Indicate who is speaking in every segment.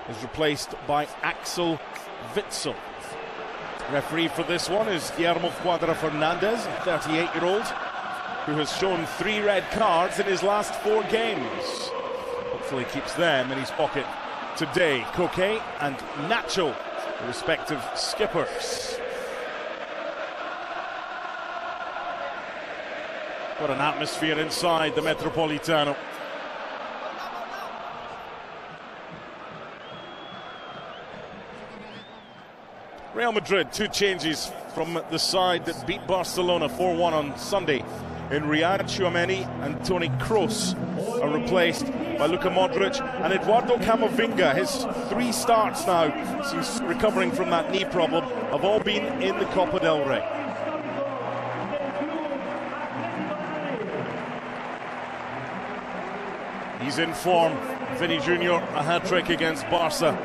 Speaker 1: is replaced by Axel Witsel. Referee for this one is Guillermo Cuadra Fernandez, a 38-year-old, who has shown 3 red cards in his last 4 games. Hopefully keeps them in his pocket today. Koke and Nacho, the respective skippers. What an atmosphere inside the Metropolitano. Real Madrid, 2 changes from the side that beat Barcelona 4-1 on Sunday in Riyadh. Tchouameni and Toni Kroos are replaced by Luka Modric and Eduardo Camavinga. His 3 starts now, since recovering from that knee problem, have all been in the Copa del Rey. He's in form. Vinny Jr., a hat-trick against Barca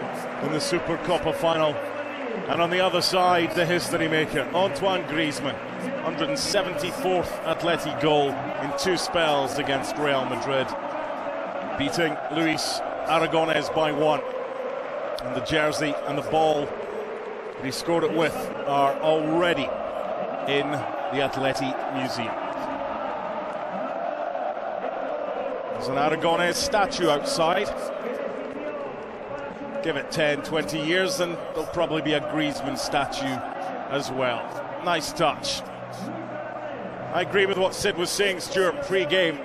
Speaker 1: in the Super Copa final. And on the other side, the history maker, Antoine Griezmann, 174th Atleti goal in 2 spells against Real Madrid, beating Luis Aragonés by 1. And the jersey and the ball that he scored it with are already in the Atleti Museum. There's an Aragonés statue outside. Give it 10, 20 years and there'll probably be a Griezmann statue as well. Nice touch. I agree with what Sid was saying, Stuart, pre-game.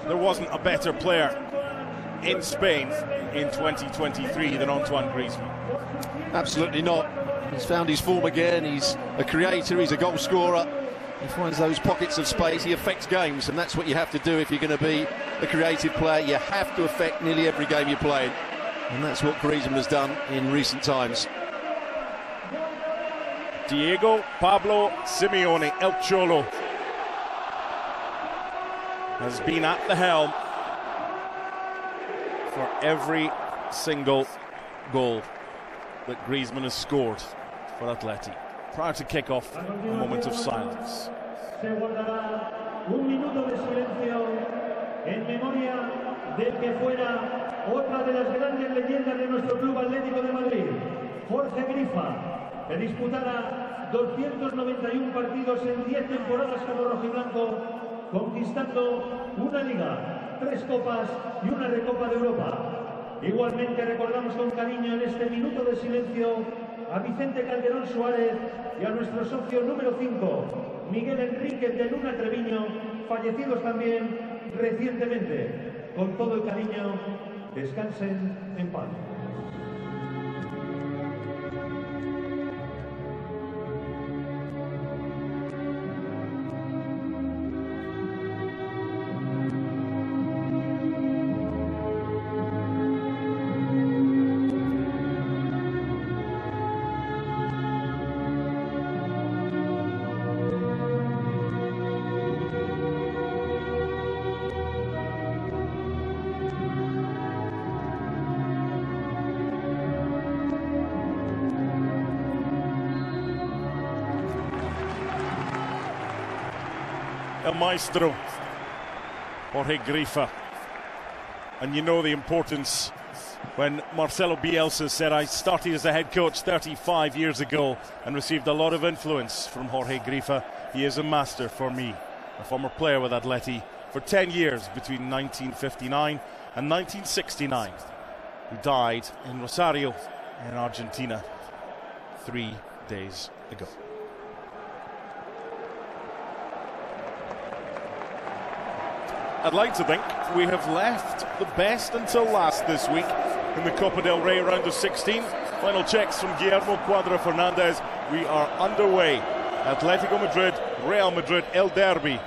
Speaker 1: There wasn't a better player in Spain in 2023 than Antoine Griezmann.
Speaker 2: Absolutely not. He's found his form again. He's a creator, he's a goal scorer. He finds those pockets of space, he affects games, and that's what you have to do if you're going to be a creative player. You have to affect nearly every game you play in. And that's what Griezmann has done in recent times.
Speaker 1: Diego Pablo Simeone, El Cholo, has been at the helm for every single goal that Griezmann has scored for Atleti. Prior to kick-off, a moment of silence.
Speaker 3: Se guardará un minuto de silencio en memoria del que fuera otra de las grandes leyendas de nuestro club Atlético de Madrid, Jorge Grifa, que disputara 291 partidos en 10 temporadas como rojiblanco, conquistando una Liga, 3 Copas y una Recopa de Europa. Igualmente recordamos con cariño en este minuto de silencio a Vicente Calderón Suárez y a nuestro socio número 5, Miguel Enríquez de Luna Treviño, fallecidos también recientemente. Con todo el cariño, descansen en paz.
Speaker 1: El Maestro, Jorge Grifa. And you know the importance when Marcelo Bielsa said, I started as a head coach 35 years ago and received a lot of influence from Jorge Grifa. He is a master for me, a former player with Atleti for 10 years between 1959 and 1969, who died in Rosario in Argentina 3 days ago. I'd like to think we have left the best until last this week in the Copa del Rey round of 16. Final checks from Guillermo Cuadra Fernandez. We are underway. Atletico Madrid, Real Madrid, El Derby.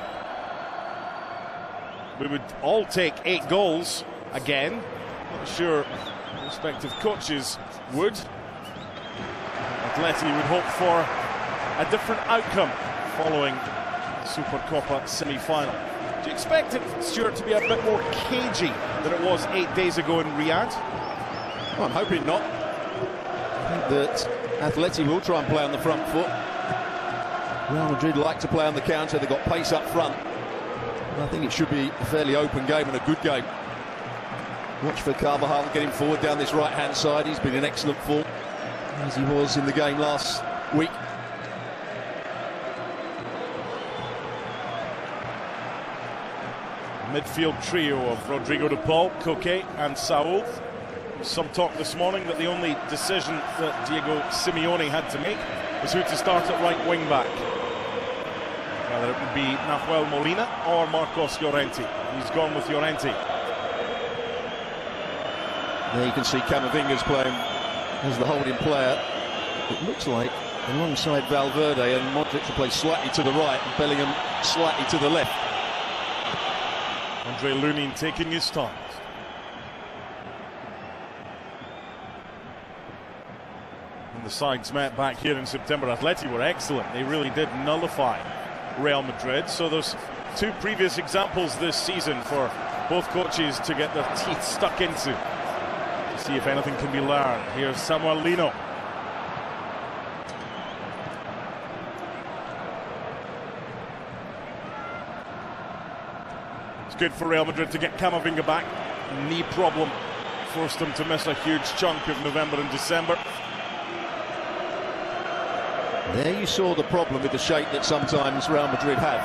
Speaker 1: We would all take 8 goals again. Not sure respective coaches would. Atleti would hope for a different outcome following Super Copa semi-final. Do you expect it, Stuart, to be a bit more cagey than it was 8 days ago in Riyadh?
Speaker 2: Well, I'm hoping not. I think that Atleti will try and play on the front foot. Real Madrid like to play on the counter. They've got pace up front. And I think it should be a fairly open game and a good game. Watch for Carvajal getting forward down this right-hand side. He's been in excellent form, as he was in the game last week.
Speaker 1: Midfield trio of Rodrigo de Paul, Koke and Saul. Some talk this morning that the only decision that Diego Simeone had to make was who to start at right wing back. Whether it would be Nahuel Molina or Marcos Llorente. He's gone with Llorente.
Speaker 2: There you can see Camavinga's playing as the holding player. It looks like alongside Valverde, and Modric to play slightly to the right and Bellingham slightly to the left.
Speaker 1: Andre Lunin taking his time. And the sides met back here in September. Atleti were excellent. They really did nullify Real Madrid. So there's two previous examples this season for both coaches to get their teeth stuck into, to see if anything can be learned. Here's Samuel Lino. It's good for Real Madrid to get Camavinga back. Knee problem forced him to miss a huge chunk of November and December.
Speaker 2: There you saw the problem with the shape that sometimes Real Madrid have.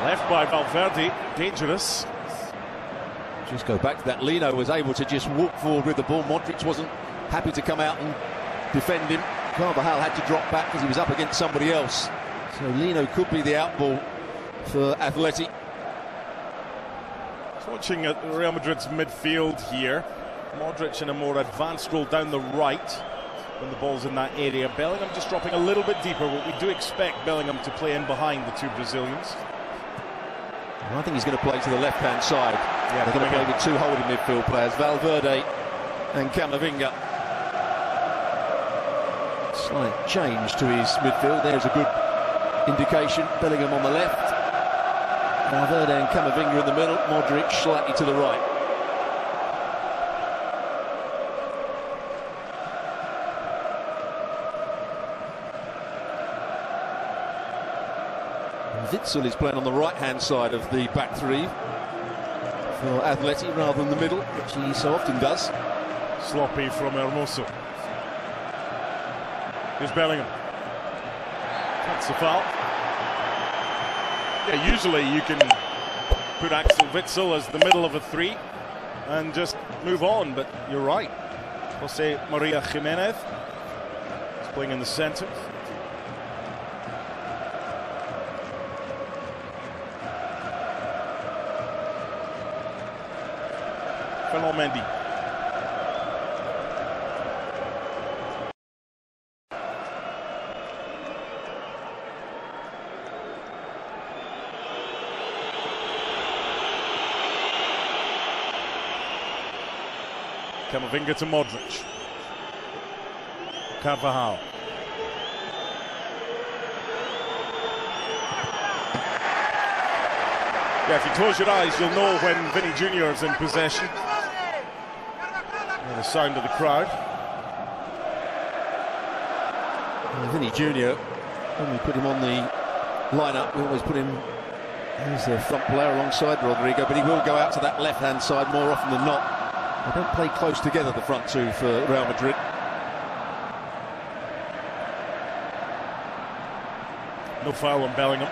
Speaker 1: Left by Valverde, dangerous.
Speaker 2: Just go back to that. Lino was able to just walk forward with the ball. Modric wasn't happy to come out and defend him. Carvajal had to drop back because he was up against somebody else. So Lino could be the outball for Atleti.
Speaker 1: Watching Real Madrid's midfield here. Modric in a more advanced role down the right when the ball's in that area. Bellingham just dropping a little bit deeper, but we do expect Bellingham to play in behind the two Brazilians.
Speaker 2: I think he's going to play to the left-hand side. Yeah, they're going to play with two holding midfield players, Valverde and Camavinga. Slight change to his midfield. There's a good indication. Bellingham on the left, Valverde and Camavinga in the middle, Modric slightly to the right. Witsel is playing on the right-hand side of the back three for Atleti rather than the middle, which he so often does.
Speaker 1: Sloppy from Hermoso. Here's Bellingham. That's a foul. Yeah, usually you can put Axel Witsel as the middle of a three and just move on, but you're right. Jose Maria Jimenez is playing in the centre. Mendy. Camavinga to Modric. Carvajal. Yeah, if you close your eyes, you'll know when Vinny Jr. is in possession. The sound of the crowd.
Speaker 2: Vinny Jr., when we put him on the lineup, we always put him as a front player alongside Rodrigo, but he will go out to that left-hand side more often than not. They don't play close together, the front two for Real Madrid.
Speaker 1: No foul on Bellingham.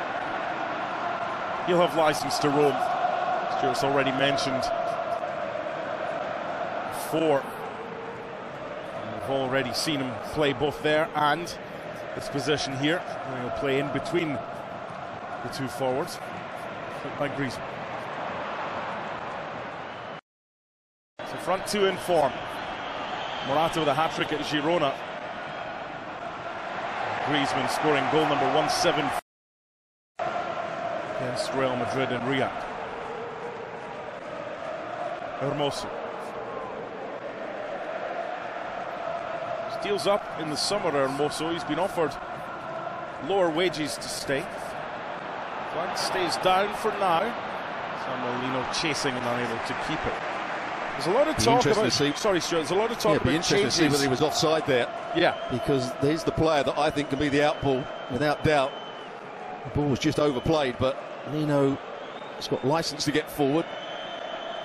Speaker 1: He'll have license to roam. Stuart's already mentioned 4. We've already seen him play both there and his position here. And he'll play in between the two forwards. By Griezmann. So front two in form. Morata with a hat-trick at Girona. Griezmann scoring goal number 174 against Real Madrid in Riyadh. Hermoso. Deals up in the summer, Hermoso. He's been offered lower wages to stay. But stays down for now. Samuel Lino chasing and unable to keep it. There's a lot of talk about... Sorry, Stuart. There's a lot of talk about changes.
Speaker 2: Interesting to see whether he was offside there.
Speaker 1: Yeah.
Speaker 2: Because there's the player that I think can be the outball, without doubt. The ball was just overplayed, but Lino has got license to get forward.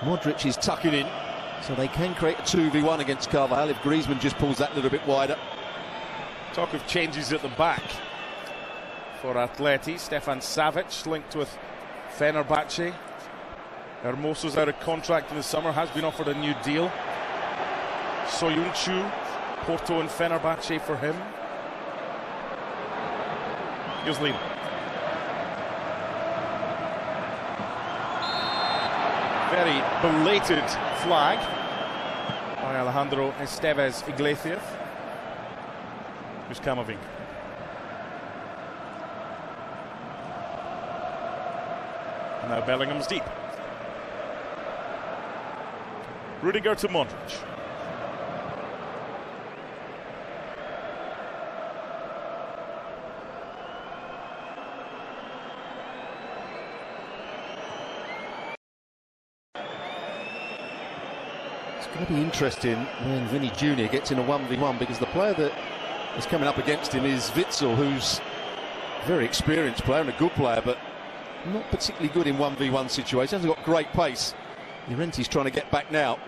Speaker 2: Modric is tucking in, so they can create a 2v1 against Carvajal if Griezmann just pulls that little bit wider.
Speaker 1: Talk of changes at the back for Atleti. Stefan Savic linked with Fenerbahce. Hermoso's out of contract in the summer, has been offered a new deal. Soyuncu, Porto and Fenerbahce for him. Here's Lino. Very belated flag by Alejandro Estevez Iglesias. Here's Camavinga. And now Bellingham's deep. Rudiger to Modric.
Speaker 2: It's going to be interesting when Vinny Jr. gets in a 1v1, because the player that is coming up against him is Witsel, who's a very experienced player and a good player, but not particularly good in 1v1 situations. Hasn't got great pace. Llorenti's trying to get back now.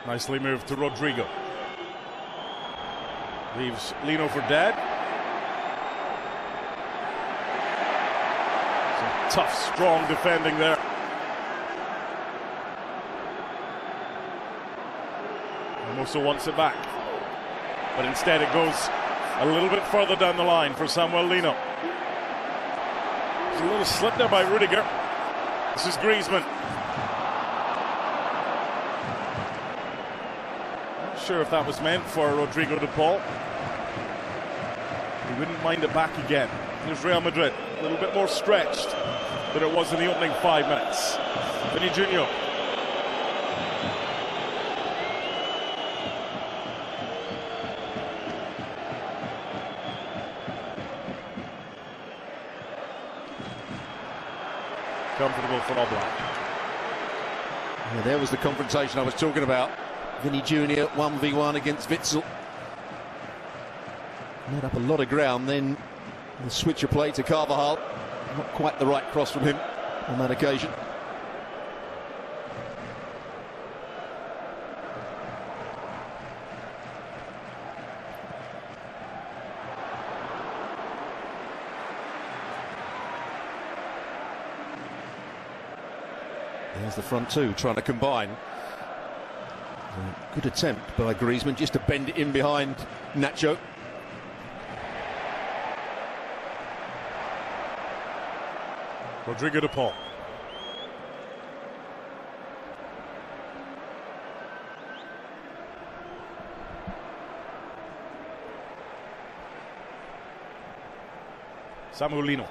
Speaker 1: Nicely moved to Rodrigo. Leaves Lino for dead. Some tough, strong defending there. Hermoso wants it back, but instead it goes a little bit further down the line for Samuel Lino. There's a little slip there by Rudiger. This is Griezmann. Not sure if that was meant for Rodrigo de Paul. He wouldn't mind it back again. Here's Real Madrid, a little bit more stretched than it was in the opening 5 minutes. Vinny Jr. Comfortable for Oblak.
Speaker 2: Yeah, there was the confrontation I was talking about. Vinny Jr. 1v1 against Witsel. Made up a lot of ground, then the switch of play to Carvajal. Not quite the right cross from him on that occasion. There's the front two trying to combine. Good attempt by Griezmann just to bend it in behind Nacho.
Speaker 1: Rodrigo de Paul. Samuel Lino.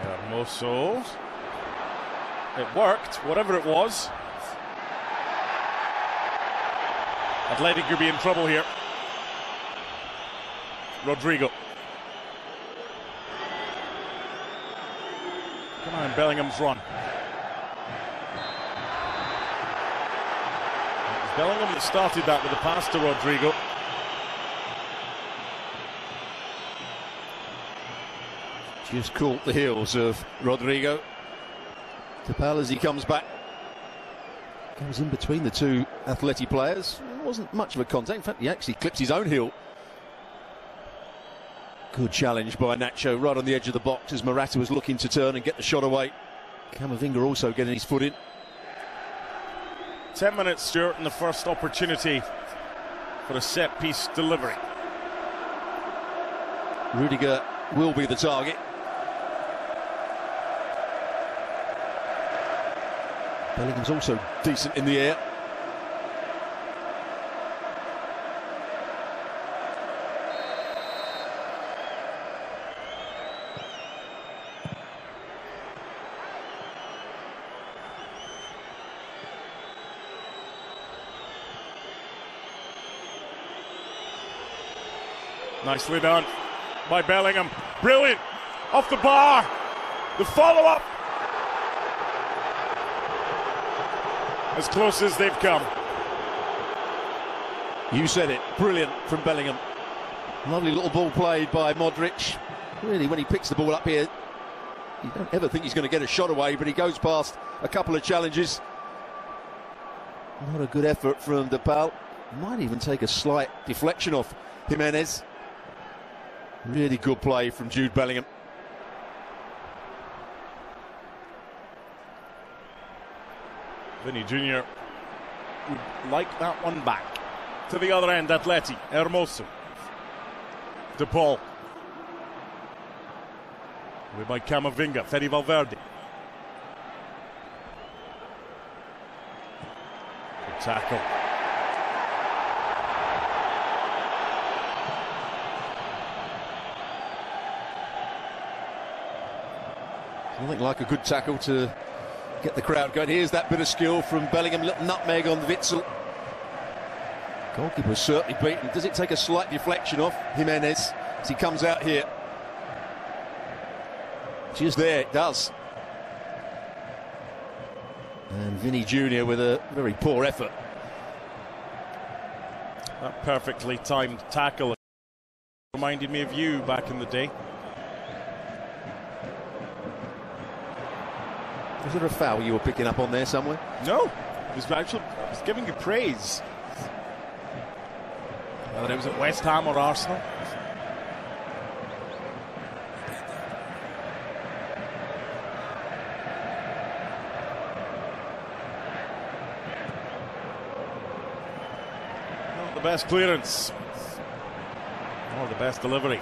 Speaker 1: Hermoso. It worked, whatever it was. Athletic could be in trouble here. Rodrigo. Come on, Bellingham's run. It was Bellingham that started that with a pass to Rodrigo.
Speaker 2: Just caught the heels of Rodrigo. Tapal as he comes back. Goes in between the two Atleti players. It wasn't much of a contact. In fact, he actually clips his own heel. Good challenge by Nacho right on the edge of the box as Morata was looking to turn and get the shot away. Camavinga also getting his foot in.
Speaker 1: 10 minutes, Stuart, and the first opportunity for a set-piece delivery.
Speaker 2: Rudiger will be the target. Bellingham's also decent in the air.
Speaker 1: Nicely done by Bellingham. Brilliant. Off the bar. The follow-up. As close as they've come.
Speaker 2: You said it. Brilliant from Bellingham. Lovely little ball played by Modric. Really, when he picks the ball up here, you don't ever think he's going to get a shot away, but he goes past a couple of challenges. Not a good effort from Depal. Might even take a slight deflection off Jimenez. Really good play from Jude Bellingham.
Speaker 1: Vinny Jr. would like that one back. To the other end, Atleti, Hermoso. De Paul. Away by Camavinga, Fede Valverde. Good tackle.
Speaker 2: Nothing like a good tackle to get the crowd going. Here's that bit of skill from Bellingham. Little nutmeg on Witsel. Goalkeeper was certainly beaten. Does it take a slight deflection off Jimenez as he comes out here? Just there, it does. And Vinny Jr. with a very poor effort.
Speaker 1: That perfectly timed tackle reminded me of you back in the day.
Speaker 2: Was there a foul you were picking up on there somewhere?
Speaker 1: No, I was giving you praise. Whether it was at West Ham or Arsenal. Not the best clearance. Or the best delivery.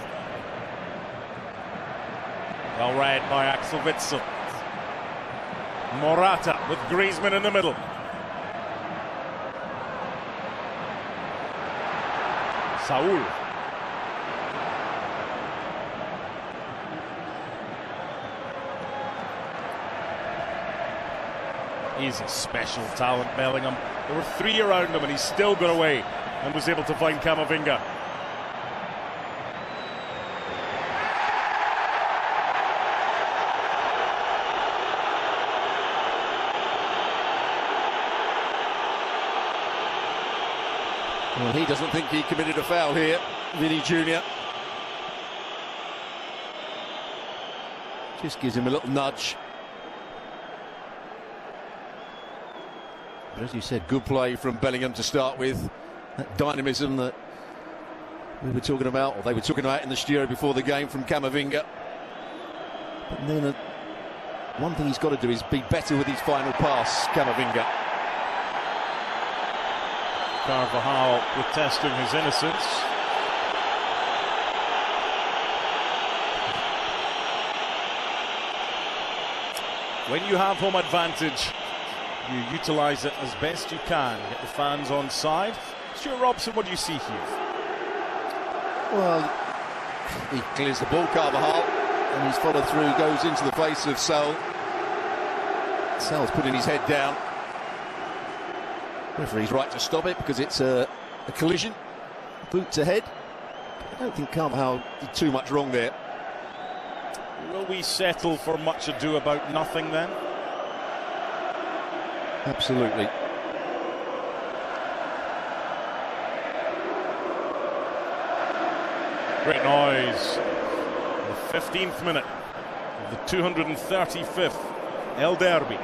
Speaker 1: Well read by Axel Witsel. Morata with Griezmann in the middle. Saul. He's a special talent, Bellingham. There were three around him and he still got away and was able to find Camavinga.
Speaker 2: Well, he doesn't think he committed a foul here, Vinny Jr. Just gives him a little nudge. But as you said, good play from Bellingham to start with. That dynamism that we were talking about, or they were talking about in the studio before the game from Camavinga. But then one thing he's got to do is be better with his final pass, Camavinga.
Speaker 1: Carvajal protesting his innocence. When you have home advantage, you utilise it as best you can. Get the fans on side. Stuart Robson, what do you see here?
Speaker 2: Well, he clears the ball, Carvajal, and he's followed through, goes into the face of Saul. Saul's putting his head down. Referee's right to stop it because it's a collision. Boot to head. I don't think Carvajal did too much wrong there.
Speaker 1: Will we settle for much ado about nothing then?
Speaker 2: Absolutely.
Speaker 1: Great noise. The 15th minute of the 235th El Derby.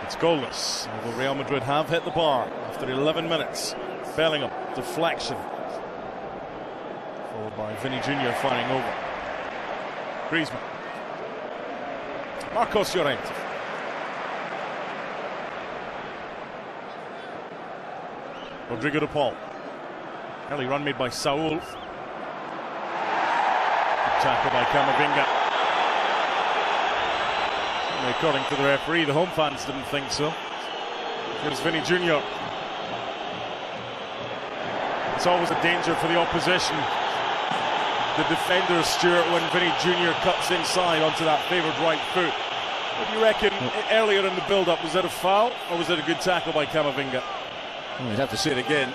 Speaker 1: It's goalless, although Real Madrid have hit the bar after 11 minutes. Bellingham, deflection. Followed by Vinny Jr. firing over. Griezmann. Marcos Llorente. Rodrigo de Paul. Early run made by Saul. Good tackle by Camavinga. According to the referee, the home fans didn't think so. Here's Vinny Jr. It's always a danger for the opposition. The defenders, Stuart, when Vinny Jr. cuts inside onto that favoured right foot. What do you reckon earlier in the build-up? Was that a foul or was it a good tackle by Camavinga?
Speaker 2: Well, you'd have to see it again.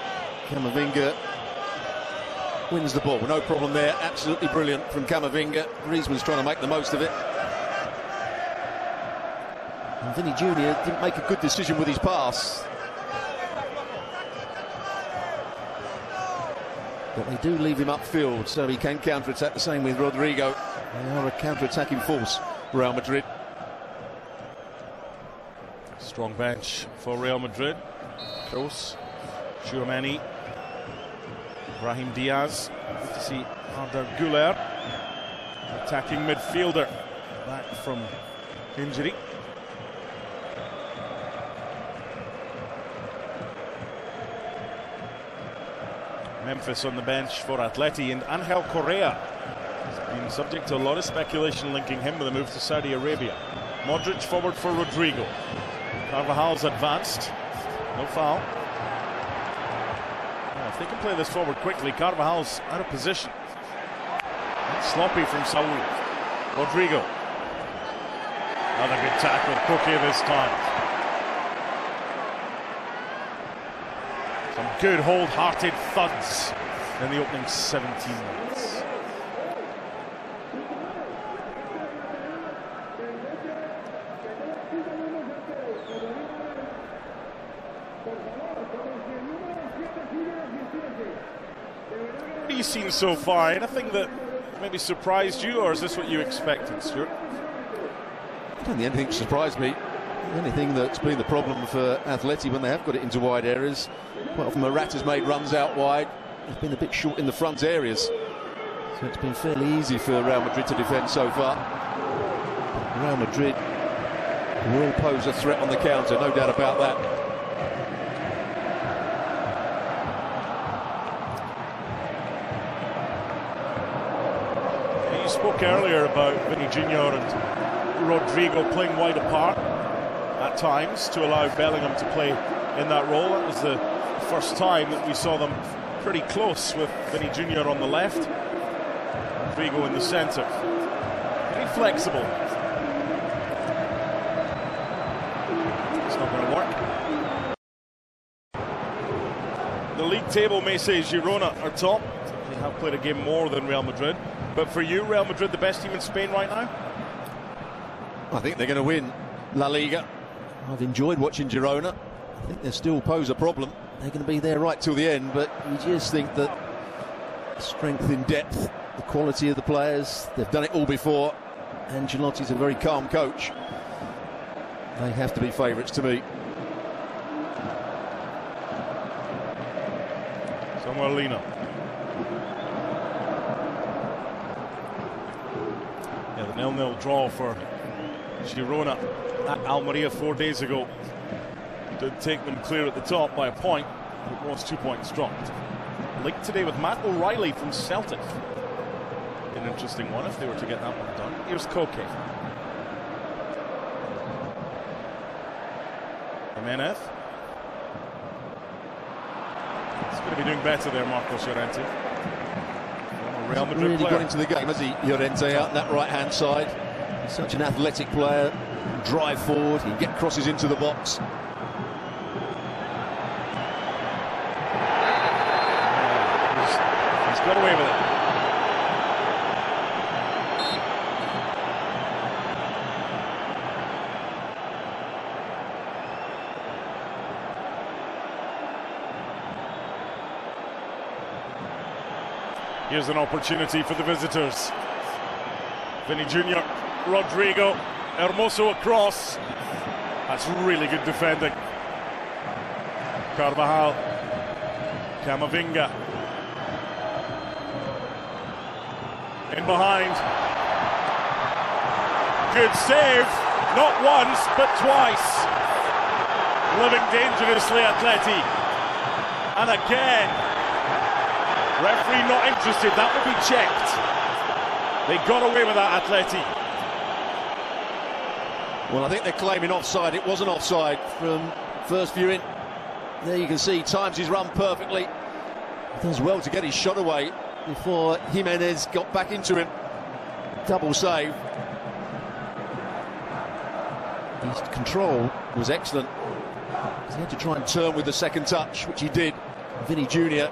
Speaker 2: Camavinga wins the ball. No problem there. Absolutely brilliant from Camavinga. Griezmann's trying to make the most of it. And Vinny Jr. didn't make a good decision with his pass. But they do leave him upfield, so he can counter-attack. The same with Rodrigo. They are a counter-attacking force, Real Madrid.
Speaker 1: Strong bench for Real Madrid. Kroos, Tchouaméni, Brahim Diaz. Good to see Arda Güler, attacking midfielder, back from injury. Memphis on the bench for Atleti, and Angel Correa has been subject to a lot of speculation linking him with a move to Saudi Arabia. Modric forward for Rodrigo. Carvajal's advanced. No foul. Well, if they can play this forward quickly, Carvajal's out of position. That's sloppy from Saul. Rodrigo. Another good tackle, Koke this time. Some good wholehearted thuds in the opening 17 minutes. What have you seen so far? Anything that maybe surprised you, or is this what you expected, Stuart?
Speaker 2: I don't think anything surprised me. Anything that's been the problem for Atleti when they have got it into wide areas. Quite often Morata's made runs out wide. He's been a bit short in the front areas. So it's been fairly easy for Real Madrid to defend so far. Real Madrid will pose a threat on the counter, no doubt about that.
Speaker 1: You spoke earlier about Vinny Jr. and Rodrigo playing wide apart at times to allow Bellingham to play in that role. That was the first time that we saw them pretty close, with Vinny Jr. on the left, Rodrigo in the centre. Pretty flexible. It's not going to work. The league table may say Girona are top. They have played a game more than Real Madrid. But for you, Real Madrid the best team in Spain right now?
Speaker 2: I think they're going to win La Liga. I've enjoyed watching Girona. I think they still pose a problem. They're going to be there right till the end, but you just think that strength in depth, the quality of the players, they've done it all before. Ancelotti's a very calm coach. They have to be favourites to me.
Speaker 1: Samuel Lino. Yeah, the 0-0 draw for Girona at Almeria 4 days ago did take them clear at the top by a point. It was 2 points dropped. Linked today with Matt O'Reilly from Celtic. An interesting one if they were to get that one done. Here's Koke. Jimenez. He's going to be doing better there, Marcos Llorente. Real Madrid
Speaker 2: really
Speaker 1: player.
Speaker 2: Got into the game, has he, Llorente, out that right-hand side. He's such an athletic player. Drive forward, he can get crosses into the box.
Speaker 1: He's got away with it. Here's an opportunity for the visitors. Vinny Jr., Rodrigo, Hermoso across. That's really good defending. Carvajal, Camavinga. In behind. Good save. Not once, but twice. Living dangerously, Atleti. And again. Referee not interested. That will be checked. They got away with that, Atleti.
Speaker 2: Well, I think they're claiming offside. It wasn't offside from first viewing. There you can see times his run perfectly. He does well to get his shot away before Jimenez got back into him. Double save. His control was excellent. He had to try and turn with the second touch, which he did. Vinny Jr.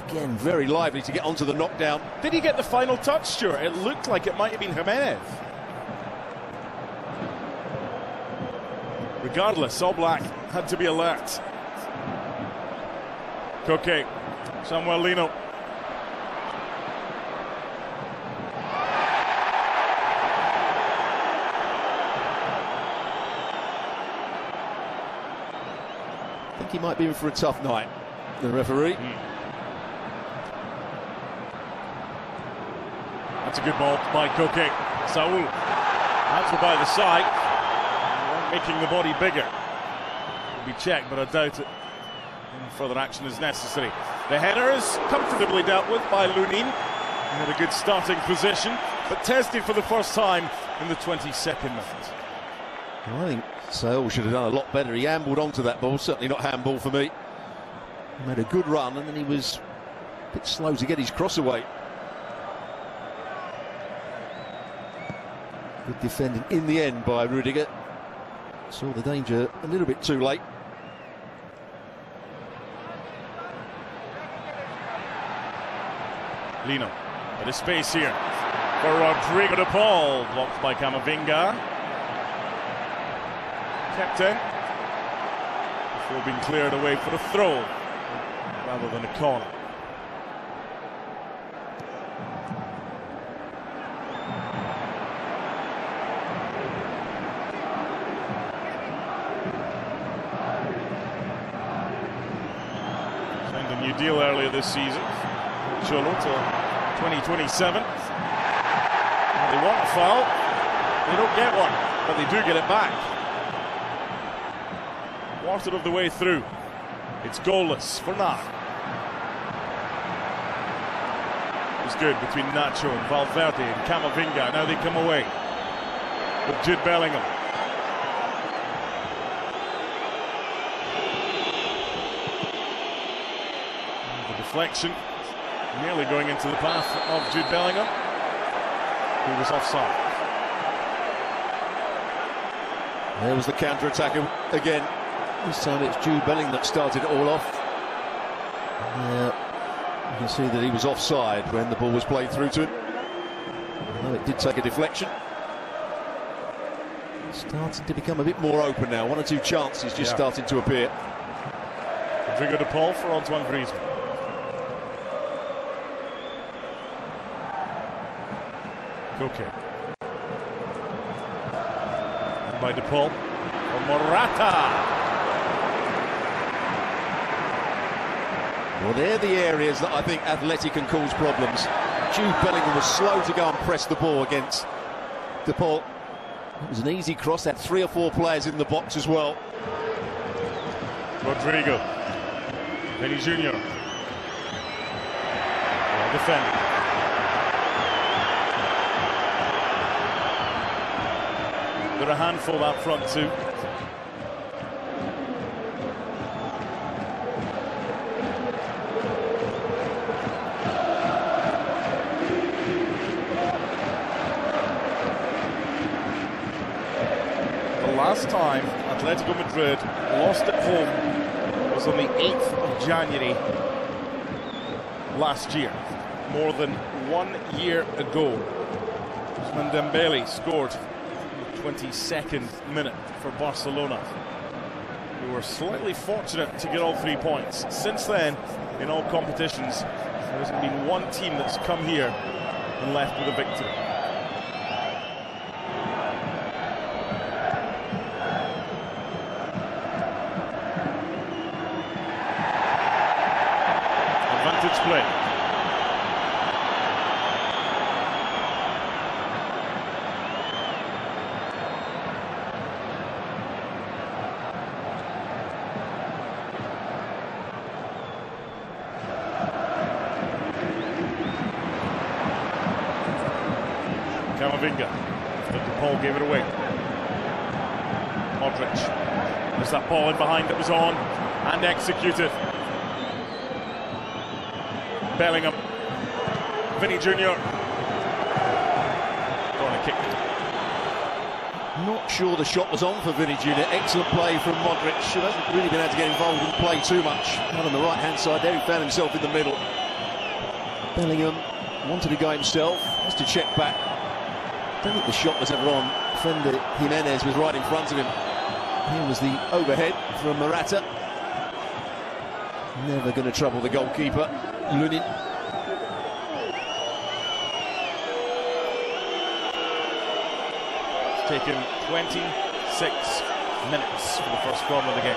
Speaker 2: Again, very lively to get onto the knockdown.
Speaker 1: Did he get the final touch, Stuart? It looked like it might have been Jimenez. Regardless, All Black had to be alert. Koke, Samuel Lino.
Speaker 2: I think he might be in for a tough night, the referee.
Speaker 1: That's a good ball by Koke. Saul. That's by the side. Making the body bigger. Will be checked, but I doubt it. Further action is necessary. The header is comfortably dealt with by Lunin. He had a good starting position, but tested for the first time in the 22nd minute.
Speaker 2: Well, I think Saul should have done a lot better. He ambled onto that ball, certainly not handball for me. He made a good run and then he was a bit slow to get his cross away. Good defending in the end by Rudiger. Saw the danger a little bit too late.
Speaker 1: Lino, bit of space here for Rodrigo de Paul, blocked by Camavinga. Kept in before being cleared away for a throw rather than a corner. Signed a new deal earlier this season. Cholo to 2027. They want a foul, they don't get one, but they do get it back. Quarter of the way through, it's goalless for now. It was good between Nacho and Valverde and Camavinga. Now they come away with Jude Bellingham. And the deflection nearly going into the path of Jude Bellingham, who was offside.
Speaker 2: There was the counter-attack again. This time it's Jude Bellingham that started it all off. You can see that he was offside when the ball was played through to him. Although it did take a deflection. It's starting to become a bit more open now. One or two chances just starting to appear.
Speaker 1: Rodrigo de Paul for Antoine Griezmann. Koke. By De Paul for Morata.
Speaker 2: Well, they're the areas that I think Athletic can cause problems. Jude Bellingham was slow to go and press the ball against De Paul. It was an easy cross, had 3 or 4 players in the box as well.
Speaker 1: Rodrigo. Vinny Jr. Well defended. They're a handful out front too. The last time Atletico Madrid lost at home was on the 8th of January last year, more than 1 year ago. Ousmane Dembele scored 22nd minute for Barcelona, who were slightly fortunate to get all 3 points. Since then, in all competitions, there hasn't been one team that's come here and left with a victory. Advantage play. Camavinga, but De Paul gave it away. Modric, there's that ball in behind that was on and executed. Bellingham, Vinny Jr. Corner kick.
Speaker 2: Not sure the shot was on for Vinny Jr. Excellent play from Modric, who hasn't really been able to get involved and play too much. Not on the right-hand side there, he found himself in the middle. Bellingham wanted to go himself, has to check back. I don't think the shot was ever on. Defender Jimenez was right in front of him. Here was the overhead from Morata. Never going to trouble the goalkeeper, Lunin.
Speaker 1: It's taken 26 minutes for the first corner of the game.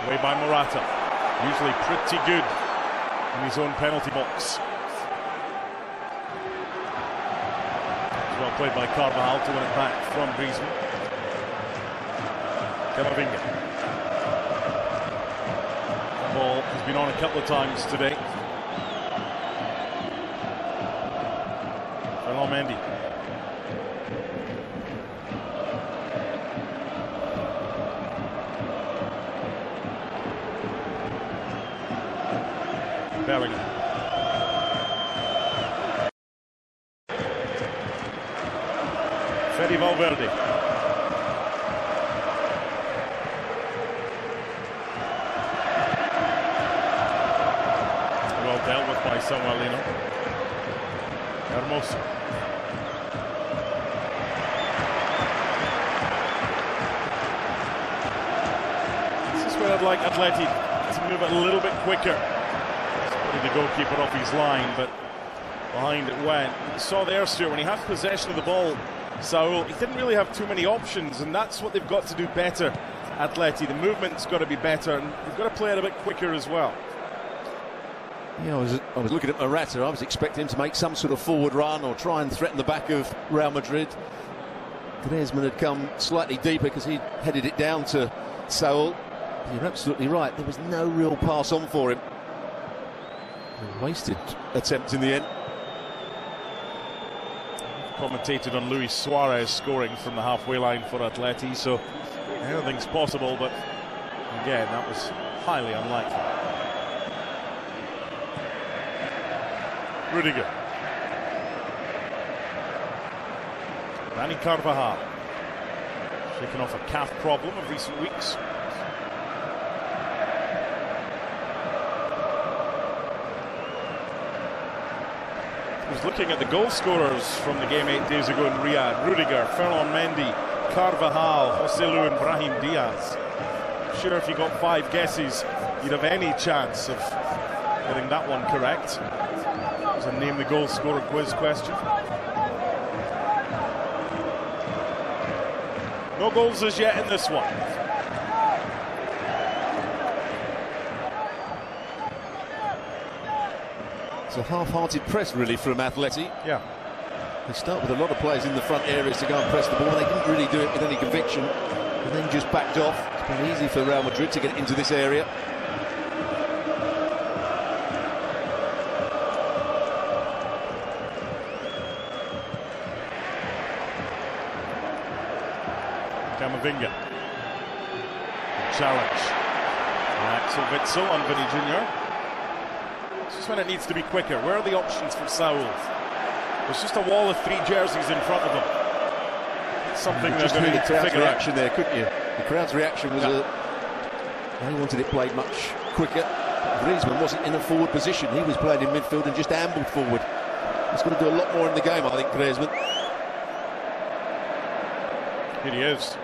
Speaker 1: Away by Morata, usually pretty good in his own penalty box. Well played by Carvajal to win it back from Griezmann. Camavinga. The ball has been on a couple of times today. Mendy. Bellingham. Fede Valverde. Well dealt with by Samuelino. Hermoso. I'd like Atleti to move it a little bit quicker. Putting the goalkeeper off his line, but behind it went. You saw there, Stuart, when he had possession of the ball, Saul, he didn't really have too many options, and that's what they've got to do better, Atleti. The movement's got to be better, and they've got to play it a bit quicker as well.
Speaker 2: Yeah, I was looking at Morata. I was expecting him to make some sort of forward run or try and threaten the back of Real Madrid. Griezmann had come slightly deeper because he headed it down to Saul. You're absolutely right. There was no real pass on for him. A wasted attempt in the end.
Speaker 1: Commentated on Luis Suarez scoring from the halfway line for Atleti, so anything's possible, but again, that was highly unlikely. Rudiger. Dani Carvajal. Shaking off a calf problem of recent weeks. Looking at the goal scorers from the game 8 days ago in Riyadh: Rudiger, Ferland Mendy, Carvajal, Joselu and Brahim Diaz. I'm sure if you got 5 guesses, you'd have any chance of getting that one correct. It was a name the goal scorer quiz question. No goals as yet in this one.
Speaker 2: It's a half-hearted press, really, from Atleti.
Speaker 1: Yeah.
Speaker 2: They start with a lot of players in the front areas to go and press the ball. They didn't really do it with any conviction, and then just backed off. It's been easy for Real Madrid to get into this area.
Speaker 1: Camavinga. Challenge. Axel Witsel on Vinny Jr. Just when it needs to be quicker. Where are the options for Saul? There's just a wall of 3 jerseys in front of them. It's something they're going to need to figure out.
Speaker 2: Reaction there, couldn't you? The crowd's reaction was they wanted it played much quicker. Griezmann wasn't in a forward position. He was playing in midfield and just ambled forward. He's got to do a lot more in the game, I think, Griezmann.
Speaker 1: Here he is.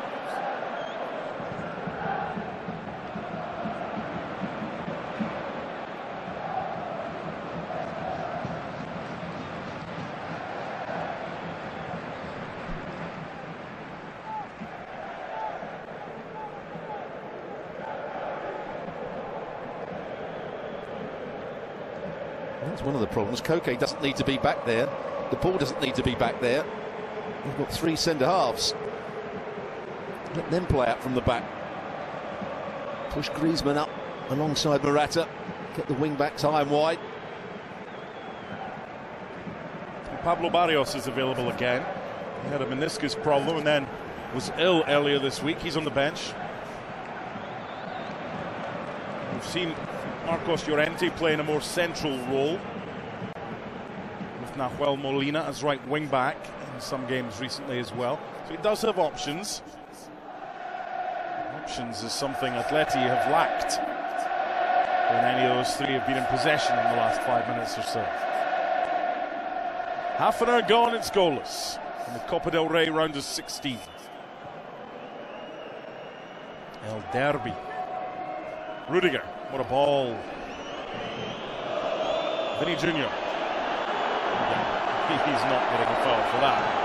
Speaker 2: That's one of the problems. Koke doesn't need to be back there. The ball doesn't need to be back there. We've got 3 centre-halves. Let them play out from the back. Push Griezmann up alongside Morata. Get the wing-backs high and wide.
Speaker 1: Pablo Barrios is available again. He had a meniscus problem and then was ill earlier this week. He's on the bench. We've seen Marcos Llorente playing a more central role, with Nahuel Molina as right wing back in some games recently as well. So he does have options. options is something Atleti have lacked when any of those three have been in possession in the last 5 minutes or so. Half an hour gone, it's goalless in the Copa del Rey round of 16. El Derby. Rudiger, what a ball. Vinny Jr. He's not getting a foul for that.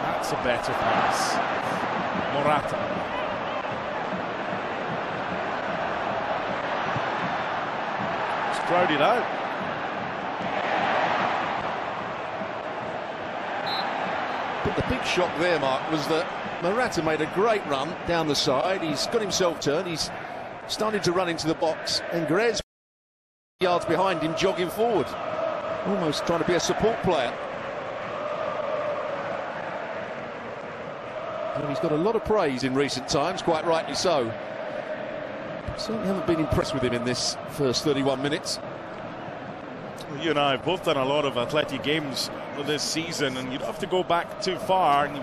Speaker 1: That's a better pass. Morata. It's crowded out.
Speaker 2: But the big shock there, Mark, was that Morata made a great run down the side. He's got himself turned. He's started to run into the box, and Grez yards behind him, jogging forward, almost trying to be a support player. And he's got a lot of praise in recent times, quite rightly so. Certainly haven't been impressed with him in this first 31 minutes.
Speaker 1: You and I have both done a lot of Atleti games this season, and you don't have to go back too far. And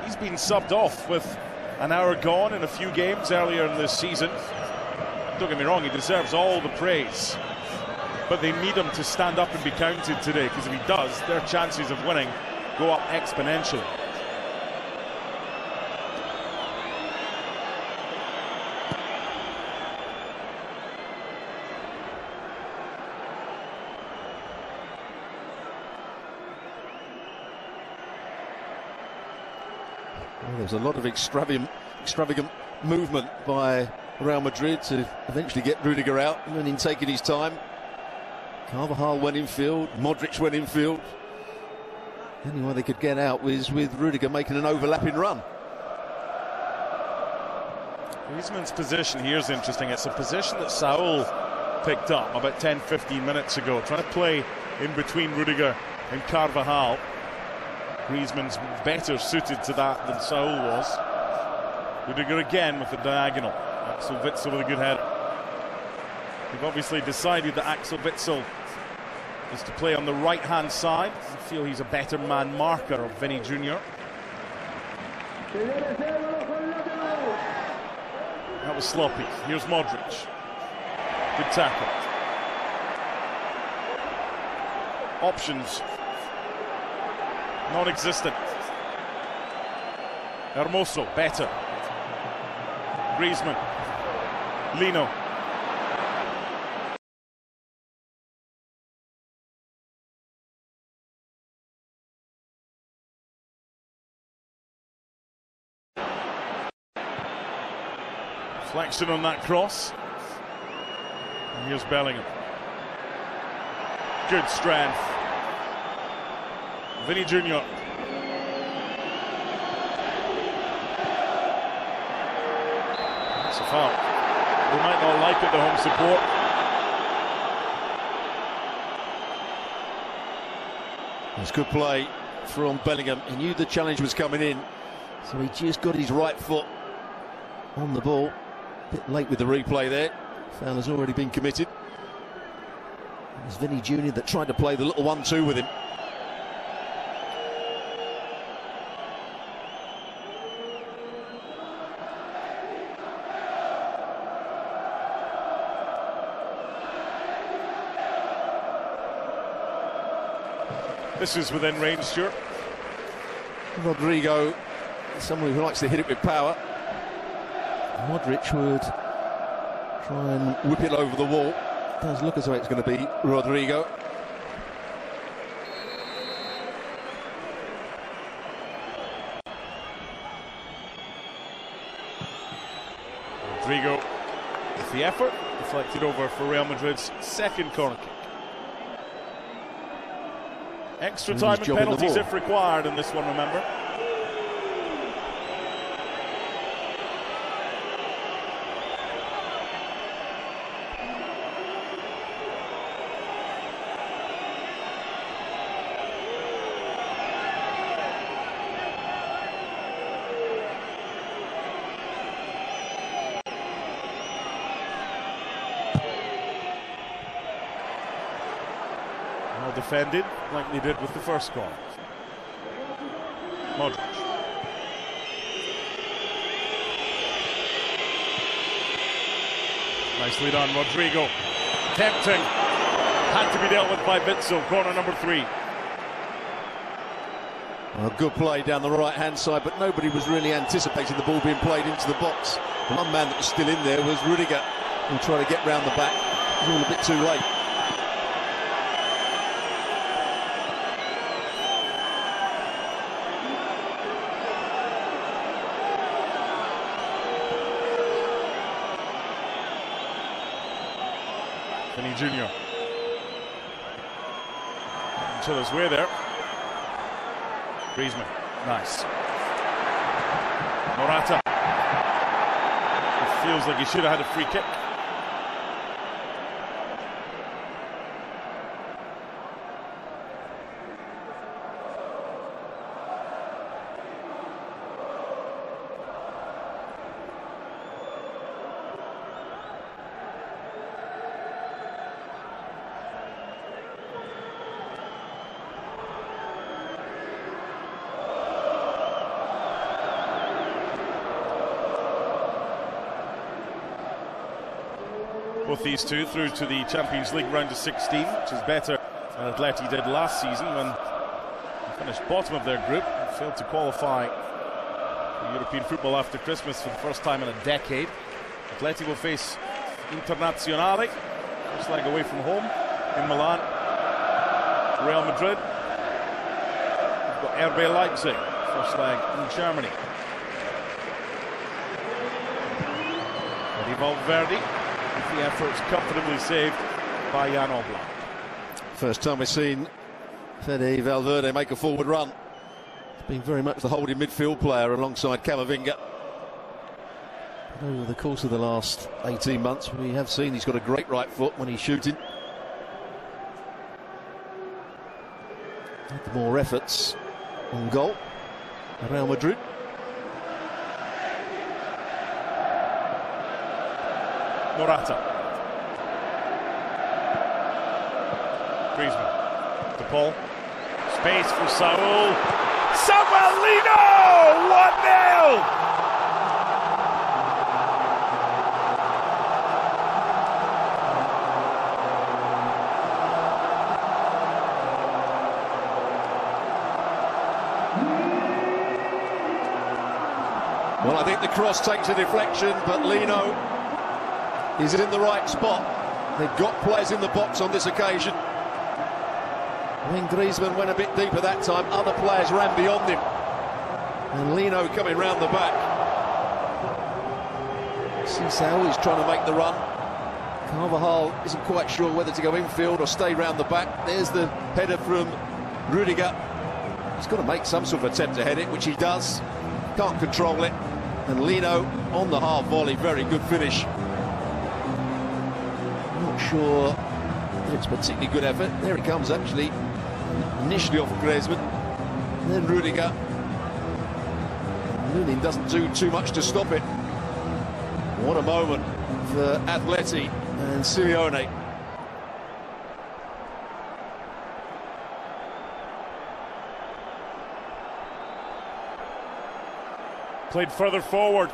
Speaker 1: he's been subbed off with an hour gone in a few games earlier in this season. Don't get me wrong, he deserves all the praise, but they need him to stand up and be counted today, because if he does, their chances of winning go up exponentially.
Speaker 2: Well, there's a lot of extravagant movement by Real Madrid to eventually get Rudiger out, and then in taking his time, Carvajal went in field, Modric went in field. The only way they could get out was with Rudiger making an overlapping run.
Speaker 1: Griezmann's position here is interesting. It's a position that Saul picked up about 10-15 minutes ago, trying to play in between Rudiger and Carvajal. Griezmann's better suited to that than Saul was. Rudiger again with the diagonal. Axel Witsel with a good header. They've obviously decided that Axel Witsel is to play on the right-hand side. I feel he's a better man marker of Vinny Jr. That was sloppy. Here's Modric. Good tackle. Options. Non-existent. Hermoso, better. Griezmann. Lino. Reflection on that cross. And here's Bellingham. Good strength. Vinny Jr. That's a foul. They might not like it, the home support.
Speaker 2: It's good play from Bellingham. He knew the challenge was coming in, so he just got his right foot on the ball. A bit late with the replay there. Foul has already been committed. It was Vinny Jr. that tried to play the little 1-2 with him.
Speaker 1: This is within range, Stuart.
Speaker 2: Rodrigo, someone who likes to hit it with power. Modric would try and whip it over the wall. Does look as though it's going to be Rodrigo.
Speaker 1: Rodrigo with the effort, deflected over for Real Madrid's second corner kick. Extra time and penalties if required in this one, remember. Well defended, like they did with the first goal. Modric. Nicely done, Rodrigo. Tempting. Had to be dealt with by Witsel. Corner number 3.
Speaker 2: A good play down the right-hand side, but nobody was really anticipating the ball being played into the box. The one man that was still in there was Rudiger, who tried to get round the back. It was all a bit too late.
Speaker 1: Vinny Jr. Each other's way there. Griezmann, nice. Morata. It feels like he should have had a free kick. Both these two through to the Champions League round of 16, which is better than Atleti did last season when they finished bottom of their group and failed to qualify for European football after Christmas for the first time in a decade. Atleti will face Internazionale, first leg away from home in Milan. Real Madrid. We've got RB Leipzig, first leg in Germany. Valverde. The effort's comfortably saved by Jan Oblak.
Speaker 2: First time we've seen Fede Valverde make a forward run. He's been very much the holding midfield player alongside Camavinga. Over the course of the last 18 months, we have seen he's got a great right foot when he's shooting. Had more efforts on goal. Real Madrid.
Speaker 1: Morata. Griezmann. De Paul. Space for Saul. Samuelino! 1-0!
Speaker 2: Well, I think the cross takes a deflection, but Lino is in the right spot. They've got players in the box on this occasion. When Griezmann went a bit deeper that time, other players ran beyond him. And Lino coming round the back. Sissao is trying to make the run. Carvajal isn't quite sure whether to go infield or stay round the back. There's the header from Rudiger. He's got to make some sort of attempt to head it, which he does. Can't control it. And Lino on the half volley, very good finish. Not sure if it's a particularly good effort. There it comes, actually. Initially off Griezmann, then Rudiger. Lunin doesn't do too much to stop it. What a moment for Atleti and Simeone.
Speaker 1: Played further forward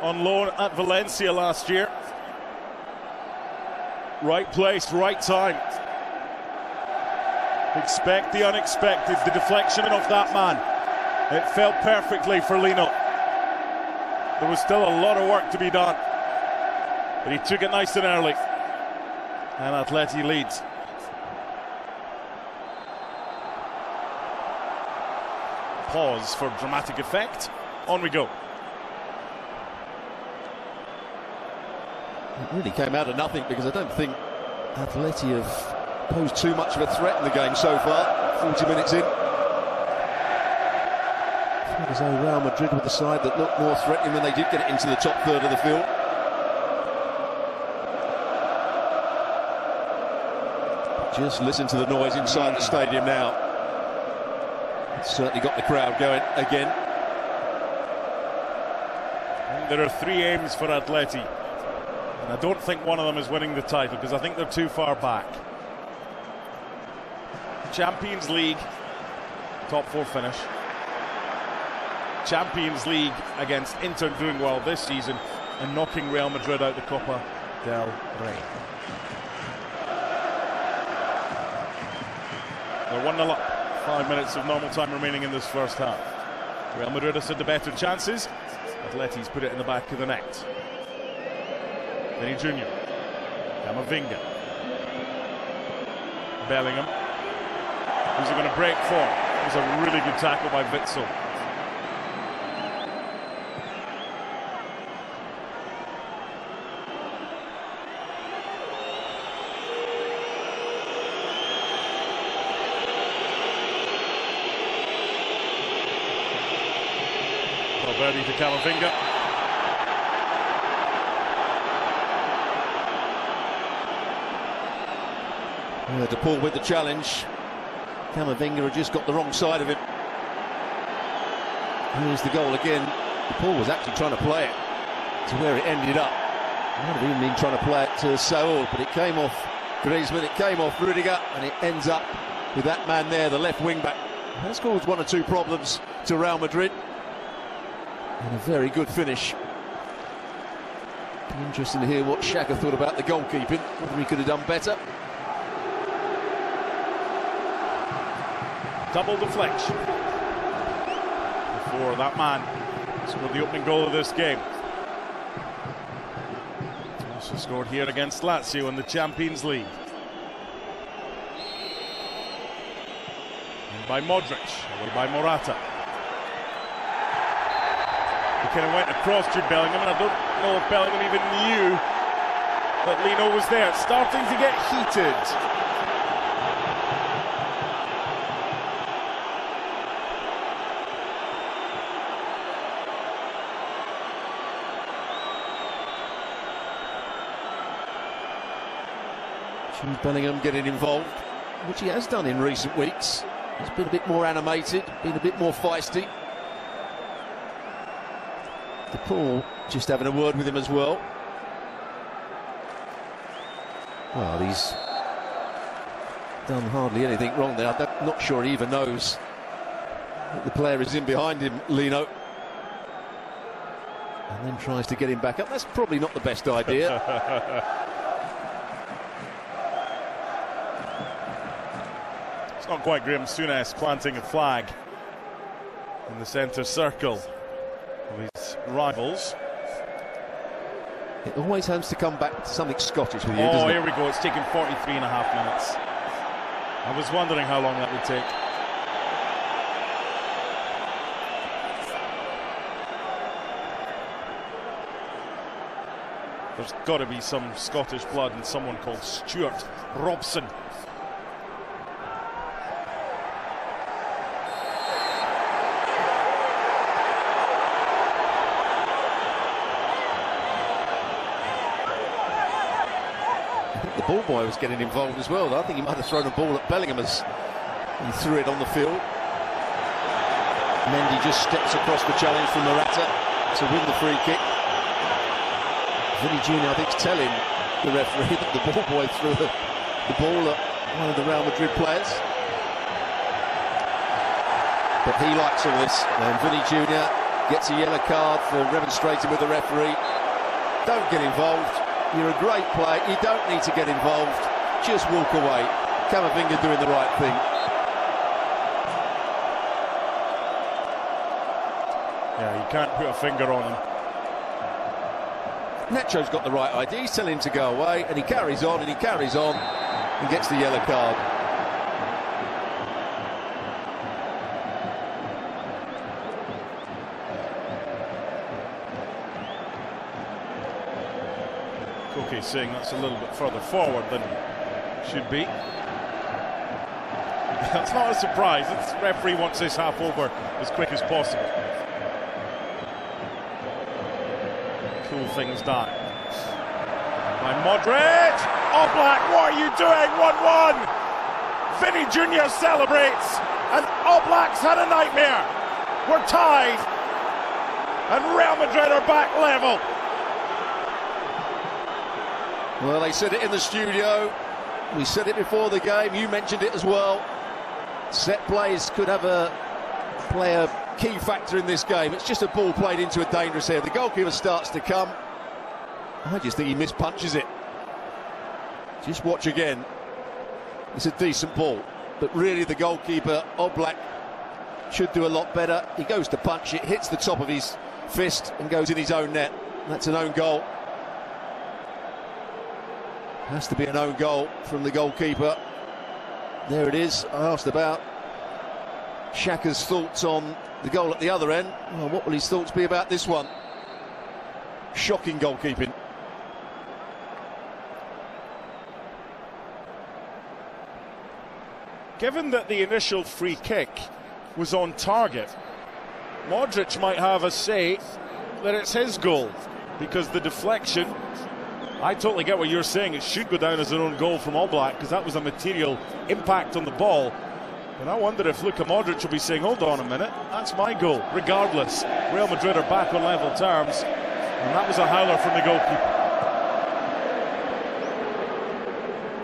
Speaker 1: on loan at Valencia last year. Right place, right time. Expect the unexpected, the deflection of that man. It fell perfectly for Lino. There was still a lot of work to be done, but he took it nice and early. And Atleti leads. Pause for dramatic effect. On we go.
Speaker 2: It really came out of nothing, because I don't think Atleti have posed too much of a threat in the game so far. 40 minutes in. As though Real Madrid were the side that looked more threatening when they did get it into the top third of the field. Just listen to the noise inside the stadium now. It's certainly got the crowd going again.
Speaker 1: There are 3 aims for Atleti, and I don't think one of them is winning the title, because I think they're too far back. Champions League, top 4 finish. Champions League against Inter doing well this season and knocking Real Madrid out the Copa del Rey. They're 1-0 up. 5 minutes of normal time remaining in this first half. Real Madrid has had the better chances. Atleti's put it in the back of the net. Vinny Jr. Camavinga. Bellingham. Who's he going to break for? It was a really good tackle by Witsel. Valverde to Camavinga.
Speaker 2: De Paul with the challenge. Camavinga had just got the wrong side of him. Here's the goal again. De Paul was actually trying to play it to where it ended up. He might have even been trying to play it to Saúl, but it came off Griezmann, it came off Rudiger, and it ends up with that man there, the left wing back. That's caused one or two problems to Real Madrid. And a very good finish. Interesting to hear what Xhaka thought about the goalkeeping, whether he could have done better.
Speaker 1: Double deflection before that man scored the opening goal of this game. Also scored here against Lazio in the Champions League. And by Modric, away by Morata. He kind of went across to Bellingham, and I don't know if Bellingham even knew that Lino was there. It's starting to get heated.
Speaker 2: Bellingham getting involved, which he has done in recent weeks. He's been a bit more animated, been a bit more feisty. De Paul just having a word with him as well. Well, he's done hardly anything wrong there. I'm not sure he even knows that the player is in behind him, Lino. And then tries to get him back up. That's probably not the best idea.
Speaker 1: It's not quite Graham Souness planting a flag in the centre circle of his rivals.
Speaker 2: It always has to come back to something Scottish with you,
Speaker 1: doesn't it?
Speaker 2: Here
Speaker 1: we go. It's taken 43.5 minutes. I was wondering how long that would take. There's got to be some Scottish blood in someone called Stuart Robson.
Speaker 2: The ball boy was getting involved as well, though. I think he might have thrown a ball at Bellingham as he threw it on the field. Mendy just steps across the challenge from Morata to win the free kick. Vinny Jr., I think, is telling the referee that the ball boy threw the ball at one of the Real Madrid players. But he likes all this, and Vinny Jr. gets a yellow card for remonstrating with the referee. Don't get involved. You're a great player. You don't need to get involved. Just walk away. Camavinga doing the right thing.
Speaker 1: Yeah, you can't put a finger on him.
Speaker 2: Nacho's got the right idea. He's telling him to go away, and he carries on, and he carries on, and gets the yellow card.
Speaker 1: Okay, saying that's a little bit further forward than should be. That's not a surprise. The referee wants this half over as quick as possible. Cool things down. By Modric! Oblak, what are you doing? 1-1! Vinny Jr. celebrates, and Oblak's had a nightmare. We're tied, and Real Madrid are back level.
Speaker 2: Well, they said it in the studio. We said it before the game. You mentioned it as well. Set plays could have a player key factor in this game. It's just a ball played into a dangerous area. The goalkeeper starts to come. I just think he mispunches it. Just watch again. It's a decent ball, but really the goalkeeper, Oblak, should do a lot better. He goes to punch it, hits the top of his fist and goes in his own net. That's an own goal. Has to be an own goal from the goalkeeper. There it is. I asked about Xhaka's thoughts on the goal at the other end. Well, what will his thoughts be about this one? Shocking goalkeeping.
Speaker 1: Given that the initial free kick was on target, Modric might have a say that it's his goal, because the deflection, I totally get what you're saying, it should go down as an own goal from Oblak, because that was a material impact on the ball. And I wonder if Luka Modric will be saying, hold on a minute, that's my goal. Regardless, Real Madrid are back on level terms, and that was a howler from the goalkeeper.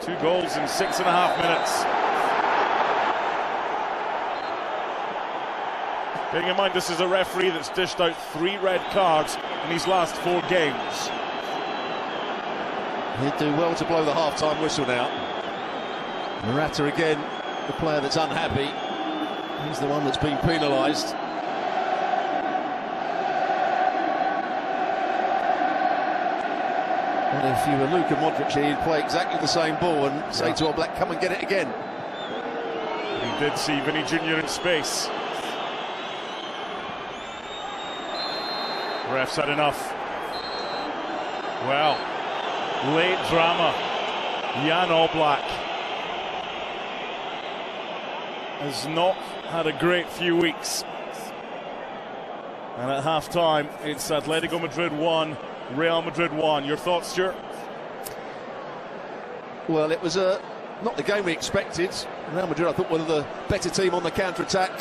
Speaker 1: 2 goals in 6.5 minutes. Bearing in mind this is a referee that's dished out 3 red cards in his last 4 games.
Speaker 2: He'd do well to blow the half-time whistle now. Morata again, the player that's unhappy. He's the one that's been penalised. But if you were Luka Modric, he'd play exactly the same ball and say to Oblak, come and get it again.
Speaker 1: He did see Vinny Jr. in space. Ref's had enough. Well, late drama. Jan Oblak has not had a great few weeks. And at half-time, it's Atletico Madrid 1, Real Madrid 1. Your thoughts, Stuart?
Speaker 2: Well, it was not the game we expected. Real Madrid, I thought, were the better team on the counter-attack.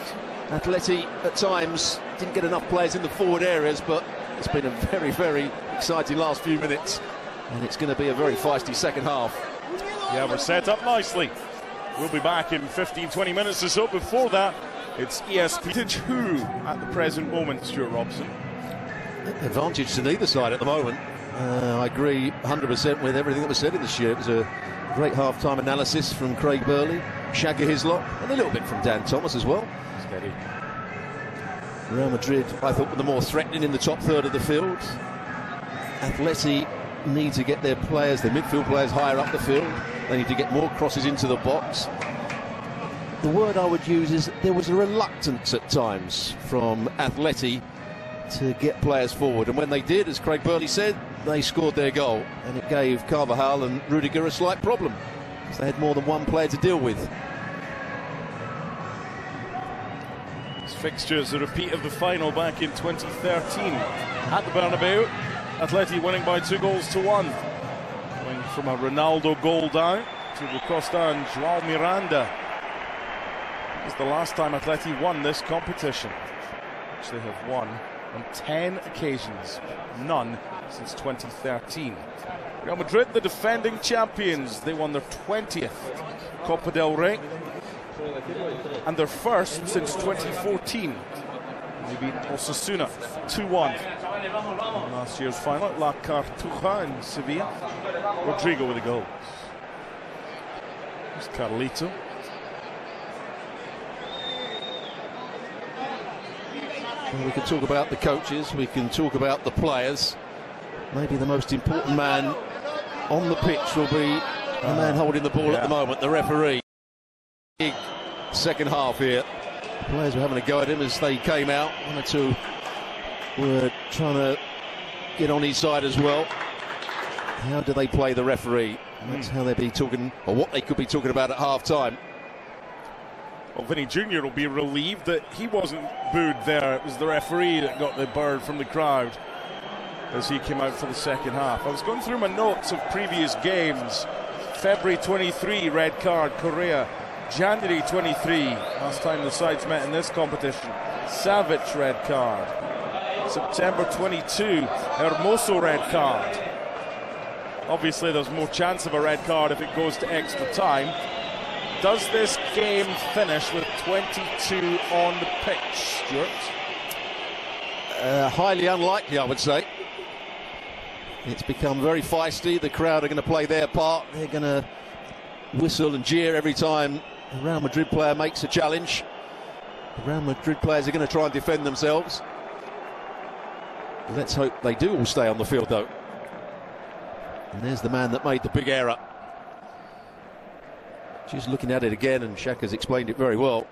Speaker 2: Atleti, at times, didn't get enough players in the forward areas, but it's been a very, very exciting last few minutes. And it's going to be a very feisty second half.
Speaker 1: Yeah, we're set up nicely. We'll be back in 15-20 minutes or so. Before that, it's ESPN. Who at the present moment, Stuart Robson?
Speaker 2: Advantage to neither side at the moment. I agree 100% with everything that was said in the show. It was a great half-time analysis from Craig Burley, Shagger Hislop, and a little bit from Dan Thomas as well.
Speaker 1: Steady.
Speaker 2: Real Madrid, I thought, were the more threatening in the top third of the field. Atleti need to get their players, their midfield players, higher up the field. They need to get more crosses into the box. The word I would use is there was a reluctance at times from Atleti to get players forward, and when they did, as Craig Burley said, they scored their goal, and it gave Carvajal and Rudiger a slight problem. They had more than one player to deal with.
Speaker 1: This fixture is a repeat of the final back in 2013 at the Bernabeu. Atleti winning by 2-1. Going from a Ronaldo goal down to the Costa and Joao Miranda. This is the last time Atleti won this competition, which they have won on 10 occasions, none since 2013. Real Madrid, the defending champions, they won their 20th Copa del Rey and their first since 2014. They beat Osasuna 2-1 in last year's final at La Cartuja in Sevilla. Rodrigo with a goal. There's Carlito.
Speaker 2: We can talk about the coaches, we can talk about the players. Maybe the most important man on the pitch will be the man holding the ball at the moment, the referee. Big second half here. The players were having a go at him as they came out. 1 or 2 were trying to get on his side as well. How do they play the referee? That's how they'll be talking, or what they could be talking about at half-time.
Speaker 1: Well, Vinny Jr. will be relieved that he wasn't booed there. It was the referee that got the bird from the crowd as he came out for the second half. I was going through my notes of previous games. February 23, red card, Correa. January 23, last time the sides met in this competition, Savic, red card. September 22, Hermoso, red card. Obviously, there's more chance of a red card if it goes to extra time. Does this game finish with 22 on the pitch, Stuart?
Speaker 2: highly unlikely, I would say. It's become very feisty. The crowd are going to play their part. They're going to whistle and jeer every time a Real Madrid player makes a challenge. The Real Madrid players are going to try and defend themselves. Let's hope they do all stay on the field, though. And there's the man that made the big error. Just looking at it again, and Xhaka's explained it very well.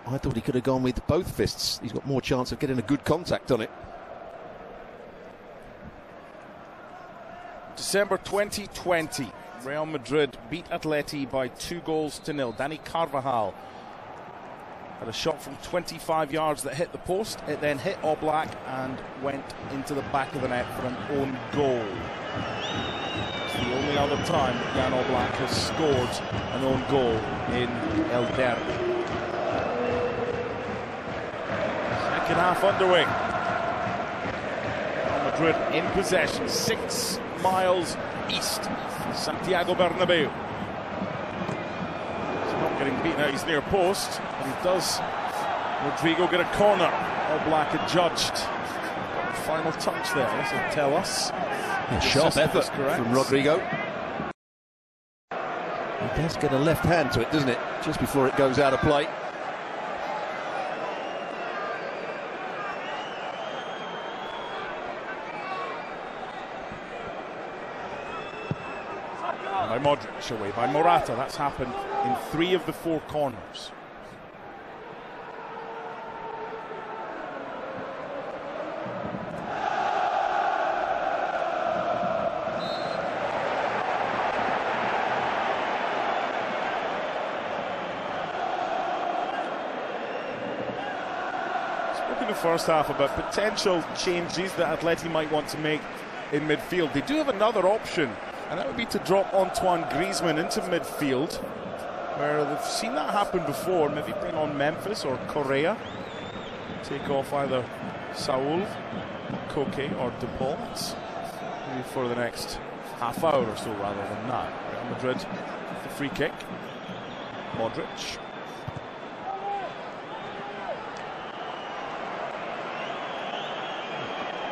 Speaker 2: I thought he could have gone with both fists. He's got more chance of getting a good contact on it.
Speaker 1: December 2020, Real Madrid beat Atleti by 2-0. Dani Carvajal had a shot from 25 yards that hit the post. It then hit Oblak and went into the back of the net for an own goal. It's the only other time that Jan Oblak has scored an own goal in El Derby. Second half underway. Real Madrid in possession, 6 miles east, Santiago Bernabeu. He's not getting beaten out, he's near post, but he does. Rodrigo get a corner. Oblak adjudged. Final touch there, this will tell us.
Speaker 2: A sharp effort from Rodrigo. He does get a left hand to it, doesn't it? Just before it goes out of play.
Speaker 1: By Modric, away by Morata. That's happened in 3 of the 4 corners. Spoke in the first half about potential changes that Atleti might want to make in midfield. They do have another option, and that would be to drop Antoine Griezmann into midfield, where they've seen that happen before. Maybe bring on Memphis or Correa. Take off either Saul, Koke or De Paul. Maybe for the next half hour or so rather than that. Real Madrid, the free kick. Modric.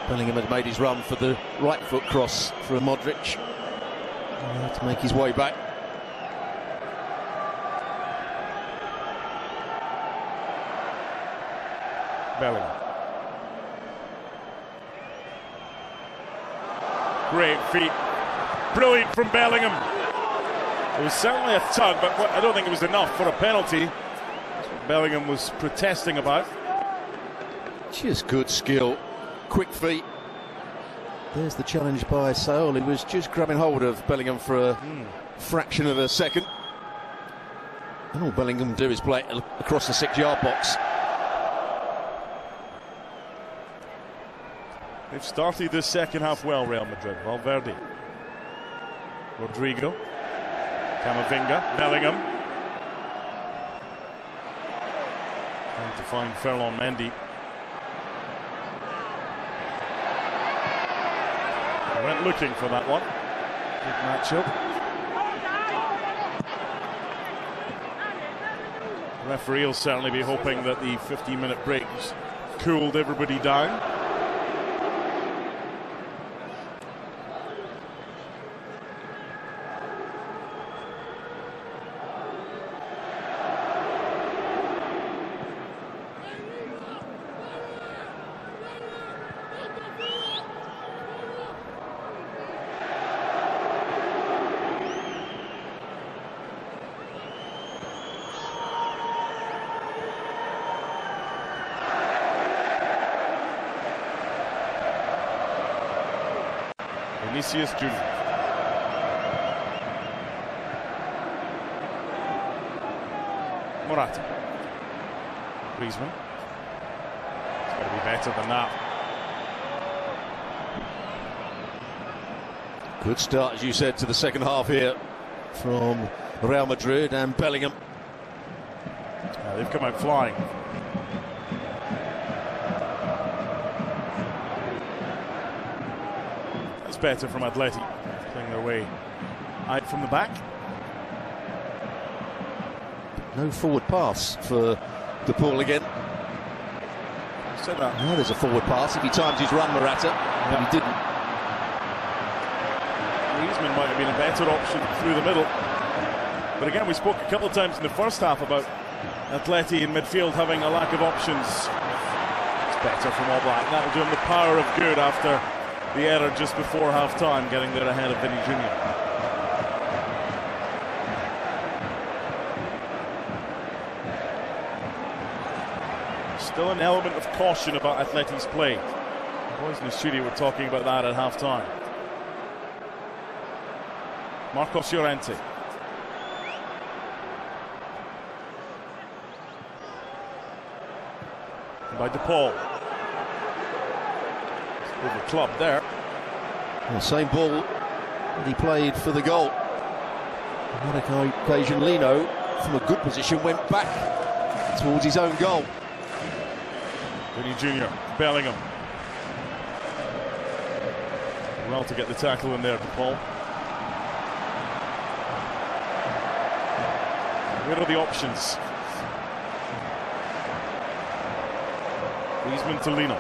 Speaker 2: Bellingham had made his run for the right foot cross for Modric. To make his way back.
Speaker 1: Bellingham. Great feet. Brilliant from Bellingham. It was certainly a tug, but I don't think it was enough for a penalty. That's what Bellingham was protesting about.
Speaker 2: Just good skill. Quick feet. There's the challenge by Saul. He was just grabbing hold of Bellingham for a fraction of a second. And all Bellingham do is play it across the 6-yard box.
Speaker 1: They've started this second half well, Real Madrid. Valverde. Rodrigo. Camavinga. Bellingham. Trying to find Ferland Mendy. Went looking for that one. Big matchup. The referee will certainly be hoping that the 15-minute break has cooled everybody down. Vinicius Junior. Morata. Griezmann. It's got to be better than that.
Speaker 2: Good start, as you said, to the second half here from Real Madrid and Bellingham.
Speaker 1: They've come out flying. Better from Atleti, playing their way out from the back.
Speaker 2: No forward pass for De Paul again.
Speaker 1: Said that.
Speaker 2: Now there's a forward pass. If he times his run, Morata, but he didn't.
Speaker 1: Griezmann might have been a better option through the middle. But again, we spoke a couple of times in the first half about Atleti in midfield having a lack of options. It's better from Oblak. That'll do him the power of good after the error just before half-time, getting there ahead of Vinny Jr. Still an element of caution about Atleti's play. The boys in the studio were talking about that at half-time. Marcos Llorente. By De Paul. Over club there.
Speaker 2: The same ball that he played for the goal. On that occasion, Lino, from a good position, went back towards his own goal.
Speaker 1: Vinny Jr., Bellingham. Well to get the tackle in there, De Paul. Where are the options? Griezmann to Lino.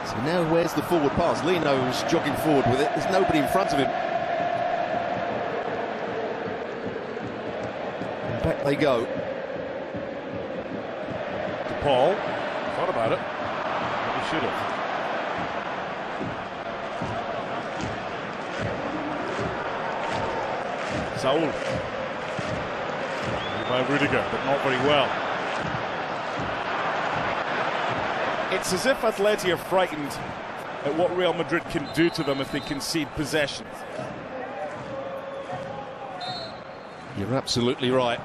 Speaker 2: So now where's the forward pass? Lino's jogging forward with it. There's nobody in front of him. And back they go.
Speaker 1: De Paul. Thought about it. But he should have. Saul. By Rudiger, but not very well. It's as if Atleti are frightened at what Real Madrid can do to them if they concede possession.
Speaker 2: You're absolutely right.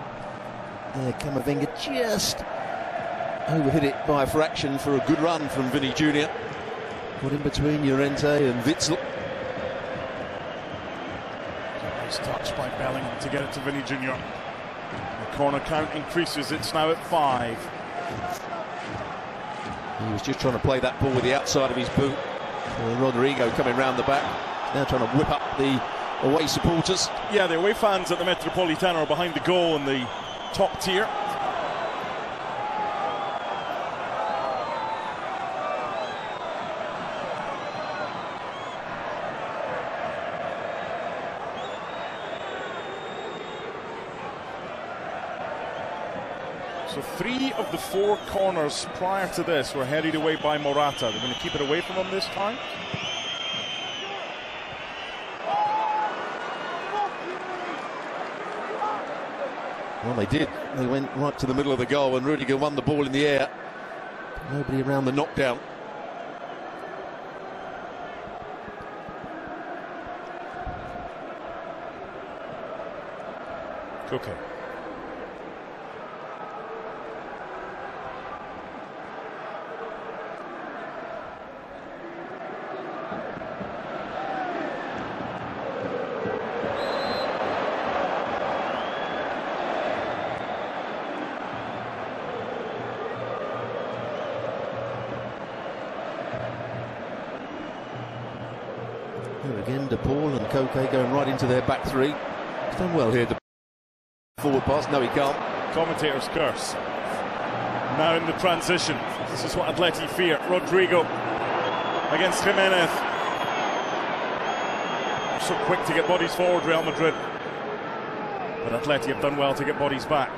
Speaker 2: There, Camavinga just overhit it by a fraction for a good run from Vinny Jr. Got in between Llorente and Witsel.
Speaker 1: Nice touch by Bellingham to get it to Vinny Jr. The corner count increases, it's now at 5.
Speaker 2: He was just trying to play that ball with the outside of his boot. Rodrigo coming round the back, now trying to whip up the away supporters.
Speaker 1: Yeah, the away fans at the Metropolitano are behind the goal in the top tier. So 3 of the 4 corners prior to this were headed away by Morata. They're going to keep it away from him this time.
Speaker 2: Well, they did. They went right to the middle of the goal and Rudiger won the ball in the air. Nobody around the knockdown.
Speaker 1: Okay.
Speaker 2: Here again, De Paul and Koke going right into their back 3. He's done well here. Forward pass, no he can't.
Speaker 1: Commentator's curse. Now in the transition. This is what Atleti fear. Rodrigo against Jimenez. So quick to get bodies forward, Real Madrid. But Atleti have done well to get bodies back.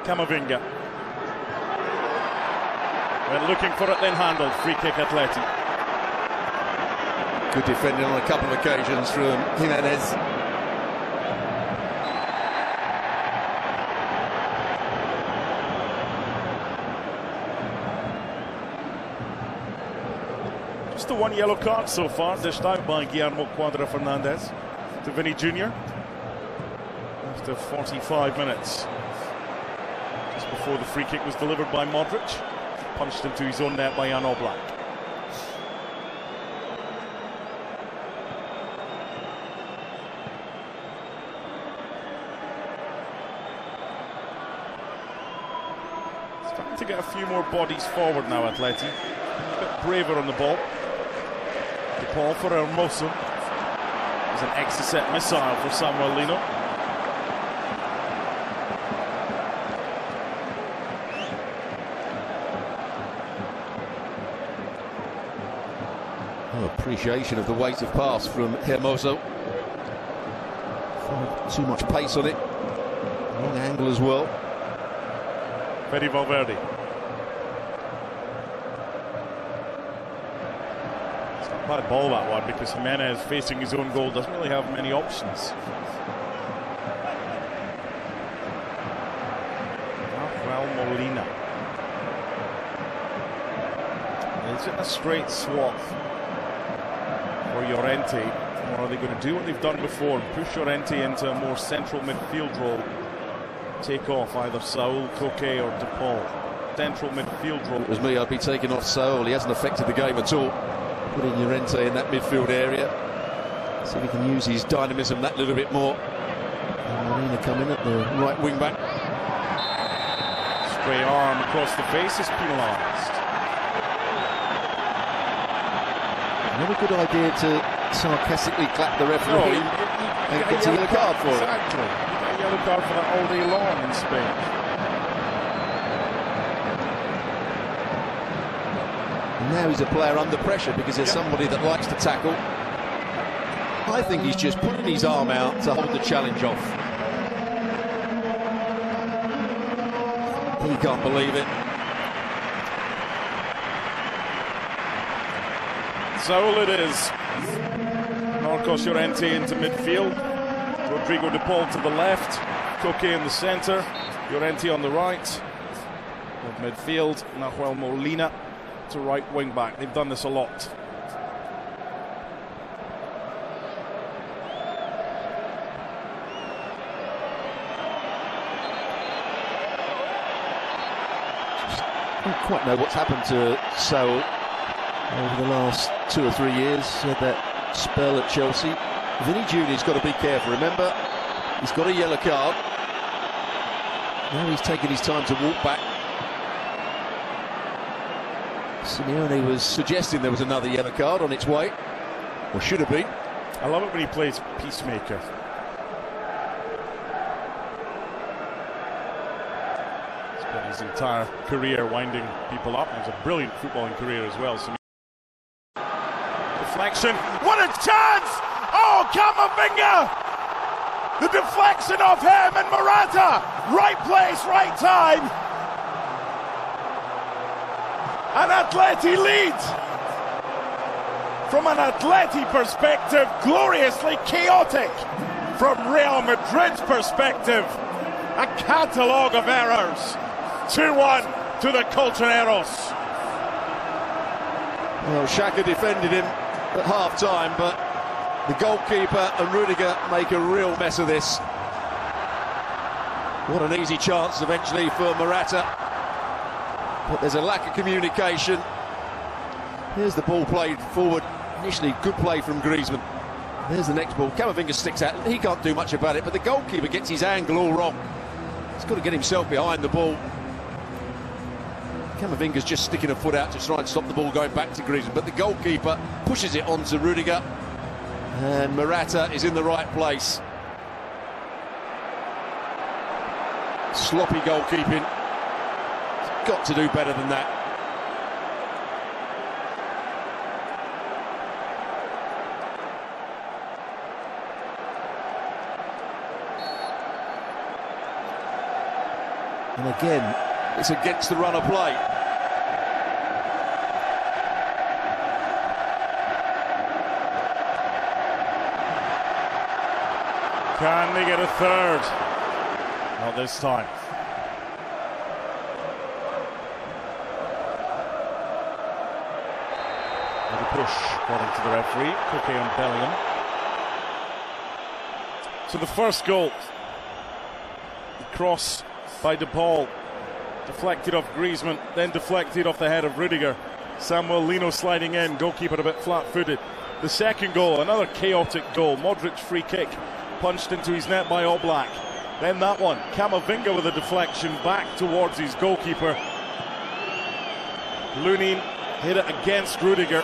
Speaker 1: Camavinga. Went looking for it, then handled. Free kick Atleti.
Speaker 2: Good defending on a couple of occasions from Jimenez.
Speaker 1: Just the 1 yellow card so far, dished out by Guillermo Cuadra Fernandez to Vinny Jr. after 45 minutes. Just before the free kick was delivered by Modric. Punched into his own net by Jan Oblak. Starting to get a few more bodies forward now, Atleti. A bit braver on the ball. De Paul for Hermoso. There's an extra set missile for Samuel Lino.
Speaker 2: appreciation of the weight of pass from Hermoso. Too much pace on it. Long angle as well.
Speaker 1: Fede Valverde. It's not a bad ball, that one, because Jimenez, facing his own goal, doesn't really have many options. Molina. Is it a straight swap for Llorente, or are they going to do what they've done before and push Llorente into a more central midfield role? Take off either Saul, Koke or De Paul. Central midfield role.
Speaker 2: If it was me, I'd be taking off Saul. He hasn't affected the game at all. Putting Llorente in that midfield area. See if he can use his dynamism that little bit more. And Molina coming at the right wing back.
Speaker 1: Stray arm across the face is penalised.
Speaker 2: Not a good idea to sarcastically clap the referee and get a yellow card for it.
Speaker 1: Exactly. You get a yellow card for that all day long in Spain.
Speaker 2: And now he's a player under pressure because there's somebody that likes to tackle. I think he's just putting his arm out to hold the challenge off. He can't believe it.
Speaker 1: Saul it is. Marcos Llorente into midfield. Rodrigo De Paul to the left. Koke in the centre. Llorente on the right. Of midfield, Nahuel Molina to right wing back. They've done this a lot.
Speaker 2: I don't quite know what's happened to Saul over the last 2 or 3 years. He had that spell at Chelsea. Vinny Jr.'s got to be careful. Remember, he's got a yellow card. Now he's taking his time to walk back. Simeone was suggesting there was another yellow card on its way, or should have been.
Speaker 1: I love it when he plays peacemaker. His entire career winding people up. It was a brilliant footballing career as well. Deflection. What a chance! Oh, Camavinga! The deflection of him and Morata. Right place, right time. An Atleti lead. From an Atleti perspective, gloriously chaotic. From Real Madrid's perspective, a catalogue of errors. 2-1 to the Colchoneros.
Speaker 2: Well, Xhaka defended him at half-time, but the goalkeeper and Rudiger make a real mess of this. What an easy chance eventually for Morata. But there's a lack of communication. Here's the ball played forward. Initially, good play from Griezmann. There's the next ball. Camavinga sticks out. He can't do much about it, but the goalkeeper gets his angle all wrong. He's got to get himself behind the ball. Camavinga's just sticking a foot out to try and stop the ball going back to Griezmann, but the goalkeeper pushes it onto Rudiger, and Morata is in the right place. Sloppy goalkeeping. He's got to do better than that. And again, it's against the run of play.
Speaker 1: Can they get a third? Not this time. Little push according to the referee. Koke on Bellingham. So the first goal. The cross by De Paul. Deflected off Griezmann, then deflected off the head of Rudiger. Samuel Lino sliding in, goalkeeper a bit flat-footed. The second goal, another chaotic goal. Modric free kick, punched into his net by Oblak. Then that one, Camavinga with a deflection back towards his goalkeeper. Lunin hit it against Rudiger,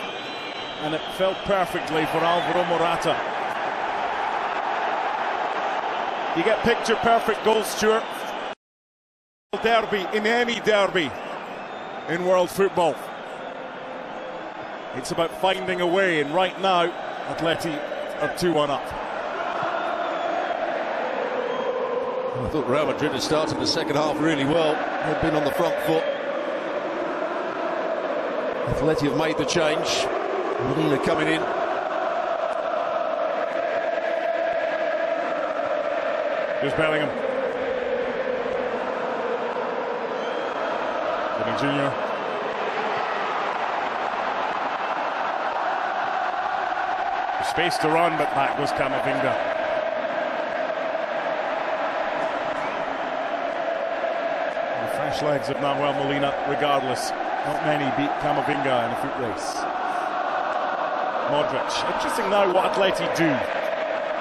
Speaker 1: and it fell perfectly for Alvaro Morata. You get picture-perfect goals, Stuart. Derby in any derby in world football. It's about finding a way, and right now, Atleti are 2-1 up.
Speaker 2: I thought Real Madrid had started the second half really well. They've been on the front foot. Atleti have made the change. Molina coming in.
Speaker 1: Here's Bellingham. Vinny Jr. Space to run, but back goes Camavinga. The fresh legs of Manuel Molina, regardless. Not many beat Camavinga in a foot race. Modric. Interesting now what Atleti do.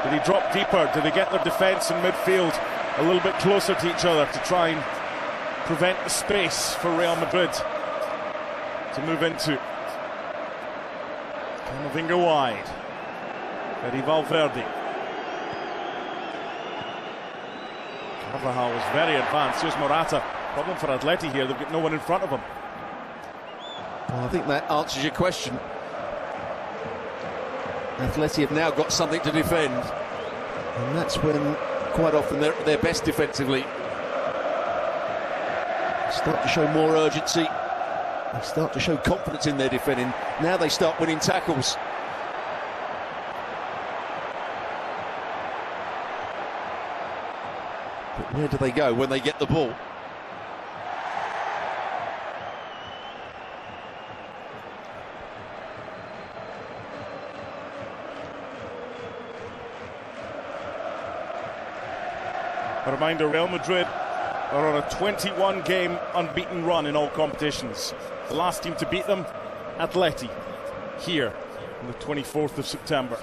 Speaker 1: Do they drop deeper? Do they get their defence and midfield a little bit closer to each other to try and prevent the space for Real Madrid to move into? Camavinga wide. Eddie Valverde. Carvajal was very advanced. Here's Morata. Problem for Atleti here, they've got no one in front of them.
Speaker 2: Well, I think that answers your question. Atleti have now got something to defend, and that's when quite often they're at their best defensively. They start to show more urgency. They start to show confidence in their defending. Now they start winning tackles. But where do they go when they get the ball?
Speaker 1: A reminder, Real Madrid are on a 21-game unbeaten run in all competitions. The last team to beat them, Atleti, here on the 24th of September.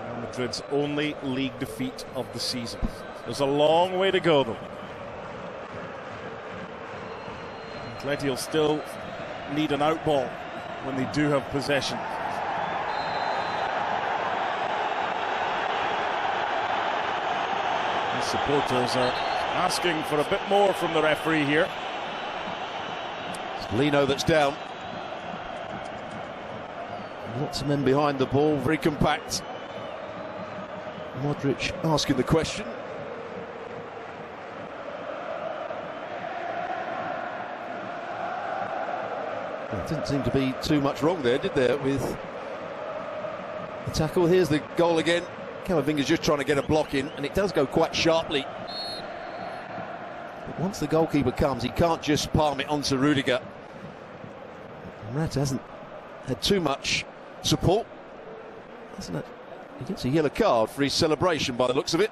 Speaker 1: Real Madrid's only league defeat of the season. There's a long way to go, though. Atleti will still need an outball when they do have possession. Supporters are asking for a bit more from the referee here.
Speaker 2: It's Lino that's down. Lots of men behind the ball, very compact. Modric asking the question. There didn't seem to be too much wrong there, did there, with the tackle? Here's the goal again. Camavinga's just trying to get a block in, and it does go quite sharply. But once the goalkeeper comes, he can't just palm it onto Rudiger. Morata hasn't had too much support, hasn't it? He gets a yellow card for his celebration by the looks of it.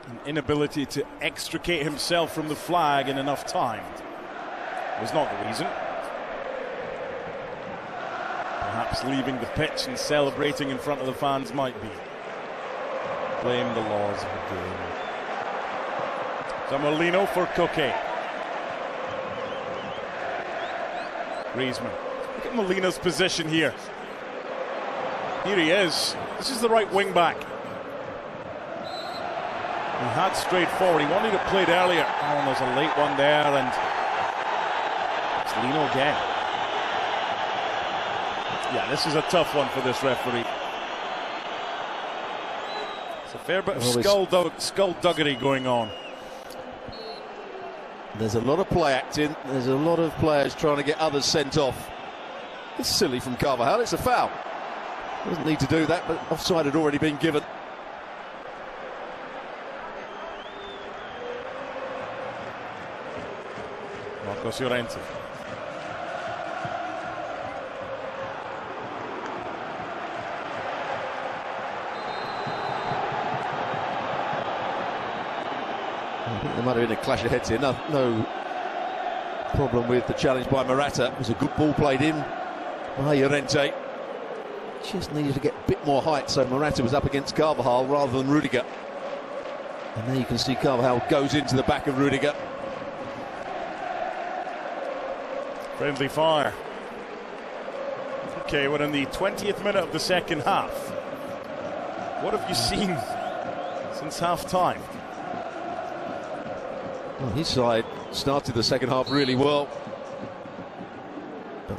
Speaker 1: An inability to extricate himself from the flag in enough time was not the reason. Perhaps leaving the pitch and celebrating in front of the fans might be. Blame the laws of the game. Zamolino for Koke. Griezmann. Look at Molina's position here. Here he is. This is the right wing back. He had strayed forward. He wanted it played earlier. Oh, there's a late one there, and it's Lino again. Yeah, this is a tough one for this referee. It's a fair bit of skullduggery going on.
Speaker 2: There's a lot of play acting. There's a lot of players trying to get others sent off. It's silly from Carvajal. It's a foul. Doesn't need to do that, but offside had already been given.
Speaker 1: Marcos Llorente.
Speaker 2: I think there might have been a clash of heads here. No problem with the challenge by Morata. It was a good ball played in by Llorente. Just needed to get a bit more height, so Morata was up against Carvajal rather than Rudiger. And there you can see Carvajal goes into the back of Rudiger.
Speaker 1: Friendly fire. Okay, we're in the 20th minute of the second half. What have you seen since half-time?
Speaker 2: Well, his side started the second half really well.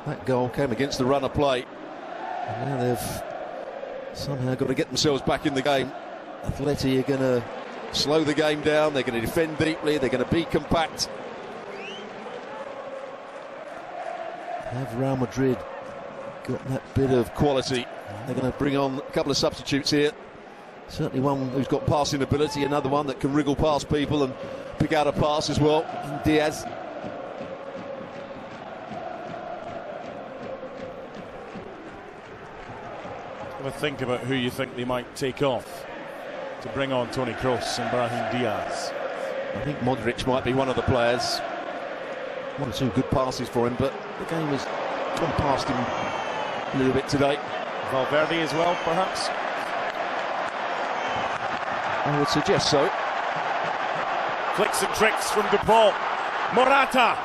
Speaker 2: That goal came against the run of play. And now they've somehow got to get themselves back in the game. Atleti are going to slow the game down. They're going to defend deeply. They're going to be compact. Have Real Madrid got that bit of quality? They're going to bring on a couple of substitutes here. Certainly one who's got passing ability, another one that can wriggle past people and pick out a pass as well. And Diaz.
Speaker 1: Have a think about who you think they might take off to bring on Toni Kroos and Brahim Diaz.
Speaker 2: I think Modric might be one of the players. One or two good passes for him, but the game has gone past him a little bit today.
Speaker 1: Valverde as well, perhaps?
Speaker 2: I would suggest so.
Speaker 1: Flicks and tricks from De Paul. Morata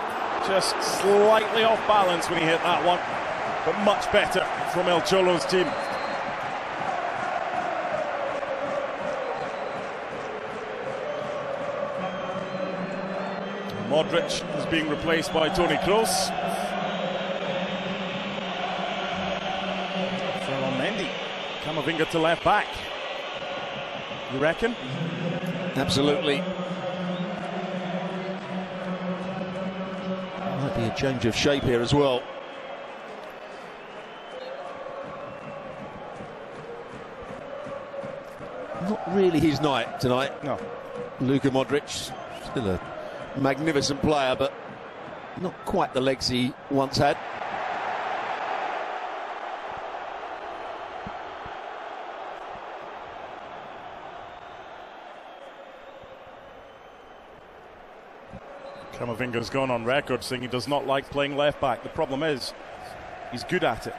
Speaker 1: just slightly off balance when he hit that one, but much better from El Cholo's team. Modric is being replaced by Toni Kroos. Mendy, Camavinga to left back. You reckon?
Speaker 2: Absolutely. Might be a change of shape here as well. Not really his night tonight.
Speaker 1: No.
Speaker 2: Luka Modric, still a magnificent player, but not quite the legs he once had.
Speaker 1: Camavinga's gone on record saying he does not like playing left back. The problem is, he's good at it.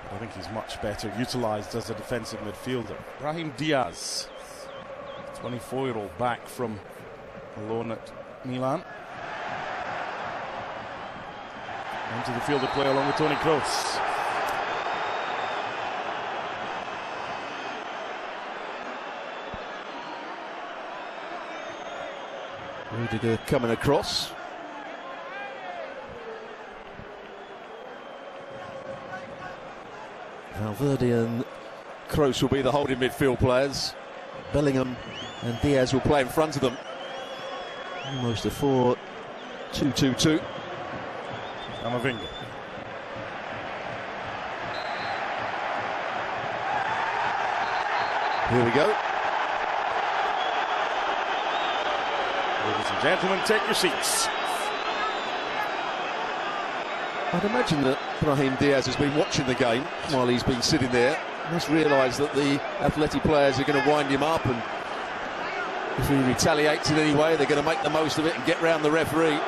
Speaker 1: But I think he's much better utilised as a defensive midfielder. Brahim Diaz, 24-year-old back from loan at Milan. Into the field to play along with Toni Kroos.
Speaker 2: Rudiger coming across. Valverde and Kroos will be the holding midfield players. Bellingham and Diaz will play in front of them. Almost a 4-2-2-2.
Speaker 1: Camavinga.
Speaker 2: Here we go.
Speaker 1: Ladies and gentlemen, take your seats.
Speaker 2: I'd imagine that Brahim Diaz has been watching the game while he's been sitting there. He must realise that the Atleti players are going to wind him up, and if he retaliates in any way, they're going to make the most of it and get round the referee.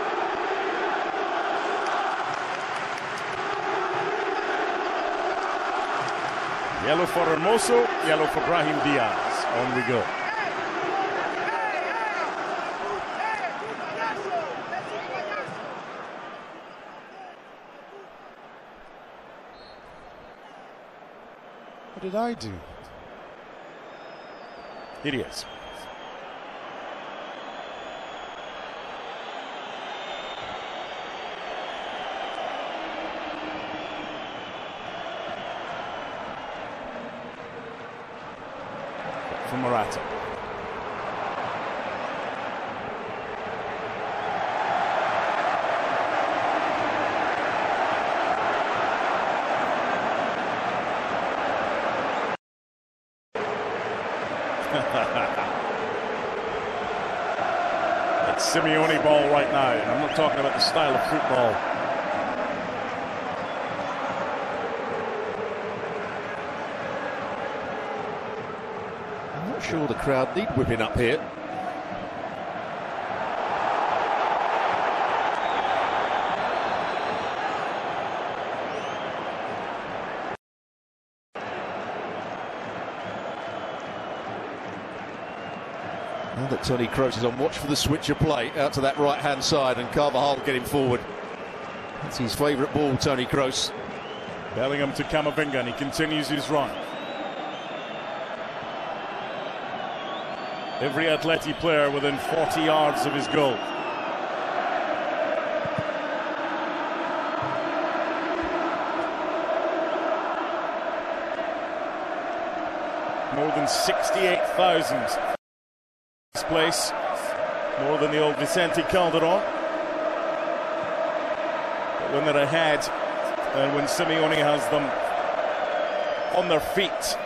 Speaker 1: Yellow for Hermoso, yellow for Brahim Diaz. On we go. What did I do? Here he is. From Morata. It's Simeone ball right now, and I'm not talking about the style of football.
Speaker 2: I'm not sure the crowd need whipping up here. Now that Toni Kroos is on watch for the switch of play out to that right-hand side, and Carvajal getting forward. That's his favourite ball, Toni Kroos.
Speaker 1: Bellingham to Camavinga, and he continues his run. Every Atleti player within 40 yards of his goal. More than 68,000 this place, more than the old Vicente Calderon. But when they're ahead, and when Simeone has them on their feet,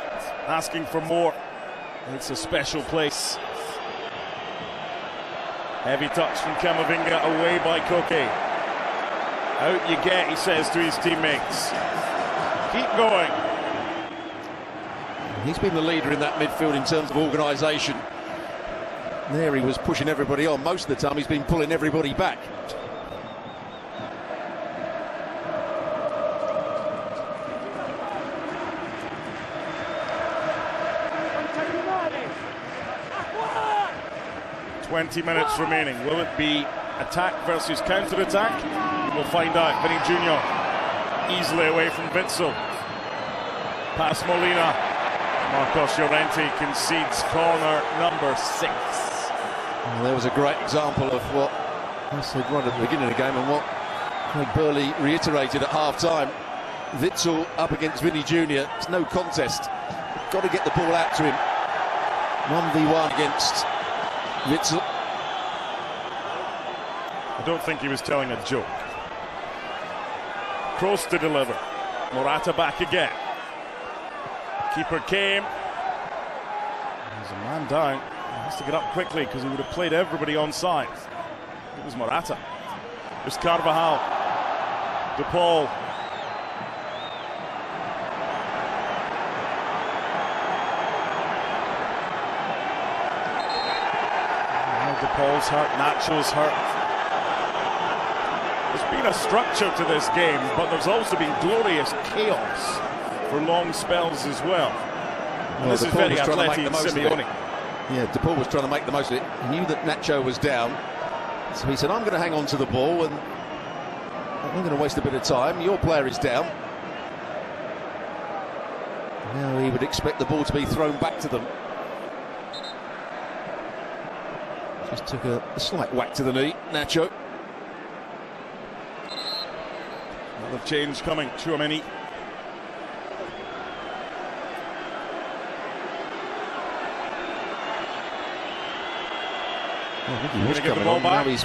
Speaker 1: asking for more, it's a special place. Heavy touch from Camavinga, away by Koke. Out you get, he says to his teammates. Keep going.
Speaker 2: He's been the leader in that midfield in terms of organisation. There he was pushing everybody on. Most of the time he's been pulling everybody back.
Speaker 1: "20 minutes remaining. Will it be attack versus counter-attack? We'll find out. Vinny Jr. easily away from Witsel. Pass Molina. Marcos Llorente concedes corner number 6.
Speaker 2: Well, there was a great example of what I said right at the beginning of the game and what Craig Burley reiterated at half-time. Witsel up against Vinny Jr. It's no contest. Got to get the ball out to him. 1v1 against Witsel.
Speaker 1: I don't think he was telling a joke. Kroos to deliver. Morata back again. Keeper came. There's a man down. He has to get up quickly because he would have played everybody onside. It was Morata. There's Carvajal. De Paul. De Paul's hurt, Nacho's hurt. There's been a structure to this game, but there's also been glorious chaos for long spells as well. And this is very Atleti and Simeone.
Speaker 2: Yeah, De Paul was trying to make the most of it. He knew that Nacho was down, so he said, I'm going to hang on to the ball and I'm going to waste a bit of time. Your player is down. Now he would expect the ball to be thrown back to them. Just took a slight whack to the knee, Nacho.
Speaker 1: Another change coming, Tchouaméni.
Speaker 2: I think he was coming on. Now he's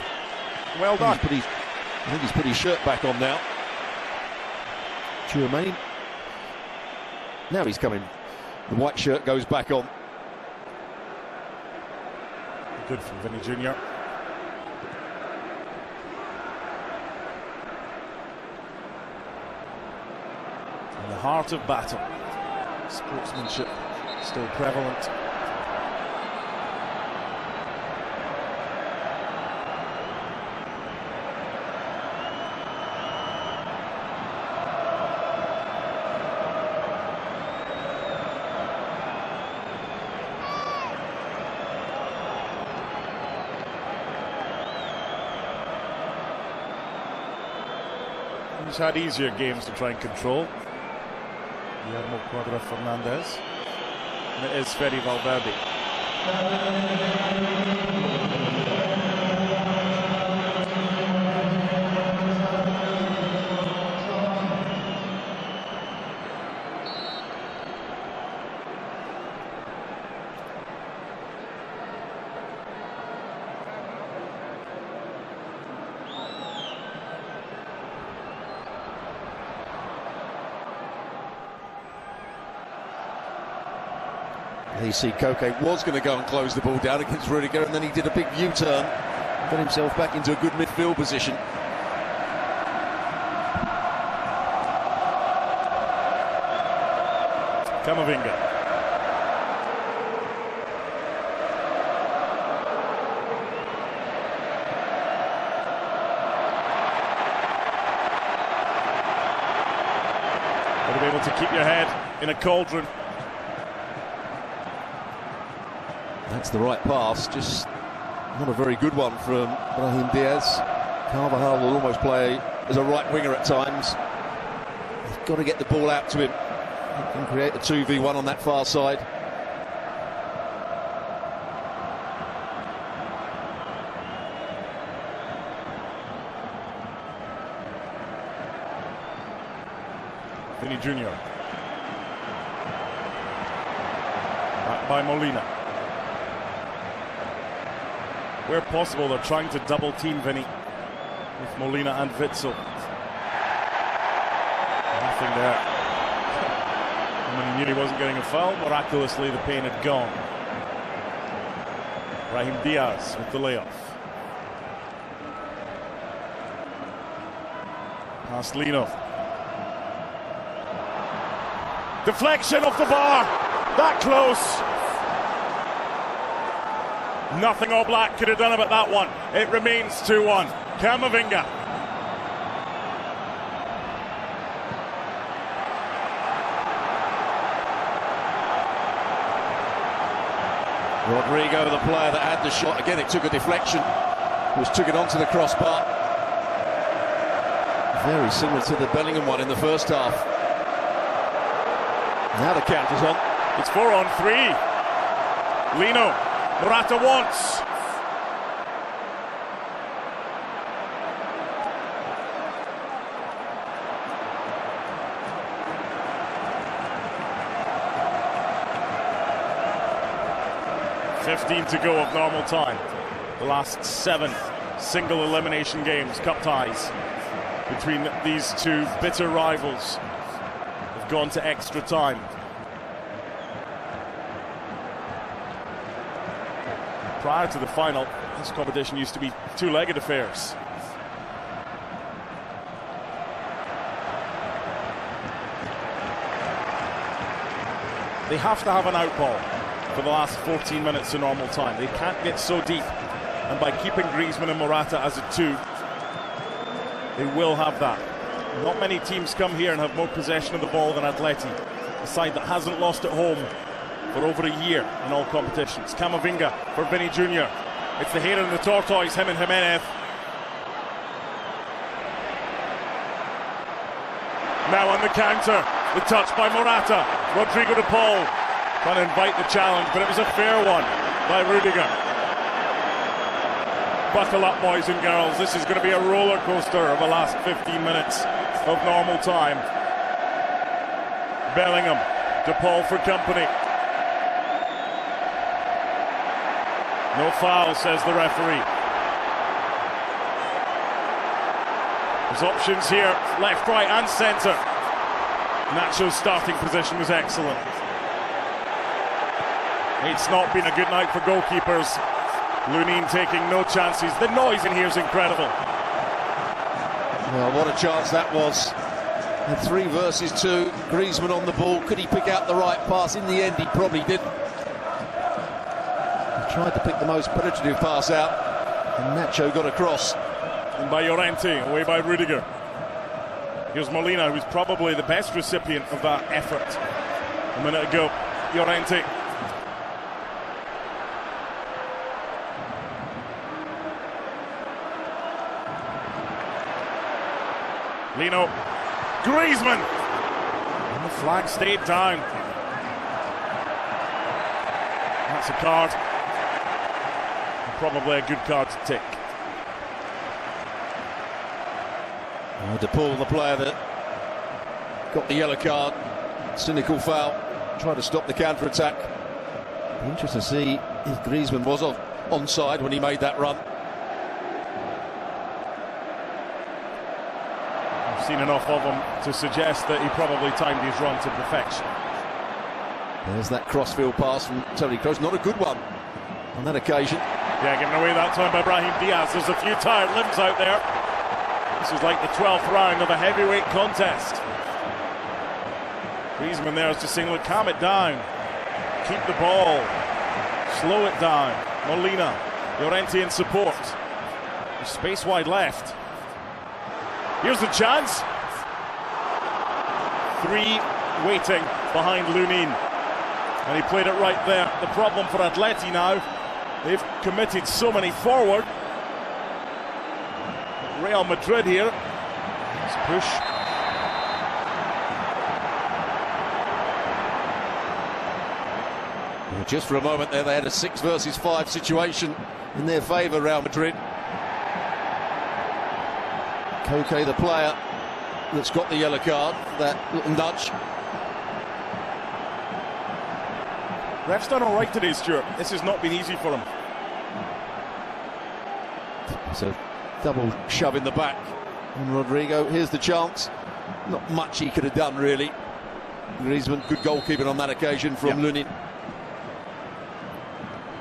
Speaker 1: well done.
Speaker 2: I think he's put his shirt back on now. Tchouaméni. Now he's coming. The white shirt goes back on.
Speaker 1: Good from Vinny Jr. In the heart of battle, sportsmanship still prevalent. He's had easier games to try and control. Guillermo Cuadra Fernandez. And it is Fede Valverde.
Speaker 2: You see Koke was going to go and close the ball down against Rudiger, and then he did a big U-turn, got himself back into a good midfield position.
Speaker 1: Camavinga. Got to be able to keep your head in a cauldron.
Speaker 2: That's the right pass, just not a very good one from Brahim Diaz. Carvajal will almost play as a right winger at times. They've got to get the ball out to him. He can create a 2v1 on that far side.
Speaker 1: Vinny Jr. by Molina. Where possible, they're trying to double team Vinny with Molina and Witsel. Nothing there. And when he knew he wasn't getting a foul, miraculously the pain had gone. Brahim Diaz with the layoff. Past Lino. Deflection off the bar. That close. Nothing All Black could have done about that one. It remains 2-1. Camavinga.
Speaker 2: Rodrigo, the player that had the shot. Again, it took a deflection. Took it onto the crossbar. Very similar to the Bellingham one in the first half. Now the count is on.
Speaker 1: It's 4-on-3. Lino. Morata wants. To go of normal time. The last 7 single elimination games, cup ties between these two bitter rivals have gone to extra time. Prior to the final, this competition used to be two-legged affairs. They have to have an out ball for the last 14 minutes of normal time. They can't get so deep, and by keeping Griezmann and Morata as a 2, they will have that. Not many teams come here and have more possession of the ball than Atleti, a side that hasn't lost at home for over a year in all competitions. Camavinga for Vinny Jr. It's the hare and the tortoise, him and Jimenez. Now on the counter, the touch by Morata. Rodrigo de Paul trying to invite the challenge, but it was a fair one by Rudiger. Buckle up, boys and girls. This is going to be a roller coaster of the last 15 minutes of normal time. Bellingham, De Paul for company. No foul, says the referee. There's options here, left, right and centre. Nacho's starting position was excellent. It's not been a good night for goalkeepers. Lunin taking no chances. The noise in here is incredible.
Speaker 2: Well, what a chance that was. And 3 versus 2. Griezmann on the ball. Could he pick out the right pass? In the end, he probably didn't. He tried to pick the most penetrative pass out, and Nacho got across.
Speaker 1: And by Llorente, away by Rudiger. Here's Molina, who's probably the best recipient of that effort. A minute ago, Llorente. Lino, Griezmann, and the flag stayed down. That's a card, and probably a good card to take.
Speaker 2: De Paul, the player that got the yellow card, cynical foul, tried to stop the counter-attack. Interesting to see if Griezmann was onside when he made that run.
Speaker 1: Seen enough of him to suggest that he probably timed his run to perfection.
Speaker 2: There's that crossfield pass from Tony Kroos, not a good one on that occasion.
Speaker 1: Yeah, given away that time by Brahim Diaz. There's a few tired limbs out there. This is like the 12th round of a heavyweight contest. Griezmann there is just saying, look, calm it down, keep the ball, slow it down. Molina, Llorente in support. There's space wide left. Here's the chance. 3 waiting behind Lunin. And he played it right there. The problem for Atleti now, they've committed so many forward. Real Madrid here. Let's push.
Speaker 2: Well, just for a moment there, they had a 6 versus 5 situation in their favour, Real Madrid. Koke, the player that's got the yellow card, that little nudge.
Speaker 1: Ref's done all right today, Stuart. This has not been easy for him.
Speaker 2: So double shove in the back. And Rodrigo, here's the chance. Not much he could have done, really. Griezmann, good goalkeeping on that occasion from Lunin.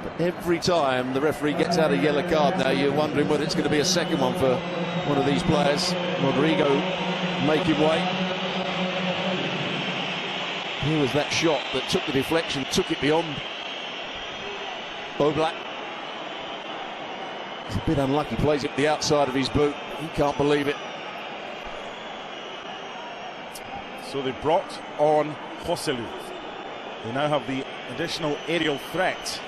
Speaker 2: But every time the referee gets out a yellow card now, you're wondering whether it's going to be a second one for one of these players. Rodrigo making way. Here was that shot that took the deflection, took it beyond Oblak. He's a bit unlucky, plays it the outside of his boot. He can't believe it.
Speaker 1: So they brought on Joselu. They now have the additional aerial threat.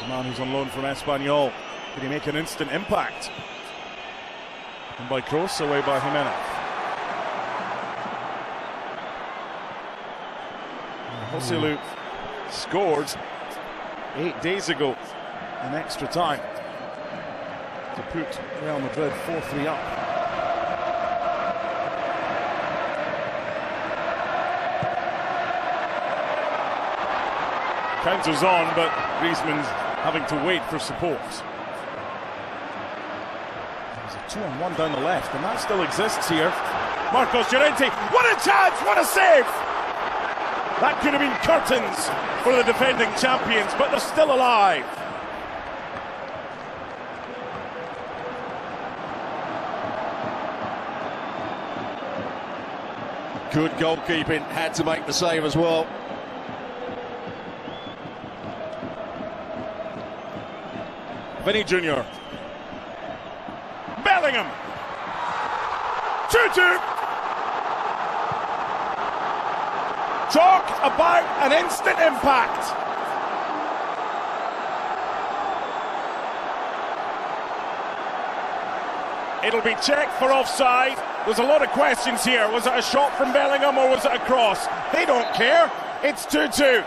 Speaker 1: The man who's on loan from Espanyol. Can he make an instant impact? And by Kroos, away by Jimenez. Joselu scored 8 days ago in extra time to put Real Madrid 4-3 up. Counters on, but Griezmann's having to wait for support. There's a 2-on-1 down the left, and that still exists here. Marcos Llorente, what a chance, what a save! That could have been curtains for the defending champions, but they're still alive.
Speaker 2: Good goalkeeping, had to make the save as well.
Speaker 1: Vinny Jr. Bellingham. 2-2. Talk about an instant impact. It'll be checked for offside. There's a lot of questions here. Was it a shot from Bellingham or was it a cross? They don't care. It's 2-2.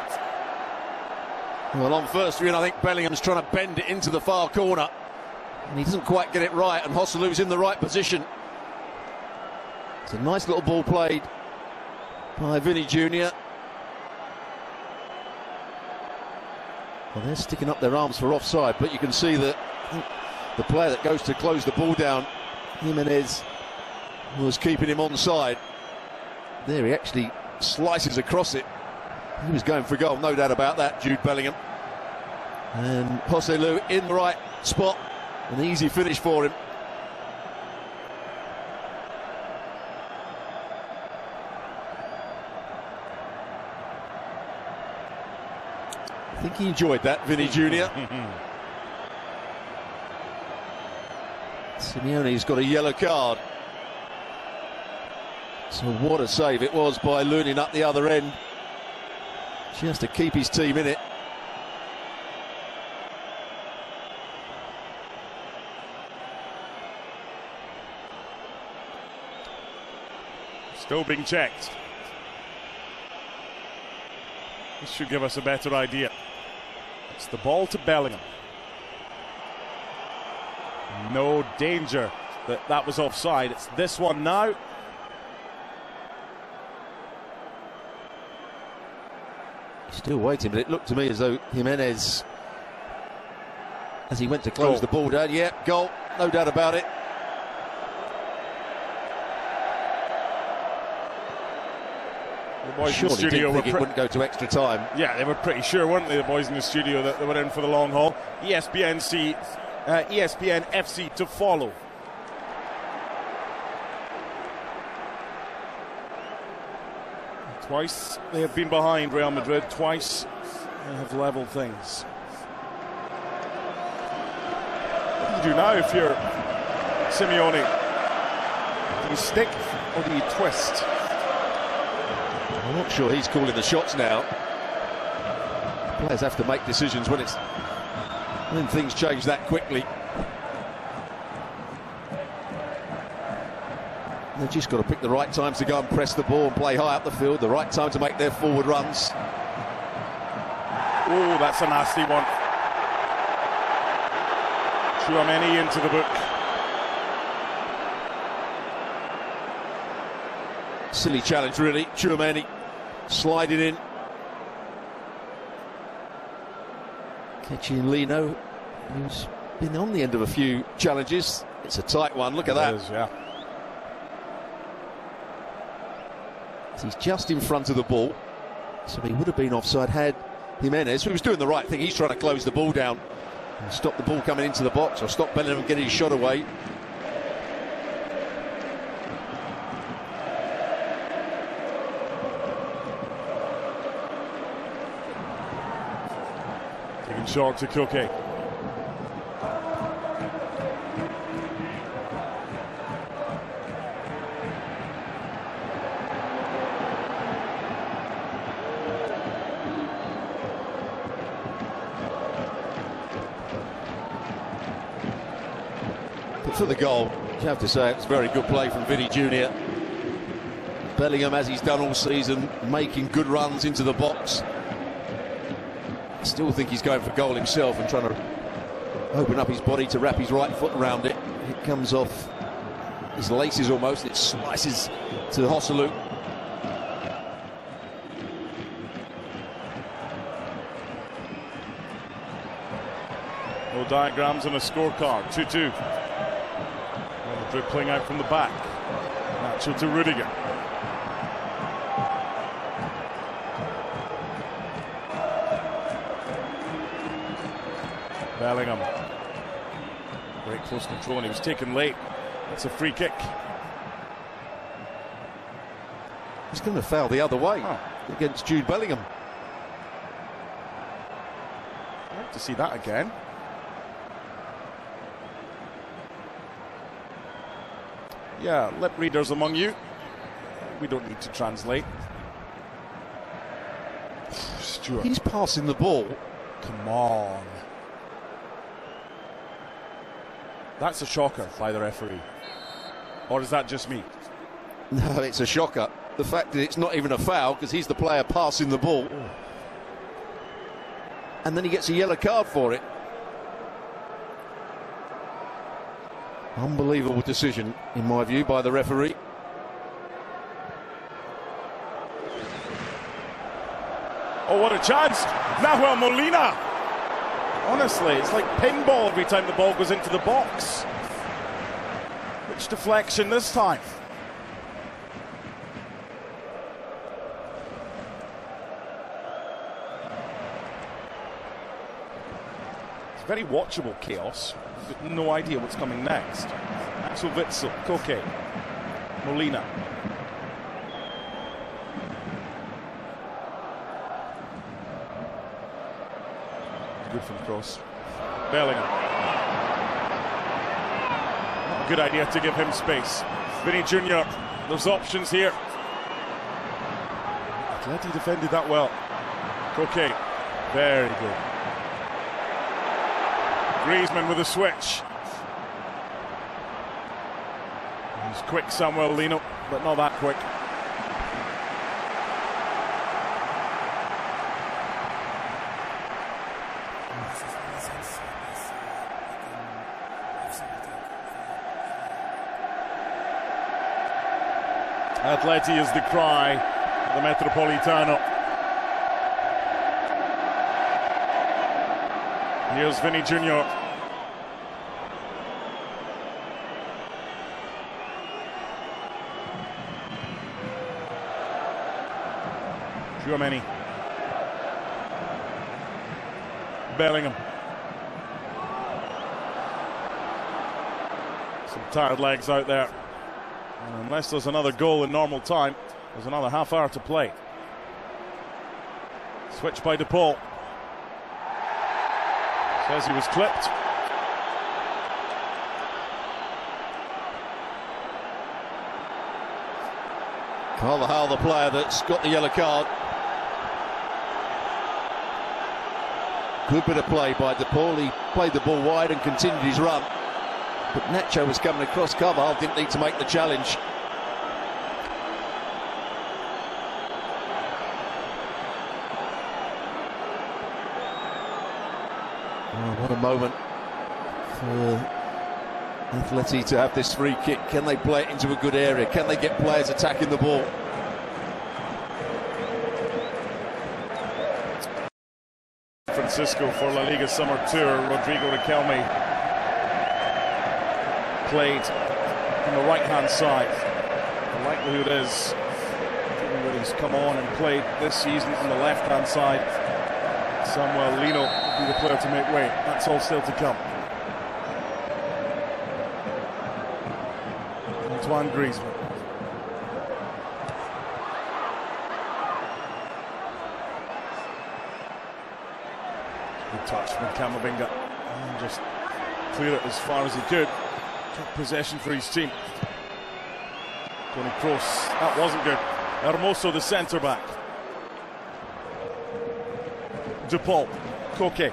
Speaker 2: Well, on first view, I think Bellingham's trying to bend it into the far corner. And he doesn't quite get it right, and Joselu's in the right position. It's a nice little ball played by Vinny Jr. Well, they're sticking up their arms for offside, but you can see that the player that goes to close the ball down, Jimenez, was keeping him onside. There he actually slices across it. He was going for goal, no doubt about that, Jude Bellingham. And Joselu in the right spot. An easy finish for him. I think he enjoyed that, Vinny Jr. Simeone's got a yellow card. So what a save it was by Lunin up the other end. Just to keep his team in it.
Speaker 1: Still being checked. This should give us a better idea. It's the ball to Bellingham. No danger that that was offside. It's this one now.
Speaker 2: Still waiting, but it looked to me as though Jimenez, as he went to close the ball down, goal, no doubt about it.
Speaker 1: The boys
Speaker 2: Surely
Speaker 1: in the studio
Speaker 2: it wouldn't go to extra time.
Speaker 1: Yeah, they were pretty sure, weren't they, the boys in the studio, that they were in for the long haul. ESPN FC to follow. Twice they have been behind Real Madrid, twice they have levelled things. What do you do now if you're Simeone? Do you stick or do you twist?
Speaker 2: I'm not sure he's calling the shots now. Players have to make decisions when things change that quickly. They've just got to pick the right times to go and press the ball and play high up the field, the right time to make their forward runs.
Speaker 1: Oh, that's a nasty one. Tchouaméni into the book.
Speaker 2: Silly challenge, really. Tchouaméni sliding in. Catching Lino, who's been on the end of a few challenges. It's a tight one, look at that.
Speaker 1: It is, yeah.
Speaker 2: He's just in front of the ball, so he would have been offside had Jimenez, who was doing the right thing. He's trying to close the ball down and stop the ball coming into the box, or stop Bellingham getting his shot away.
Speaker 1: Taking short to Koke.
Speaker 2: But for the goal, you have to say it's very good play from Vinny Jr. Bellingham, as he's done all season, making good runs into the box. I still think he's going for goal himself and trying to open up his body to wrap his right foot around it. It comes off his laces almost, it slices to Hosselu.
Speaker 1: No diagrams on a scorecard. 2-2. Dribbling out from the back. Nacho to Rudiger. Bellingham. Great close control, and he was taken late. It's a free kick.
Speaker 2: He's going to foul the other way against Jude Bellingham.
Speaker 1: I'd like to see that again. Yeah, lip readers among you. We don't need to translate. Stuart.
Speaker 2: He's passing the ball.
Speaker 1: Come on. That's a shocker by the referee. Or is that just me?
Speaker 2: No, it's a shocker. The fact that it's not even a foul, because he's the player passing the ball. And then he gets a yellow card for it. Unbelievable decision, in my view, by the referee.
Speaker 1: Oh, what a chance! Nahuel Molina! Honestly, it's like pinball every time the ball goes into the box. Which deflection this time? It's very watchable chaos. You've got no idea what's coming next. Axel Witsel, Koke, Molina. Good from cross. Bellingham. Not a good idea to give him space. Vinny Jr., there's options here. Atleti defended that well. Koke, very good. Griezmann with a switch. He's quick, Samuel Lino, but not that quick. Atleti is the cry of the Metropolitano. Here's Vinny Jr. Tchouaméni. Bellingham. Some tired legs out there. And unless there's another goal in normal time, there's another half hour to play. Switch by De Paul. Says he was clipped.
Speaker 2: Carvajal, the player that's got the yellow card. Good bit of play by De Paul. He played the ball wide and continued his run. But Nacho was coming across. Carvajal didn't need to make the challenge. Oh, what a moment for Atleti to have this free kick. Can they play it into a good area? Can they get players attacking the ball?
Speaker 1: Francisco for La Liga Summer Tour. Rodrigo Riquelme played on the right-hand side. The likelihood is, given that he's come on and played this season on the left-hand side, Samuel Lino will be the player to make way. That's all still to come. Antoine Griezmann. Good touch from Camavinga. And just clear it as far as he could. Took possession for his team. Toni Kroos, that wasn't good. Hermoso, the centre-back. De Paul, Koke.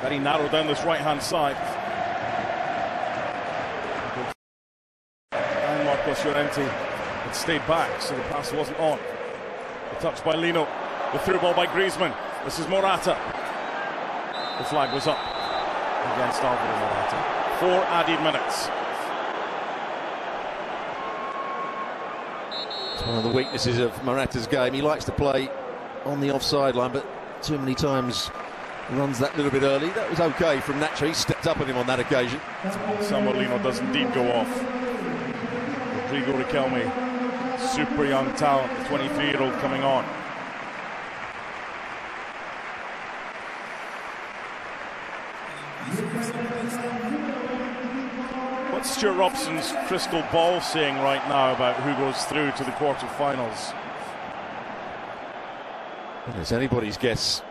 Speaker 1: Very narrow down this right-hand side. And Marcos Llorente had stayed back, so the pass wasn't on. The touch by Lino. The through ball by Griezmann. This is Morata. The flag was up against Alvaro Morata. 4 added minutes.
Speaker 2: It's one of the weaknesses of Morata's game. He likes to play on the offside line, but too many times runs that little bit early. That was okay from Nacho. He stepped up with him on that occasion.
Speaker 1: Samuel Lino does indeed go off. Rodrigo Riquelme, super young talent, the 23-year-old coming on. What's Stuart Robson's crystal ball saying right now about who goes through to the quarter-finals?
Speaker 2: Well, it's anybody's guess.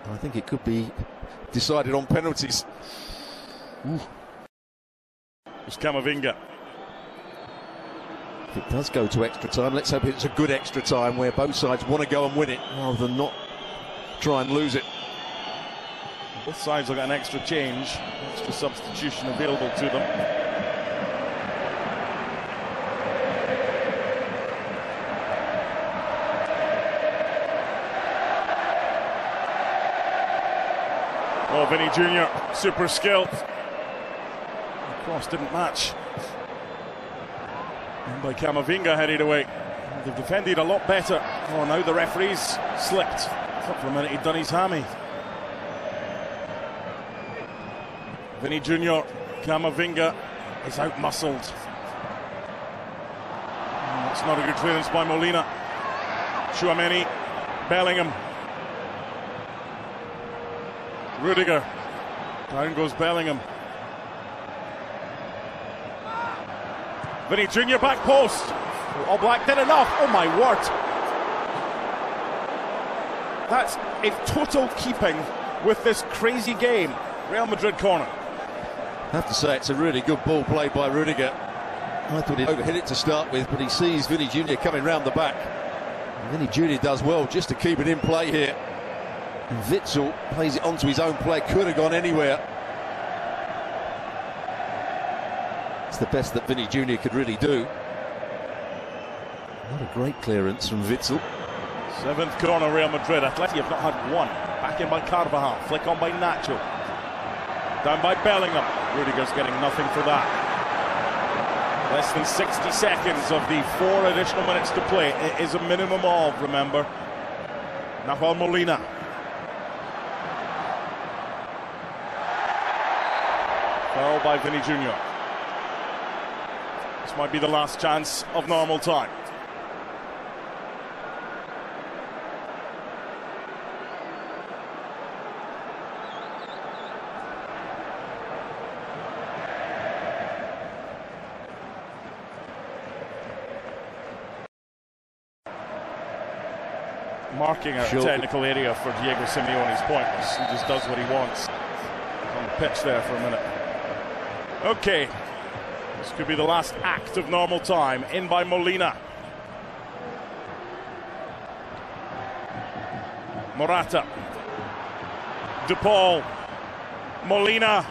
Speaker 2: I think it could be decided on penalties.
Speaker 1: It's Camavinga.
Speaker 2: If it does go to extra time, let's hope it's a good extra time where both sides want to go and win it rather than not try and lose it.
Speaker 1: Both sides will get an extra change, extra substitution available to them. Oh, Vinny Jr., super skilled. The cross didn't match. And by Camavinga, headed away. They've defended a lot better. Oh, now the referee's slipped. Thought for a minute he'd done his hammy. Vinny Jr., Camavinga is out-muscled. That's not a good clearance by Molina. Tchouaméni, Bellingham. Rudiger. Down goes Bellingham. Vinny Jr. back post. All Black did enough. Oh my word. That's in total keeping with this crazy game. Real Madrid corner.
Speaker 2: I have to say it's a really good ball played by Rudiger. I thought he'd overhit it to start with, but he sees Vinny Jr. coming round the back. And Vinny Jr. does well just to keep it in play here. And Witsel plays it onto his own play, could have gone anywhere. It's the best that Vinny Jr. could really do. What a great clearance from Witsel.
Speaker 1: 7th corner, Real Madrid. Atleti have not had one. Back in by Carvajal, flick on by Nacho. Down by Bellingham. Rudiger's getting nothing for that. Less than 60 seconds of the 4 additional minutes to play. It is a minimum of, remember. Nahuel Molina. Foul by Vinny Jr. This might be the last chance of normal time. Marking a technical area for Diego Simeone's pointless. He just does what he wants. He's on the pitch there for a minute. Okay, this could be the last act of normal time. In by Molina. Morata. De Paul. Molina.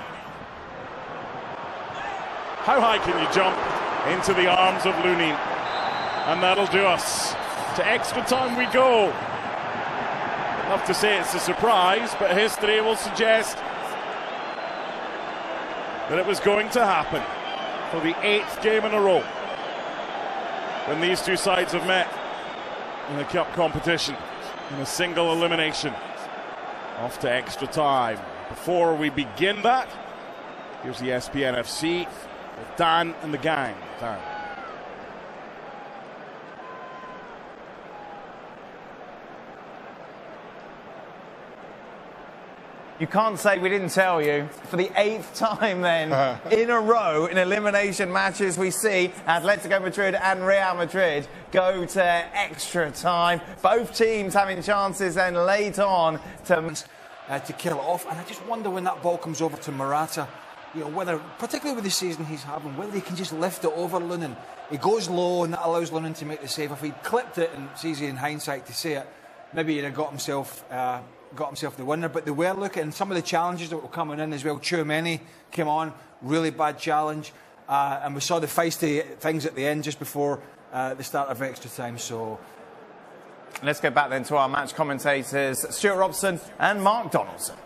Speaker 1: How high can you jump? Into the arms of Lunin. And that'll do us. To extra time we go. Love to say it's a surprise, but history will suggest that it was going to happen for the 8th game in a row when these two sides have met in the cup competition. in a single elimination. Off to extra time. Before we begin that, here's the SPNFC with Dan and the gang. Dan.
Speaker 4: You can't say we didn't tell you. For the 8th time then, in a row, in elimination matches, we see Atletico Madrid and Real Madrid go to extra time. Both teams having chances then late on
Speaker 5: to kill it off. And I just wonder when that ball comes over to Morata, you know, whether, particularly with the season he's having, whether he can just lift it over Lunin. He goes low and that allows Lunin to make the save. If he'd clipped it, and it's easy in hindsight to say it, maybe he'd have got himself the winner. But they were looking at some of the challenges that were coming in as well. Tchouaméni came on, really bad challenge, and we saw the feisty things at the end just before the start of extra time. So
Speaker 4: let's go back then to our match commentators, Stuart Robson and Mark Donaldson.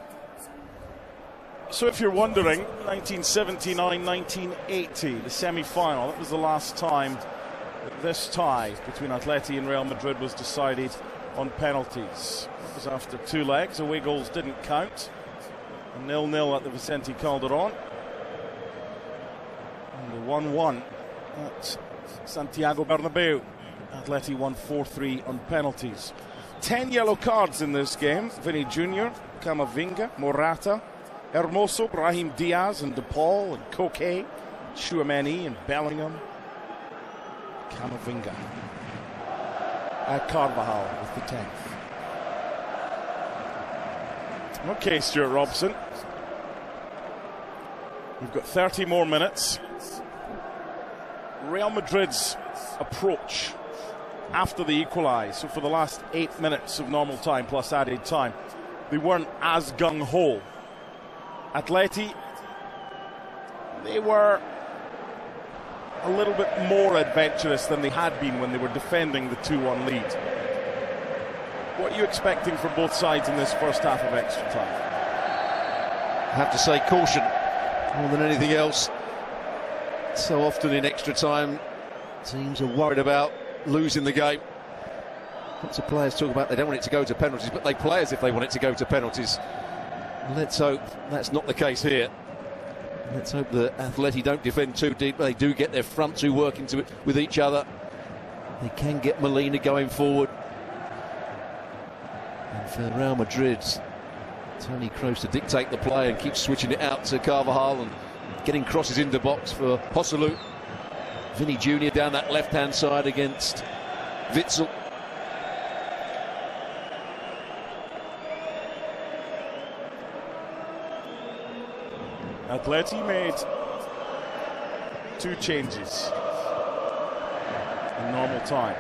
Speaker 1: So if you're wondering, 1979-1980, the semi-final, that was the last time that this tie between Atleti and Real Madrid was decided on penalties. It was after 2 legs, away goals didn't count. 0-0 at the Vicente Calderón. And the 1-1 at Santiago Bernabeu. Atleti won 4-3 on penalties. 10 yellow cards in this game. Vini Jr., Camavinga, Morata, Hermoso, Brahim Diaz and De Paul and Koke, Tchouaméni and Bellingham, Camavinga. Carvajal with the 10th. Okay, Stuart Robson. We've got 30 more minutes. Real Madrid's approach after the equalise, so for the last 8 minutes of normal time plus added time, they weren't as gung-ho. Atleti, they were a little bit more adventurous than they had been when they were defending the 2-1 lead. What are you expecting from both sides in this first half of extra time?
Speaker 2: I have to say caution more than anything else. So often in extra time, teams are worried about losing the game. Lots of players talk about they don't want it to go to penalties, but they play as if they want it to go to penalties. Let's hope that's not the case here. Let's hope that Atleti don't defend too deep. They do get their front two working with each other. They can get Molina going forward. And for Real Madrid, Toni Kroos to dictate the play and keep switching it out to Carvajal and getting crosses into box for Joselu. Vini Jr. down that left-hand side against Witsel.
Speaker 1: Atleti made 2 changes in normal time.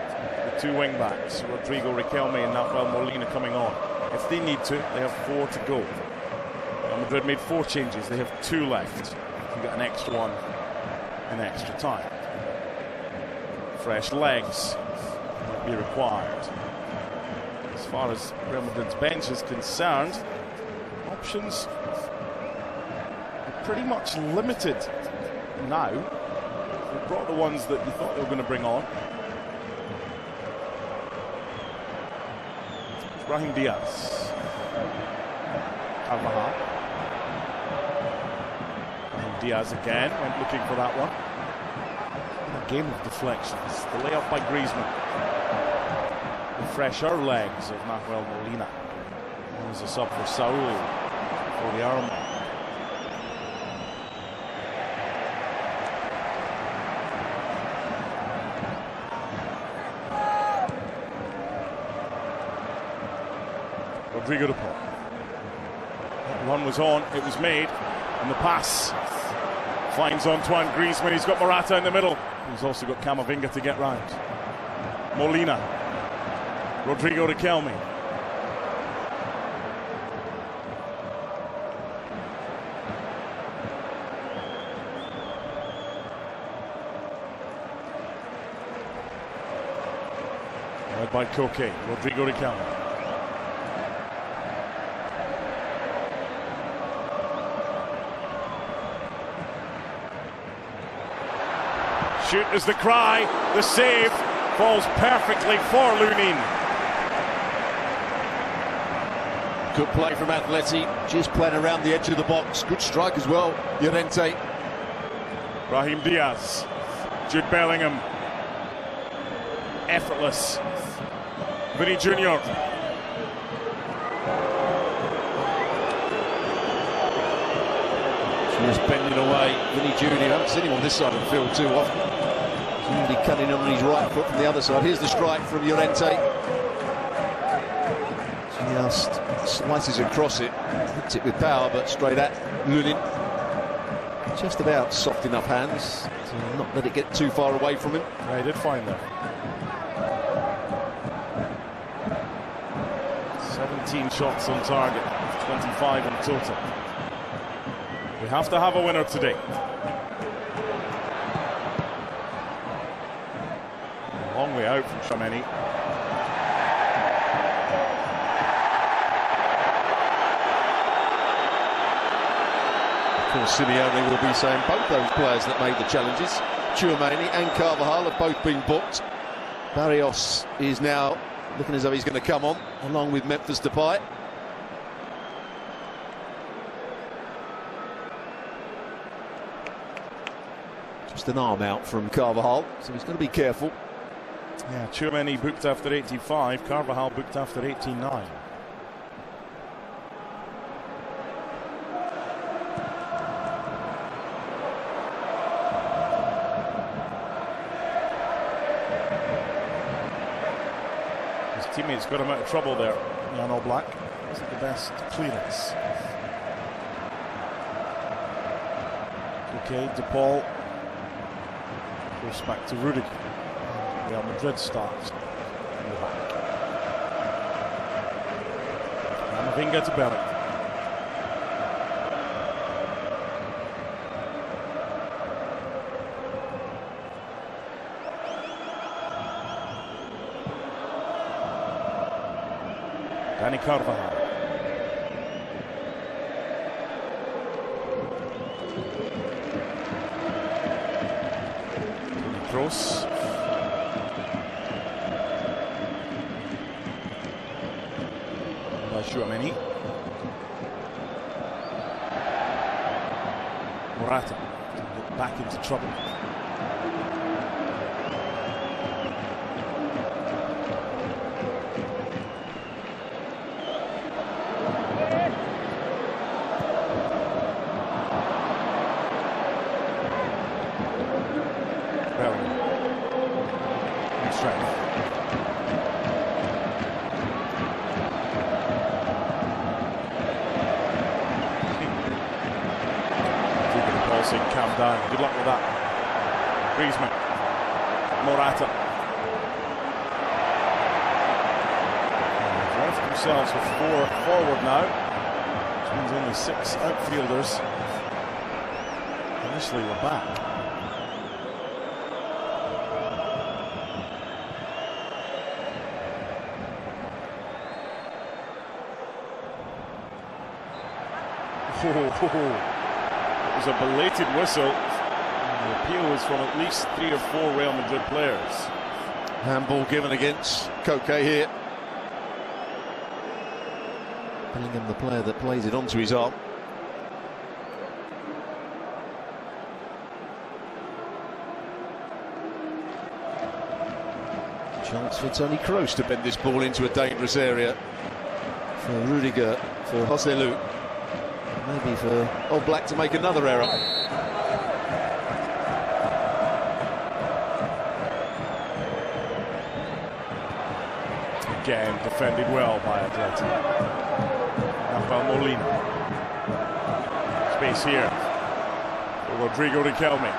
Speaker 1: The 2 wing-backs, Rodrigo Riquelme and Nahuel Molina coming on. If they need to, they have 4 to go. Real Madrid made 4 changes, they have 2 left. You got an extra one in extra time. Fresh legs might be required. As far as Real Madrid's bench is concerned, options pretty much limited now. We brought the ones that you thought they were going to bring on. Brahim Diaz. Carvajal. Brahim Diaz again, went looking for that one. A game of deflections. The layup by Griezmann. The fresher legs of Nahuel Molina. There's a sub for Saul for the arm. Rodrigo De Paul. That one was on, it was made, and the pass finds Antoine Griezmann. He's got Morata in the middle. He's also got Camavinga to get round. Molina. Rodrigo Riquelme. Led by Koke. Rodrigo Riquelme. Shoot is the cry. The save falls perfectly for Lunin.
Speaker 2: Good play from Atleti, just playing around the edge of the box. Good strike as well, Llorente.
Speaker 1: Brahim Diaz, Jude Bellingham, effortless. Vinny Jr.
Speaker 2: Just bending away, Vinny Jr. I haven't seen him on this side of the field too often. He's usually cutting on his right foot from the other side. Here's the strike from Llorente. Just slices across it, hits it with power, but straight at Lunin. Just about soft enough hands to not let it get too far away from him.
Speaker 1: Yeah, he did find that. 17 shots on target, 25 in total. We have to have a winner today. A long way out from Tchouaméni.
Speaker 2: Of course, Simeone will be saying both those players that made the challenges, Tchouaméni and Carvajal, have both been booked. Barrios is now looking as though he's going to come on, along with Memphis Depay. Just an arm out from Carvajal, so he's going to be careful.
Speaker 1: Yeah, Tchouaméni booked after 85, Carvajal booked after 89. His teammates got him out of trouble there. Jan Oblak isn't the best clearance. Okay, De Paul goes back to Rudiger. Real Madrid starts in the back. Camavinga to Bellingham. Dani Carvajal. Kroos. By Tchouaméni. Morata back into trouble. Calm down. Good luck with that. Griezmann. Morata. They've left themselves with 4 forward now, which means only 6 outfielders. Initially we're back. It was a belated whistle. The appeal was from at least 3 or 4 Real Madrid players.
Speaker 2: Handball given against Koke here. Bellingham, the player that plays it onto his arm. Chance for Toni Kroos to bend this ball into a dangerous area. For Rudiger, for Joselu. Maybe for Oblak to make another error.
Speaker 1: Again, defended well by Atleti. Rafael Molina. Space here for Rodrigo Riquelme.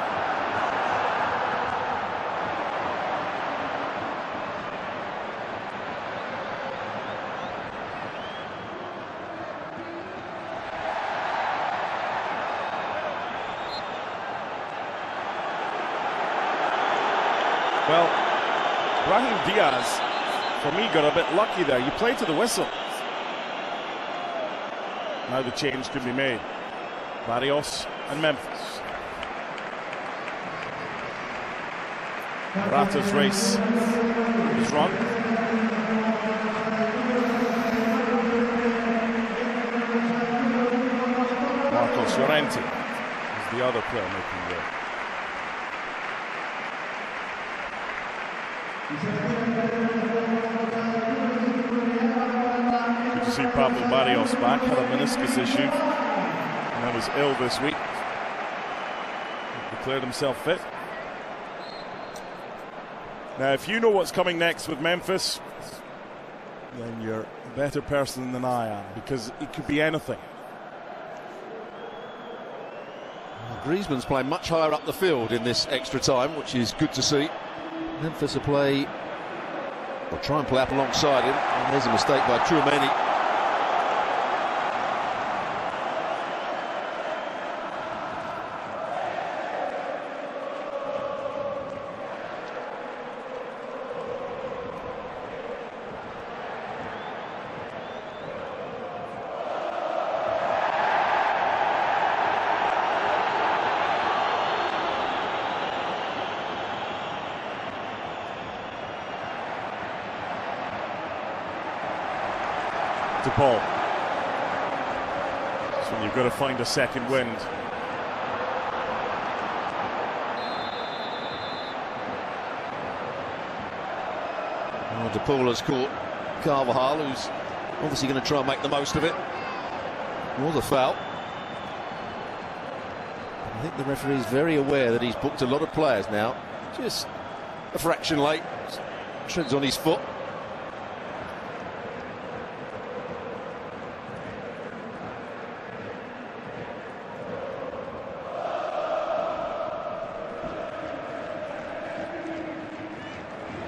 Speaker 1: Well, Brahim Diaz, for me, got a bit lucky there. You play to the whistle. Now the change can be made. Barrios and Memphis. Morata's race is run. Llorente is the other player making the. Good to see Pablo Barrios back. Had a meniscus issue and then was ill this week. Declared himself fit. Now, if you know what's coming next with Memphis, then you're a better person than I am, because it could be anything.
Speaker 2: Griezmann's playing much higher up the field in this extra time, which is good to see. Memphis will play, or try and play up alongside him. And there's a mistake by Tchouaméni.
Speaker 1: To Paul. So you've got to find a second wind.
Speaker 2: Well, De Paul has caught Carvajal, who's obviously going to try and make the most of it. Or the foul. I think the referee is very aware that he's booked a lot of players now. Just a fraction late. Treads on his foot.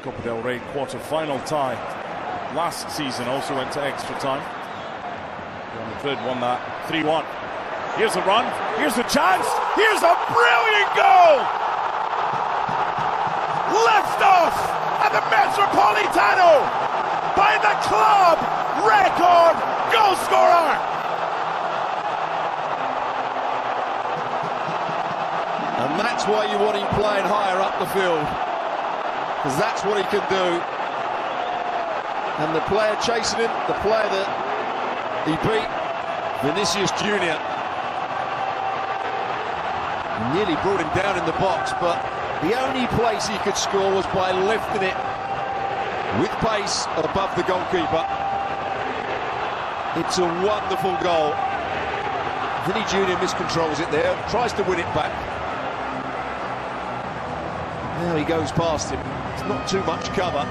Speaker 1: Copa del Rey quarter-final tie last season also went to extra time. Real Madrid won that 3-1. Here's a run, here's a chance, here's a brilliant goal! Left off at the Metropolitano by the club record goal scorer!
Speaker 2: And that's why you want him playing higher up the field, because that's what he can do. And the player chasing him, the player that he beat, Vinicius Junior, nearly brought him down in the box, but the only place he could score was by lifting it with pace above the goalkeeper. It's a wonderful goal. Vinny Junior miscontrols it there, tries to win it back. Now he goes past him. It's not too much cover.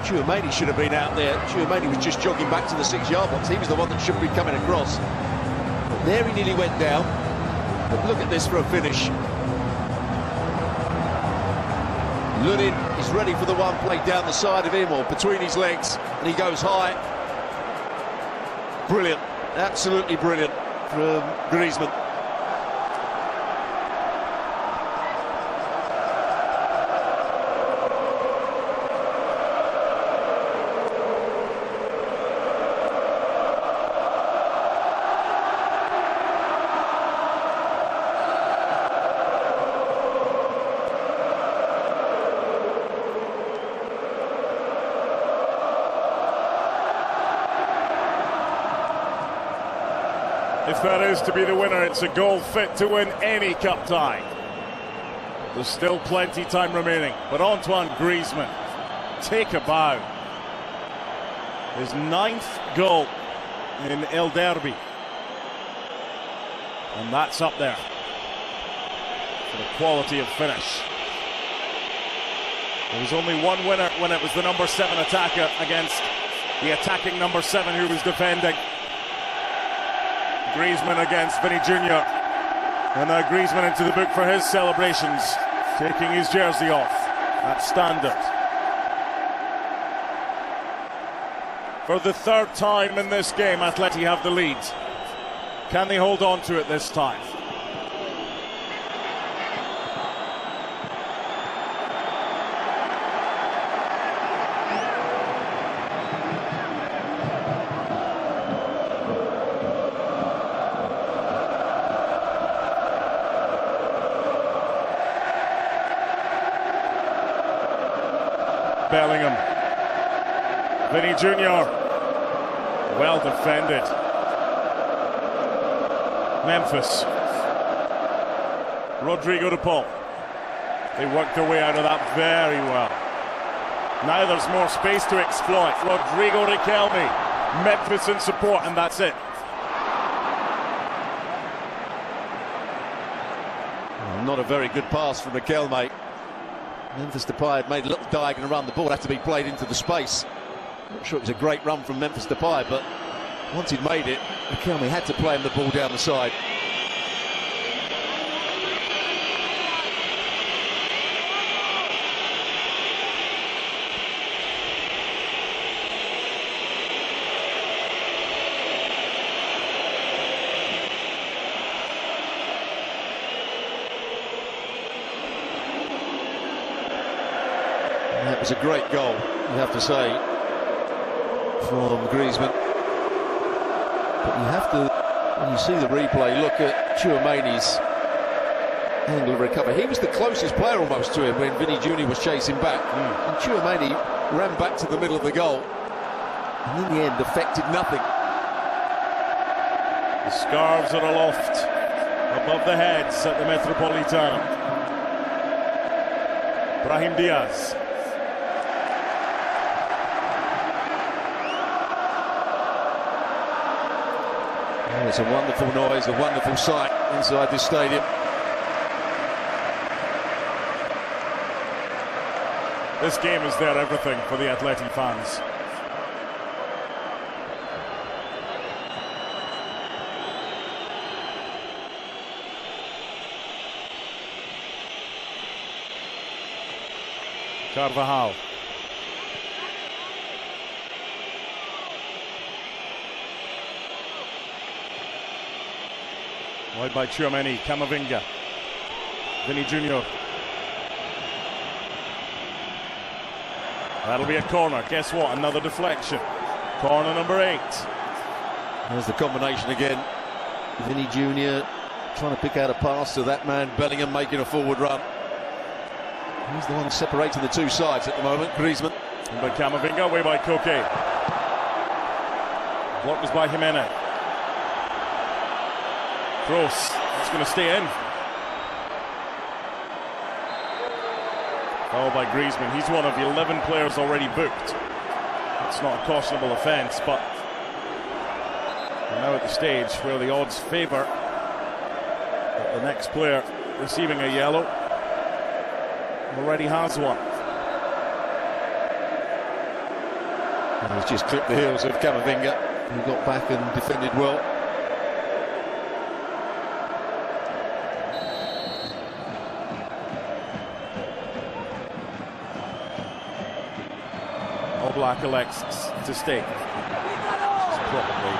Speaker 2: Tchouaméni should have been out there. Tchouaméni was just jogging back to the 6-yard box. He was the one that should be coming across. But there he nearly went down. But look at this for a finish. Lunin is ready for the one played down the side of him or between his legs, and he goes high. Brilliant, absolutely brilliant from Griezmann.
Speaker 1: If that is to be the winner, it's a goal fit to win any cup tie. There's still plenty time remaining, but Antoine Griezmann, take a bow. His 9th goal in El Derby. And that's up there for the quality of finish. There was only one winner when it was the number 7 attacker against the attacking number 7 who was defending. Griezmann against Vinny Junior. And now Griezmann into the book for his celebrations, taking his jersey off at standard. For the 3rd time in this game, Atleti have the lead. Can they hold on to it this time? Bellingham. Vinny Junior. Well defended. Memphis Rodrigo de Paul. They worked their way out of that very well. Now there's more space to exploit. Rodrigo Riquelme, magnificent support, and that's it.
Speaker 2: Well, not a very good pass from Riquelme. Memphis Depay had made a little diagonal run. The ball had to be played into the space. Not sure it was a great run from Memphis Depay, but once he'd made it, Riquelme had to play him the ball down the side. That was a great goal, you have to say, from Griezmann. But you have to, when you see the replay, look at Tchouaméni's angle of recovery. He was the closest player almost to him when Vinny Jr. was chasing back. And Tchouaméni ran back to the middle of the goal, and in the end affected nothing.
Speaker 1: The scarves are aloft above the heads at the Metropolitano. Brahim Diaz.
Speaker 2: Oh, it's a wonderful noise, a wonderful sight inside this stadium.
Speaker 1: This game is their everything for the Atleti fans. Carvajal. Wide by Tchouaméni, Camavinga, Vinny Jr. That'll be a corner. Guess what? Another deflection. Corner number 8.
Speaker 2: There's the combination again. Vinny Jr. trying to pick out a pass to that man, Bellingham making a forward run. He's the one separating the two sides at the moment, Griezmann.
Speaker 1: And by Camavinga, away by Koke. Block was by Jimenez. Kroos, it's going to stay in. Foul by Griezmann. He's one of 11 players already booked. It's not a cautionable offence, but we're now at the stage where the odds favour the next player receiving a yellow already has one.
Speaker 2: And he's just clipped the heels of Camavinga, who got back and defended well.
Speaker 1: Black elects to stay. Which is probably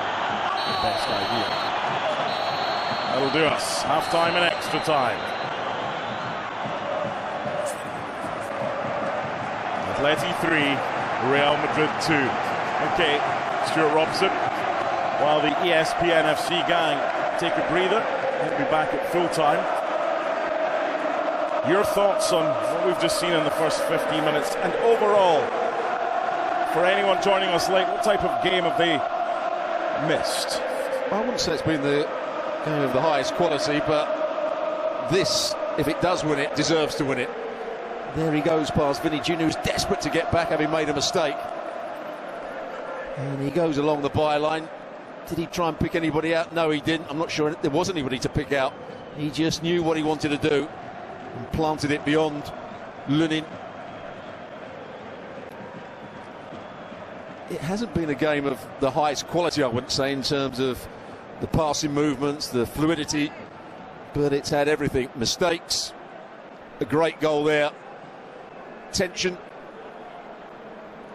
Speaker 1: the best idea. That'll do us. Half time and extra time. Atleti 3, Real Madrid 2. Okay, Stuart Robson, while the ESPN FC gang take a breather, we'll be back at full time. Your thoughts on what we've just seen in the first 15 minutes and overall? For anyone joining us late, what type of game have they missed?
Speaker 2: I wouldn't say it's been the game of the highest quality, but this, if it does win it, deserves to win it. There he goes past Vinny Jr., who's desperate to get back, having made a mistake. And he goes along the byline. Did he try and pick anybody out? No, he didn't. I'm not sure there was anybody to pick out. He just knew what he wanted to do and planted it beyond Lunin. It hasn't been a game of the highest quality, I wouldn't say, in terms of the passing movements, the fluidity, but it's had everything. Mistakes, a great goal there, tension,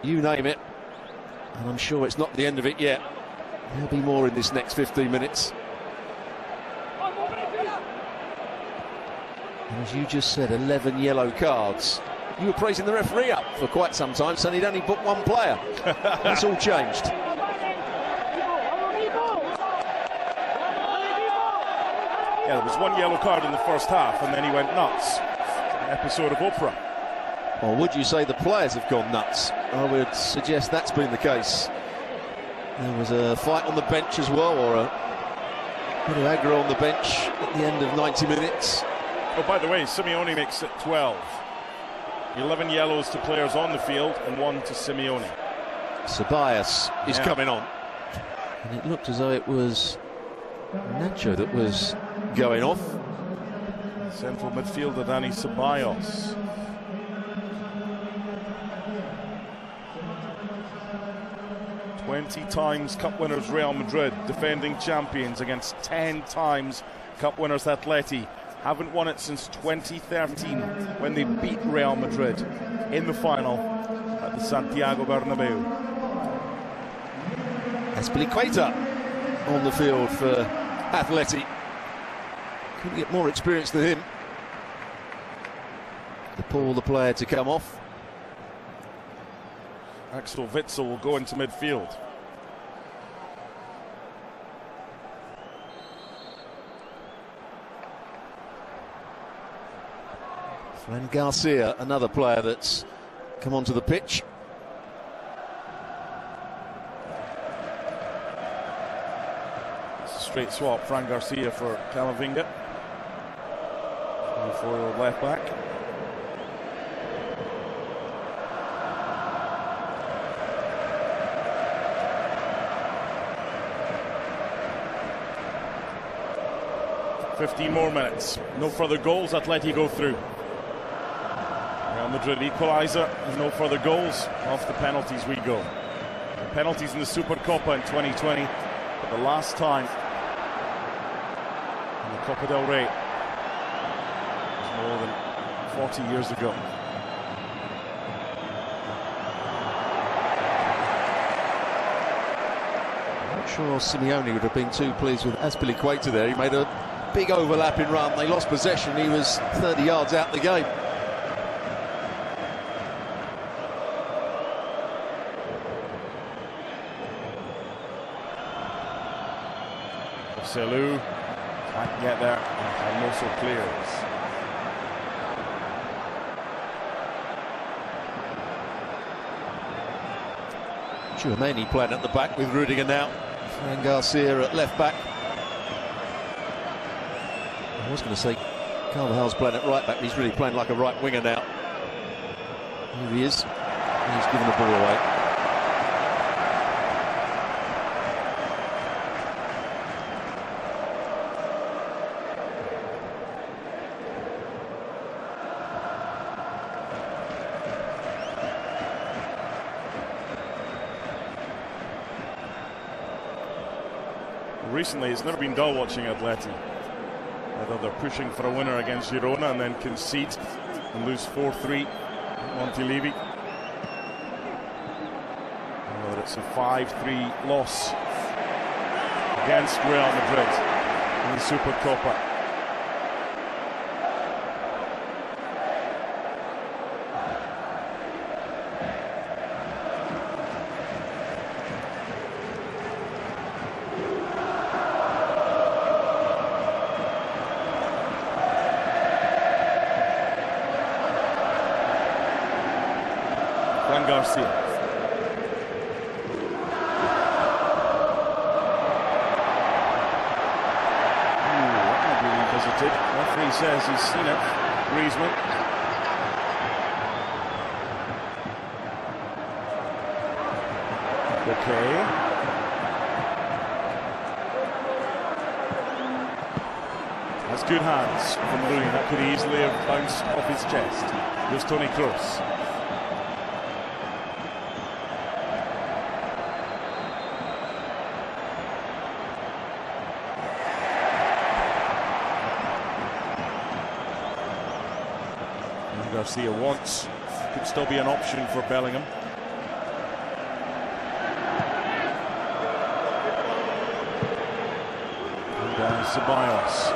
Speaker 2: you name it, and I'm sure it's not the end of it yet. There'll be more in this next 15 minutes. And as you just said, 11 yellow cards. You were praising the referee up for quite some time, saying he'd only booked one player. That's all changed.
Speaker 1: Yeah, there was one yellow card in the first half, and then he went nuts. An episode of Oprah.
Speaker 2: Or would you say the players have gone nuts? I would suggest that's been the case. There was a fight on the bench as well, or a bit of aggro on the bench at the end of 90 minutes.
Speaker 1: Oh, by the way, Simeone makes it 12. 11 yellows to players on the field and 1 to Simeone.
Speaker 2: Ceballos is coming on. And it looked as though it was Nacho that was going off.
Speaker 1: Central midfielder Dani Ceballos. "20 times Cup winners Real Madrid, defending champions, against 10 times Cup winners Atleti. Haven't won it since 2013 when they beat Real Madrid in the final at the Santiago Bernabeu."
Speaker 2: Azpilicueta on the field for Atleti. Couldn't get more experience than him. Paul, the player, to come off.
Speaker 1: Axel Witsel will go into midfield.
Speaker 2: Fran Garcia, another player that's come onto the pitch.
Speaker 1: Straight swap, Fran Garcia for Camavinga. 24-year-old left back. "15 more minutes. No further goals. Atleti go through. Real Madrid equaliser. No further goals. Off the penalties we go. The penalties in the Super Copa in 2020. But the last time in the Copa del Rey was more than 40 years ago.
Speaker 2: I'm not sure Simeone would have been too pleased with Azpilicueta there. He made a big overlapping run. They lost possession. He was 30 yards out the game.
Speaker 1: Selou can't get there, and Mosso clears.
Speaker 2: Tchouameni playing at the back with Rudiger now. Fran Garcia at left back. I was going to say Carvajal's playing at right back, but he's really playing like a right winger now. Here he is. He's given the ball away.
Speaker 1: Recently, it's never been dull watching Atleti. Whether they're pushing for a winner against Girona and then concede and lose 4-3 at Montilivi, or whether it's a 5-3 loss against Real Madrid in the Super Copa. Fran Garcia. That might be revisited. Referee says he's seen it. Griezmann. Okay. That's good hands from Rooney. That could easily have bounced off his chest. Here's Toni Kroos. Garcia wants, could still be an option for Bellingham. And Ceballos.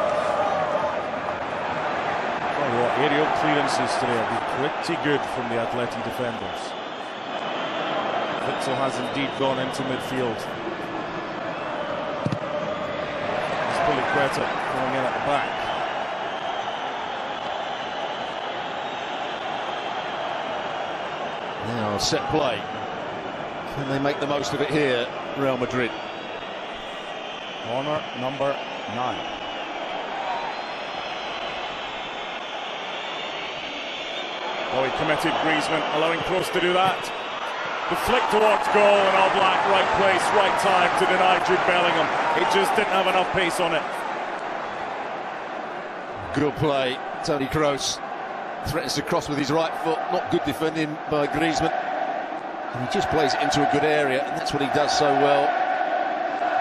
Speaker 1: Oh, what aerial clearances today will be pretty good from the Atleti defenders. Witsel has indeed gone into midfield. Azpilicueta going in at the back.
Speaker 2: Now set play. Can they make the most of it here, Real Madrid?
Speaker 1: Corner number 9. Oh, he committed. Griezmann allowing Kroos to do that. The flick towards goal, and Oblak, right place, right time to deny Jude Bellingham. He just didn't have enough pace on it.
Speaker 2: Good play. Toni Kroos threatens to cross with his right foot. Not good defending by Griezmann. And he just plays it into a good area, and that's what he does so well.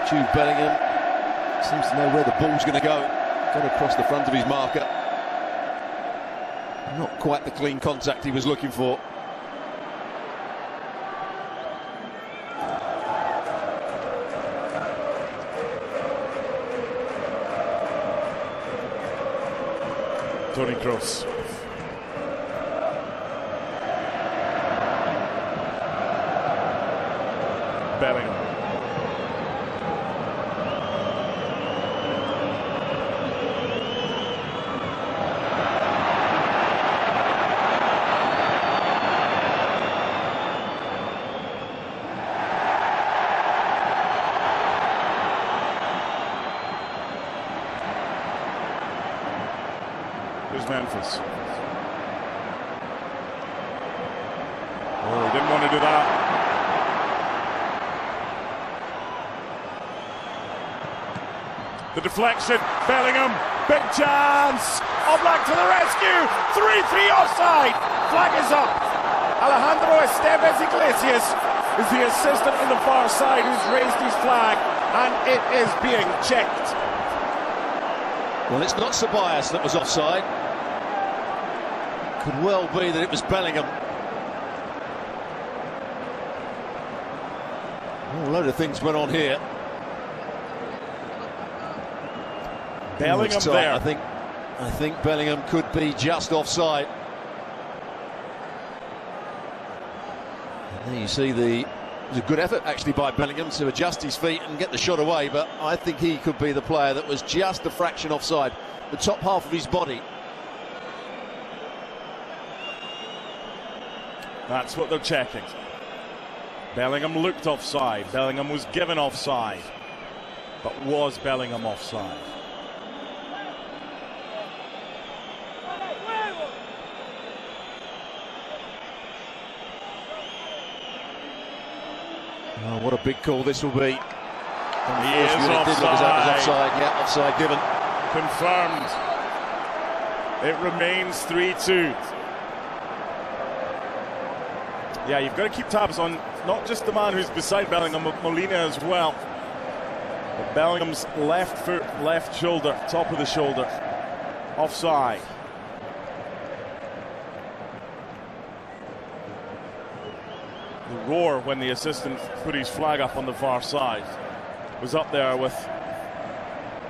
Speaker 2: Jude Bellingham seems to know where the ball's going to go. Got across the front of his marker. Not quite the clean contact he was looking for.
Speaker 1: Toni Kroos. Bellingham. Here's Memphis. Oh, he didn't want to do that. The deflection, Bellingham, big chance. Oblak to the rescue. 3-3 offside. Flag is up. Alejandro Esteves Iglesias is the assistant on the far side who's raised his flag, and it is being checked.
Speaker 2: Well, it's not Ceballos that was offside. Could well be that it was Bellingham. Well, a load of things went on here.
Speaker 1: Bellingham there.
Speaker 2: I think Bellingham could be just offside. And there you see it was a good effort actually by Bellingham to adjust his feet and get the shot away, but I think he could be the player that was just a fraction offside. The top half of his body.
Speaker 1: That's what they're checking. Bellingham looked offside. Bellingham was given offside. But was Bellingham offside?
Speaker 2: Oh, what a big call this will be.
Speaker 1: He is offside.
Speaker 2: Did look as though it was offside. Yeah, offside given.
Speaker 1: Confirmed. It remains 3-2. Yeah, you've got to keep tabs on not just the man who's beside Bellingham, but Molina as well. But Bellingham's left foot, left shoulder, top of the shoulder, offside. The roar when the assistant put his flag up on the far side was up there with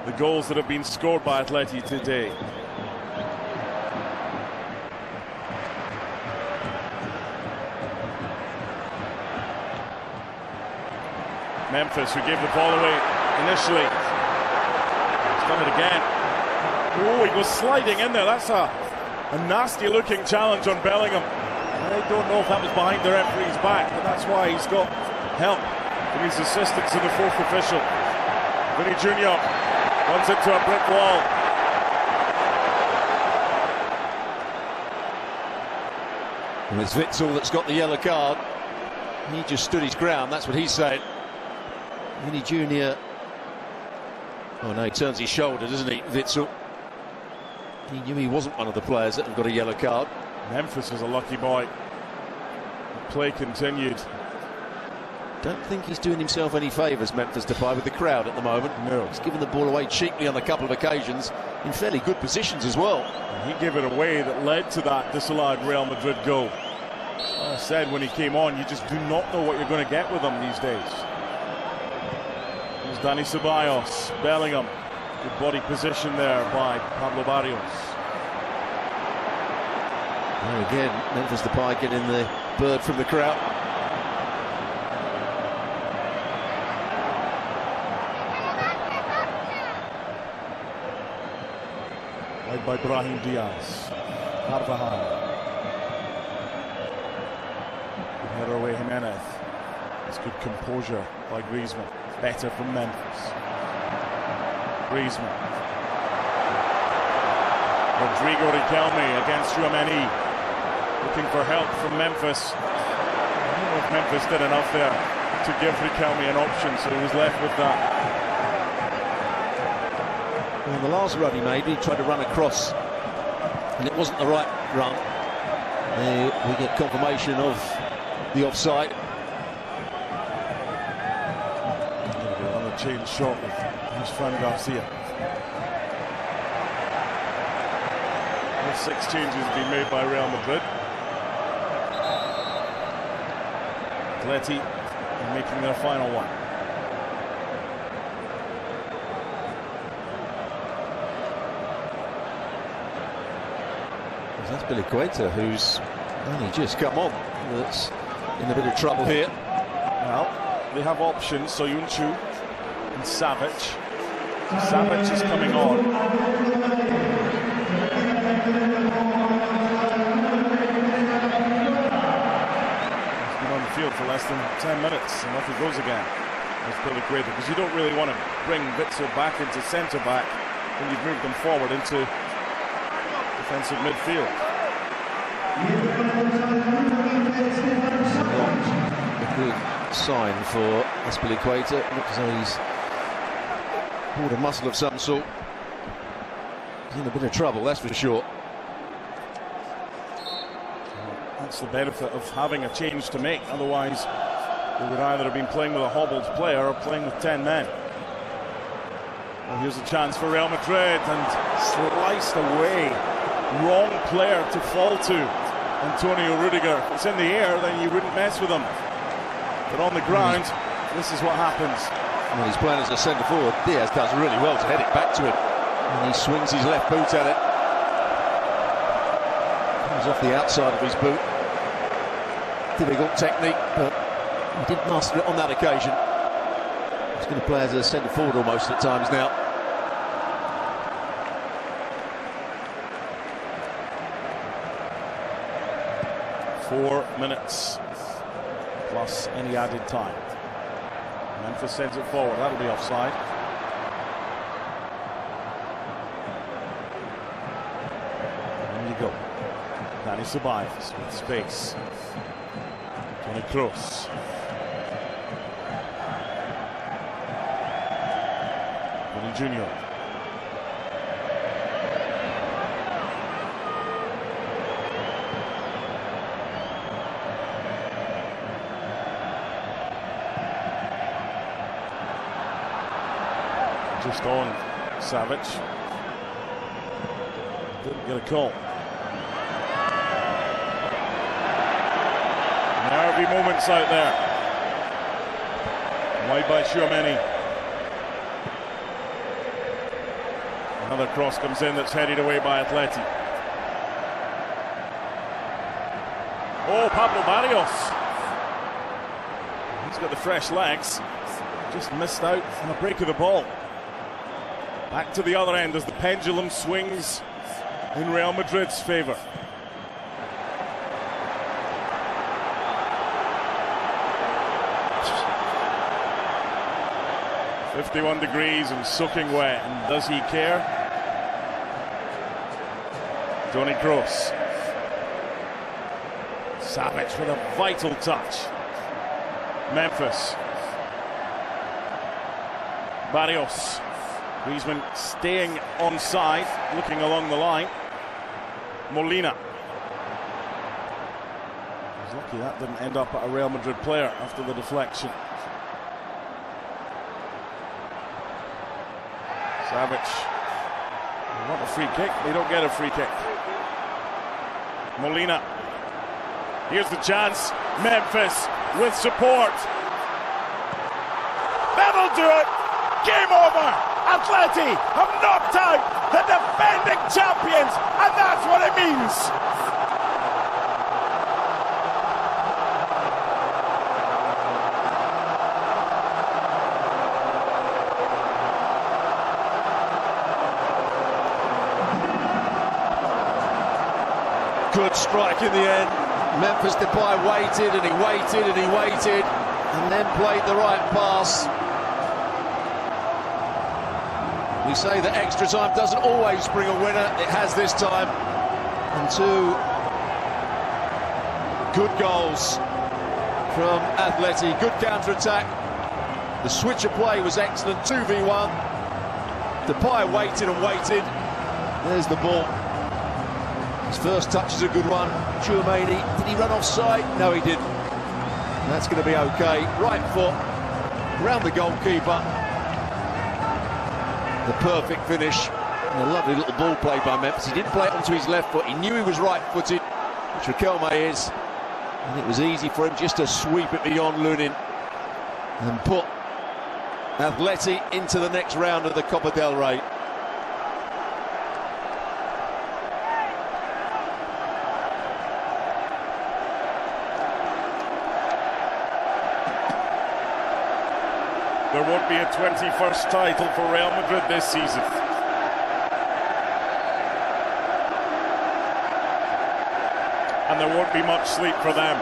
Speaker 1: the goals that have been scored by Atleti today. Memphis, who gave the ball away initially. He's done it again. Oh, he goes sliding in there. That's a nasty looking challenge on Bellingham. I don't know if that was behind the referee's back, but that's why he's got help from his assistants and the fourth official. Vinny Jr. runs into a brick wall.
Speaker 2: And it's Witsel that's got the yellow card. He just stood his ground, that's what he's saying. Vinny Jr. Oh no, he turns his shoulder, doesn't he, Witsel? He knew he wasn't one of the players that have got a yellow card.
Speaker 1: Memphis was a lucky boy. The play continued.
Speaker 2: Don't think he's doing himself any favours, Memphis Depay, with the crowd at the moment.
Speaker 1: No.
Speaker 2: He's given the ball away cheaply on a couple of occasions, in fairly good positions as well.
Speaker 1: And he gave it away that led to that disallowed Real Madrid goal. As I said when he came on, you just do not know what you're going to get with him these days. There's Dani Ceballos, Bellingham. Good body position there by Pablo Barrios.
Speaker 2: And again, Memphis Depay getting the bird from the crowd.
Speaker 1: Led by Brahim Diaz. Carvajal. Header away Jimenez. It's good composure by Griezmann. Better from Memphis. Griezmann. Rodrigo Riquelme against Tchouaméni. looking for help from Memphis. I don't know if Memphis did enough there to give Riquelme an option, so he was left with that.
Speaker 2: Well, the last run he made, he tried to run across, and it wasn't the right run. We get confirmation of the offside.
Speaker 1: On the change shot with his friend Garcia. 6 changes have been made by Real Madrid. Atleti making their final one.
Speaker 2: That's Aspilicueta, who's only just come on. That's in a bit of trouble here.
Speaker 1: Well, they have options, so Yunchu and Savic. Savic is coming on. Field for less than 10 minutes, and off he goes again. That's pretty great, because you don't really want to bring Witsel back into centre-back when you've moved them forward into defensive midfield.
Speaker 2: A good sign for Aspilicueta. Looks as though he's pulled a muscle of some sort. He's in a bit of trouble, that's for sure.
Speaker 1: That's the benefit of having a change to make. Otherwise, they would either have been playing with a hobbled player or playing with 10 men. Well, here's a chance for Real Madrid, and sliced away. Wrong player to fall to. Antonio Rudiger. If it's in the air, then you wouldn't mess with him. But on the ground, this is what happens.
Speaker 2: Well, he's playing as a centre forward. Diaz does really well to head it back to him. And he swings his left boot at it. Comes off the outside of his boot. Difficult technique, but he did master it on that occasion. He's going to play as a centre forward almost at times now.
Speaker 1: Four minutes plus any added time. Memphis sends it forward. That'll be offside. There you go. Dani Ceballos with space. Toni Kroos. Vini Jr. Just on Savic. Didn't get a call. Nervy moments out there. Wide by Tchouaméni. Another cross comes in that's headed away by Atleti. Oh, Pablo Barrios. He's got the fresh legs. Just missed out on a break of the ball. Back to the other end as the pendulum swings in Real Madrid's favour. "51 degrees and soaking wet, and does he care?" Toni Kroos. Savic with a vital touch. Memphis. Barrios. Griezmann staying onside, looking along the line. Molina. He's lucky that didn't end up at a Real Madrid player after the deflection. Savic. They want a free kick, they don't get a free kick. Molina. Here's the chance. Memphis with support. That'll do it. Game over. Atleti have knocked out the defending champions, and that's what it means.
Speaker 2: Good strike in the end. Memphis Depay waited and he waited and he waited and then played the right pass. We say that extra time doesn't always bring a winner. It has this time. And to Good goals from Atleti, good counter-attack. The switch of play was excellent, 2v1. Depay waited and waited. There's the ball. His first touch is a good one. Tchouameni, did he run offside? No, he didn't. That's going to be okay. Right foot, round the goalkeeper. The perfect finish. And a lovely little ball play by Memphis. He didn't play it onto his left foot. He knew he was right-footed, which Riquelme is. And it was easy for him just to sweep it beyond Lunin and put Atleti into the next round of the Copa del Rey.
Speaker 1: There won't be a 21st title for Real Madrid this season. And there won't be much sleep for them.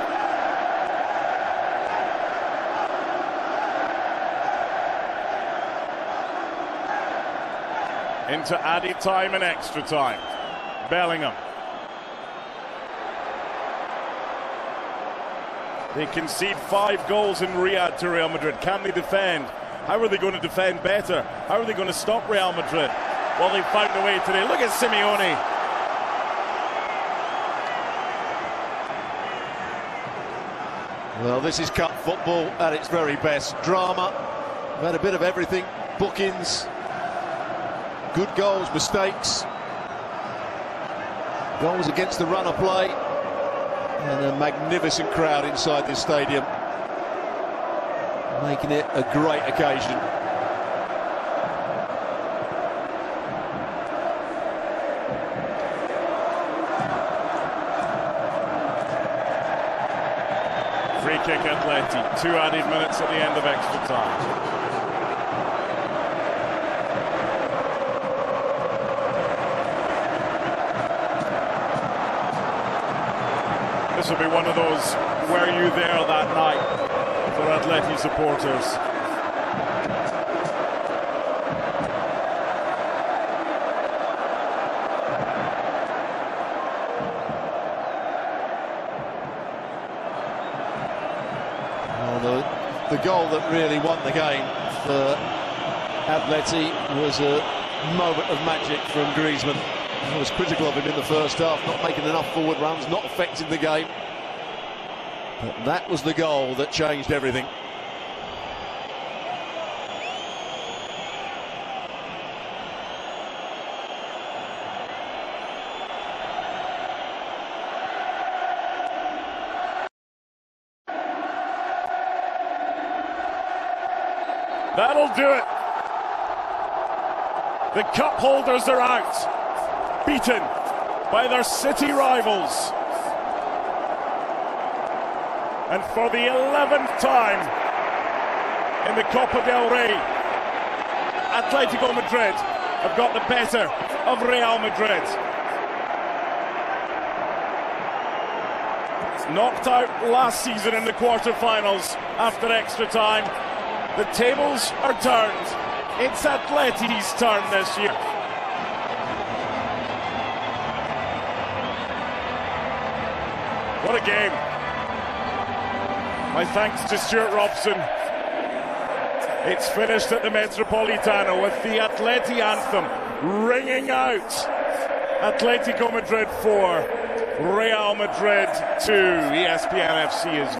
Speaker 1: Into added time and extra time. Bellingham. They concede 5 goals in Riyadh to Real Madrid. Can they defend? How are they going to defend better? How are they going to stop Real Madrid? Well, they've found a way today. Look at Simeone.
Speaker 2: Well, this is cup football at its very best. Drama. We've had a bit of everything. Bookings. Good goals, mistakes. Goals against the run of play. And a magnificent crowd inside this stadium, making it a great occasion.
Speaker 1: Free kick Atleti, 2 added minutes at the end of extra time. This will be one of those were you there that night for Atleti supporters.
Speaker 2: Well, the goal that really won the game for Atleti was a moment of magic from Griezmann. I was critical of him in the first half, not making enough forward runs, not affecting the game. But that was the goal that changed everything.
Speaker 1: That'll do it. The cup holders are out. Beaten by their city rivals. And for the 11th time in the Copa del Rey, Atletico Madrid have got the better of Real Madrid. Knocked out last season in the quarter-finals after extra time. The tables are turned. It's Atleti's turn this year. What a game. My thanks to Stuart Robson. It's finished at the Metropolitano with the Atleti anthem ringing out. Atletico Madrid 4, Real Madrid 2. ESPN FC is